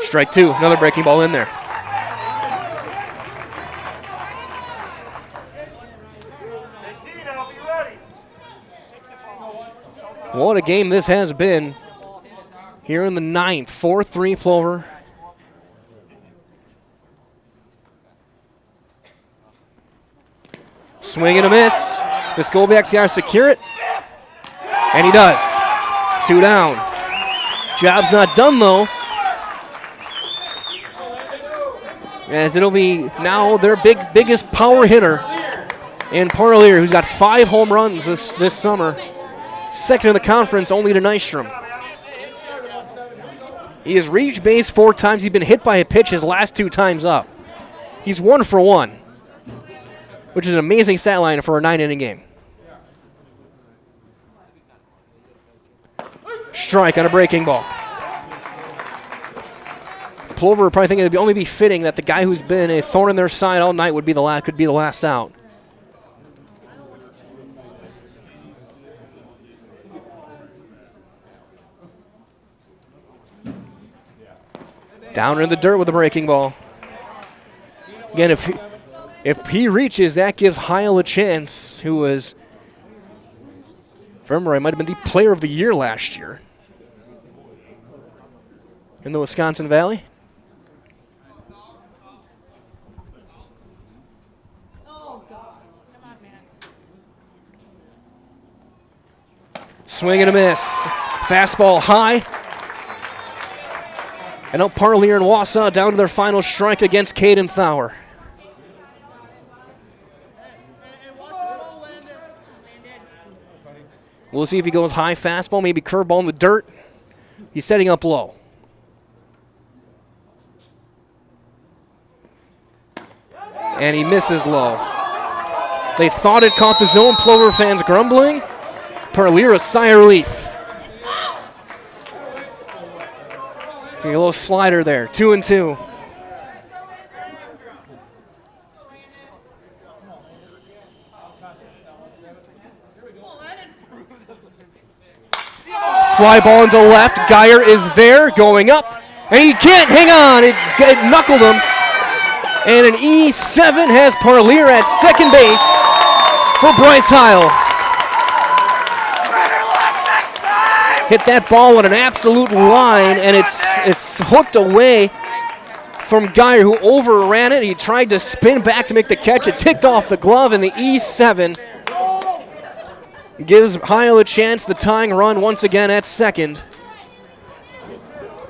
Strike 2, another breaking ball in there. What a game this has been here in the 9th. 4-3 Plover. Swing and a miss. Piskoviak's got to secure it. And he does. 2 down. Job's not done, though, as it'll be now their biggest power hitter in Parlier, who's got 5 home runs this summer. Second in the conference, only to Nystrom. He has reached base 4 times. He's been hit by a pitch his last 2 times up. He's 1 for 1, which is an amazing stat line for a 9-inning game. Strike on a breaking ball. Plover probably thinking it would only be fitting that the guy who's been a thorn in their side all night could be the last out. Down in the dirt with the breaking ball. Again, if he reaches, that gives Heil a chance, who was, if I remember right, might have been the player of the year last year in the Wisconsin Valley. Swing and a miss. Fastball high. And now Parlier and Wausau down to their final strike against Caden Thauer. We'll see if he goes high fastball, maybe curveball in the dirt. He's setting up low. And he misses low. They thought it caught the zone. Plover fans grumbling. Parlier a sigh of relief. A little slider there. 2-2. Fly ball into left. Geyer is there, going up, and he can't hang on. It knuckled him. And an E7 has Parlier at second base for Bryce Heil. Hit that ball with an absolute line, and it's hooked away from Geyer, who overran it. He tried to spin back to make the catch. It ticked off the glove, and the E7 gives Heil a chance, the tying run once again at second.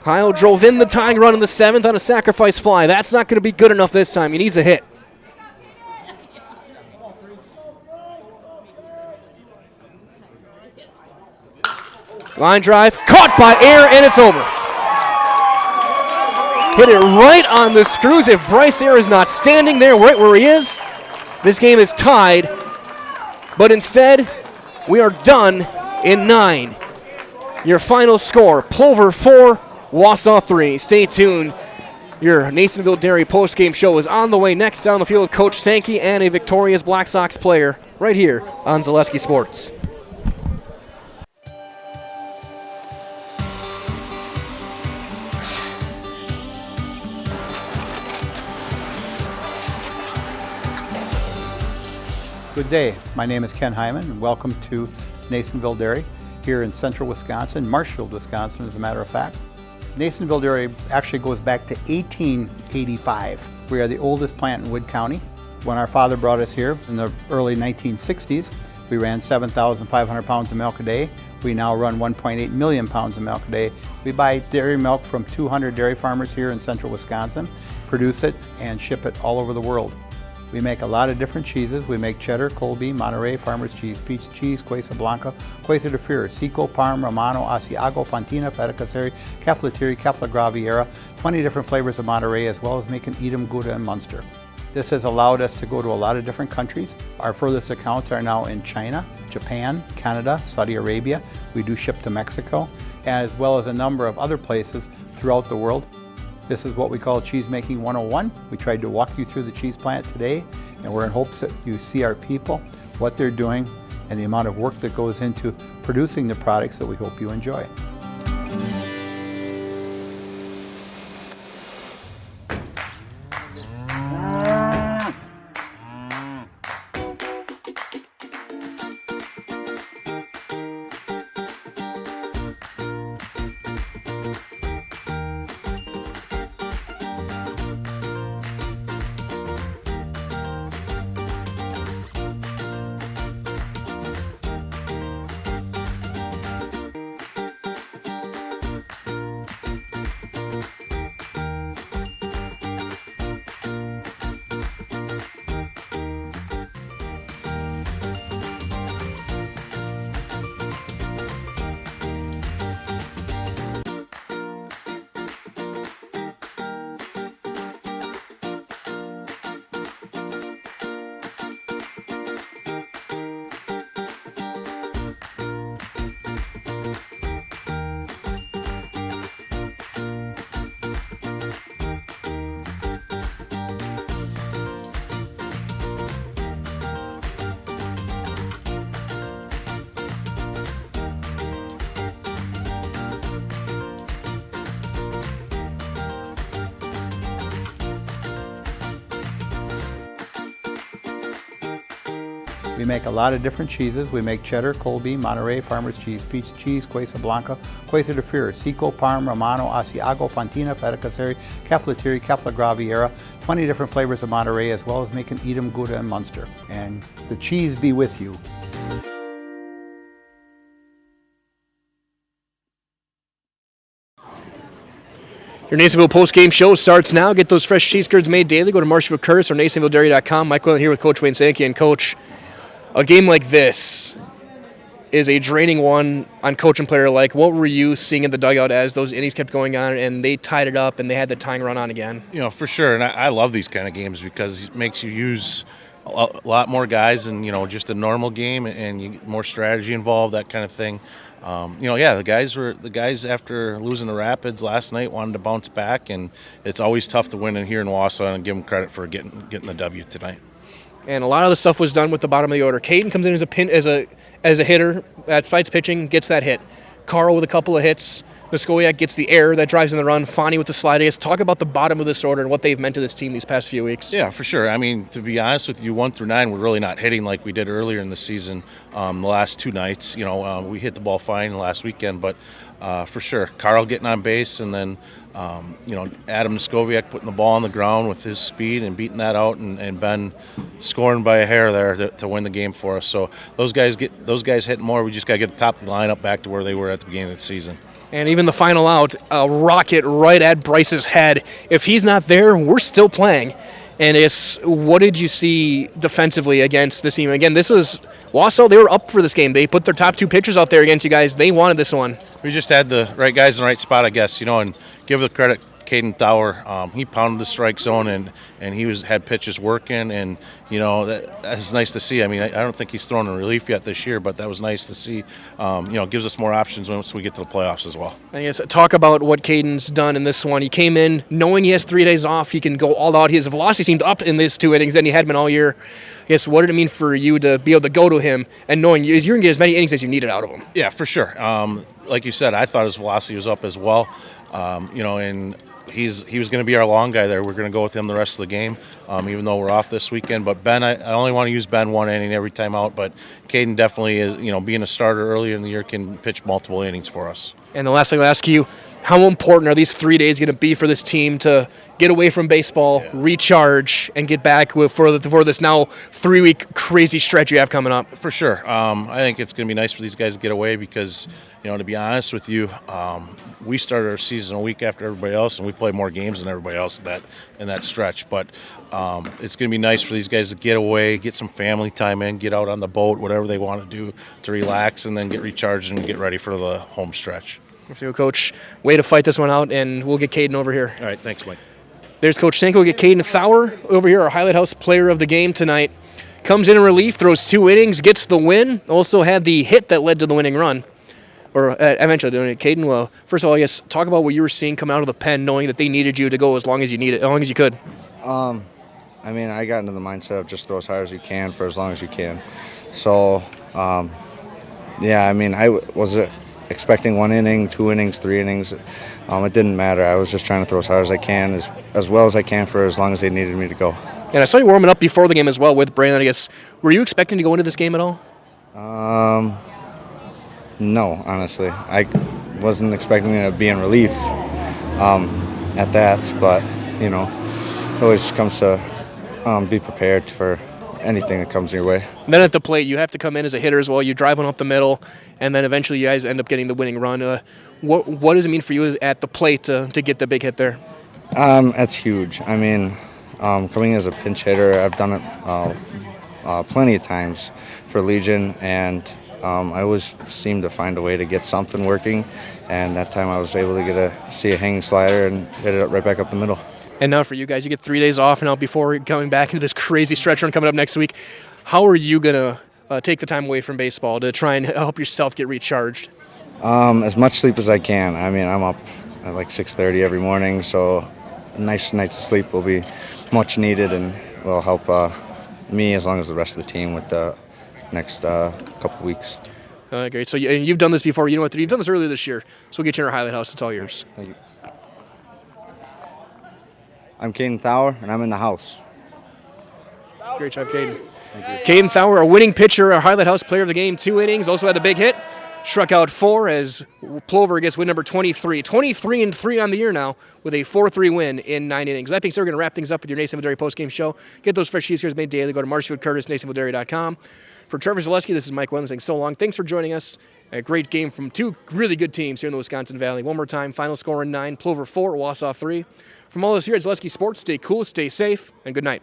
Heil drove in the tying run in the seventh on a sacrifice fly. That's not going to be good enough this time. He needs a hit. Line drive, caught by Air, and it's over. Hit it right on the screws. If Bryce Air is not standing there right where he is, this game is tied. But instead, we are done in 9. Your final score, Plover 4, Wausau 3. Stay tuned. Your Nasonville Dairy postgame show is on the way next. Down the field with Coach Sankey and a victorious Black Sox player right here on Zaleski Sports. Good day. My name is Ken Hyman, and welcome to Nasonville Dairy here in central Wisconsin, Marshfield, Wisconsin, as a matter of fact. Nasonville Dairy actually goes back to 1885. We are the oldest plant in Wood County. When our father brought us here in the early 1960s, we ran 7,500 pounds of milk a day. We now run 1.8 million pounds of milk a day. We buy dairy milk from 200 dairy farmers here in central Wisconsin, produce it, and ship it all over the world. We make a lot of different cheeses. We make cheddar, Colby, Monterey, Farmer's Cheese, Peach Cheese, Quesa Blanca, Quesa de Freer, Seco, Parm, Romano, Asiago, Fontina, Feta Caseri, Caflatiri, Cafla Graviera, 20 different flavors of Monterey, as well as making Edam, Gouda, and Munster. This has allowed us to go to a lot of different countries. Our furthest accounts are now in China, Japan, Canada, Saudi Arabia. We do ship to Mexico, as well as a number of other places throughout the world. This is what we call Cheese Making 101. We tried to walk you through the cheese plant today, and we're in hopes that you see our people, what they're doing, and the amount of work that goes into producing the products that we hope you enjoy. We make a lot of different cheeses. We make cheddar, Colby, Monterey, Farmer's Cheese, Pizza Cheese, Quesa Blanca, Quesa de Fury, Seco, Parm, Romano, Asiago, Fontina, Feta Caseri, Cafflatiri, Caffla Graviera, 20 different flavors of Monterey, as well as making Edam, Gouda, and Munster. And the cheese be with you. Your Nasonville post-game show starts now. Get those fresh cheese curds made daily. Go to Marshfield Curtis or NasonvilleDairy.com. Mike Whalen here with Coach Wayne Sankey. And Coach, a game like this is a draining one on coach and player alike. What were you seeing in the dugout as those innings kept going on and they tied it up and they had the tying run on again? You know, for sure. And I love these kind of games because it makes you use a lot more guys than, just a normal game, and you get more strategy involved, that kind of thing. The guys after losing the Rapids last night wanted to bounce back, and it's always tough to win in here in Wausau, and give them credit for getting the W tonight. And a lot of the stuff was done with the bottom of the order. Caden comes in as a hitter at Fights pitching, gets that hit. Carl with a couple of hits. Muskowiak gets the error that drives in the run. Fonnie with the slide. I guess talk about the bottom of this order and what they've meant to this team these past few weeks. Yeah, for sure. I mean, to be honest with you, 1 through 9, we're really not hitting like we did earlier in the season. The last 2 nights, we hit the ball fine last weekend, but for sure, Carl getting on base, and then Adam Muskowiak putting the ball on the ground with his speed and beating that out, and Ben scoring by a hair there to win the game for us. So those guys hitting more. We just got to get the top of the lineup back to where they were at the beginning of the season. And even the final out, a rocket right at Bryce's head. If he's not there, we're still playing. And what did you see defensively against this team? Again, this was Wausau. They were up for this game. They put their top 2 pitchers out there against you guys. They wanted this one. We just had the right guys in the right spot, I guess, and give the credit Caden Thaur. He pounded the strike zone, and he had pitches working, and that's nice to see. I mean, I don't think he's thrown in relief yet this year, but that was nice to see. Gives us more options once we get to the playoffs as well. I guess talk about what Caden's done in this one. He came in knowing he has 3 days off. He can go all out. His velocity seemed up in these 2 innings than he had been all year. I guess what did it mean for you to be able to go to him and knowing you're going to get as many innings as you needed out of him? Yeah, for sure. Like you said, I thought his velocity was up as well. And he was going to be our long guy there. We're going to go with him the rest of the game, even though we're off this weekend. But Ben, I only want to use Ben 1 inning every time out. But Caden definitely is, being a starter earlier in the year, can pitch multiple innings for us. And the last thing I'll ask you, how important are these 3 days going to be for this team to get away from baseball, recharge, and get back for this now 3-week crazy stretch you have coming up? For sure. I think it's going to be nice for these guys to get away because, to be honest with you, we started our season a week after everybody else, and we play more games than everybody else in that stretch. But it's going to be nice for these guys to get away, get some family time in, get out on the boat, whatever they want to do to relax, and then get recharged and get ready for the home stretch. Coach, way to fight this one out, and we'll get Caden over here. All right, thanks, Mike. There's Coach Stanko. We'll get Caden Thaur over here, our Highlight House player of the game tonight. Comes in relief, throws 2 innings, gets the win. Also had the hit that led to the winning run. Or eventually doing it. Caden, well, first of all, I guess talk about what you were seeing come out of the pen, knowing that they needed you to go as long as you could. I got into the mindset of just throw as hard as you can for as long as you can. So, I was expecting 1 inning, 2 innings, 3 innings. It didn't matter. I was just trying to throw as hard as I can, as well as I can for as long as they needed me to go. And I saw you warming up before the game as well with Brandon. I guess, were you expecting to go into this game at all? No, honestly. I wasn't expecting to be in relief at that, but, it always comes to be prepared for anything that comes your way. And then at the plate, you have to come in as a hitter as well. You drive one up the middle, and then eventually you guys end up getting the winning run. What does it mean for you at the plate to get the big hit there? That's huge. Coming as a pinch hitter, I've done it plenty of times for Legion, and I always seem to find a way to get something working, and that time I was able to see a hanging slider and hit it right back up the middle. And now for you guys, you get 3 days off now before coming back into this crazy stretch run coming up next week. How are you going to take the time away from baseball to try and help yourself get recharged? As much sleep as I can. I'm up at like 6:30 every morning, so a nice night's sleep will be much needed and will help me as long as the rest of the team with the next couple weeks. Great. So you've done this before. You know what? You've done this earlier this year. So we'll get you in our Highlight House. It's all yours. Thank you. I'm Caden Thaur, and I'm in the house. Great job, Caden. Caden Thauer, a winning pitcher, a Highlight House player of the game, 2 innings. Also had the big hit. Struck out 4 as Plover gets win number 23. 23-3 on the year now with a 4-3 win in 9 innings. That being said, we're going to wrap things up with your Nason Vildary postgame show. Get those fresh cheeseburgers made daily. Go to Marshfield Curtis, NasonVildary.com. For Trevor Zaleski, this is Mike Wendland saying so long. Thanks for joining us. A great game from 2 really good teams here in the Wisconsin Valley. One more time, final score in 9, Plover 4, Wausau 3. From all of us here at Zaleski Sports, stay cool, stay safe, and good night.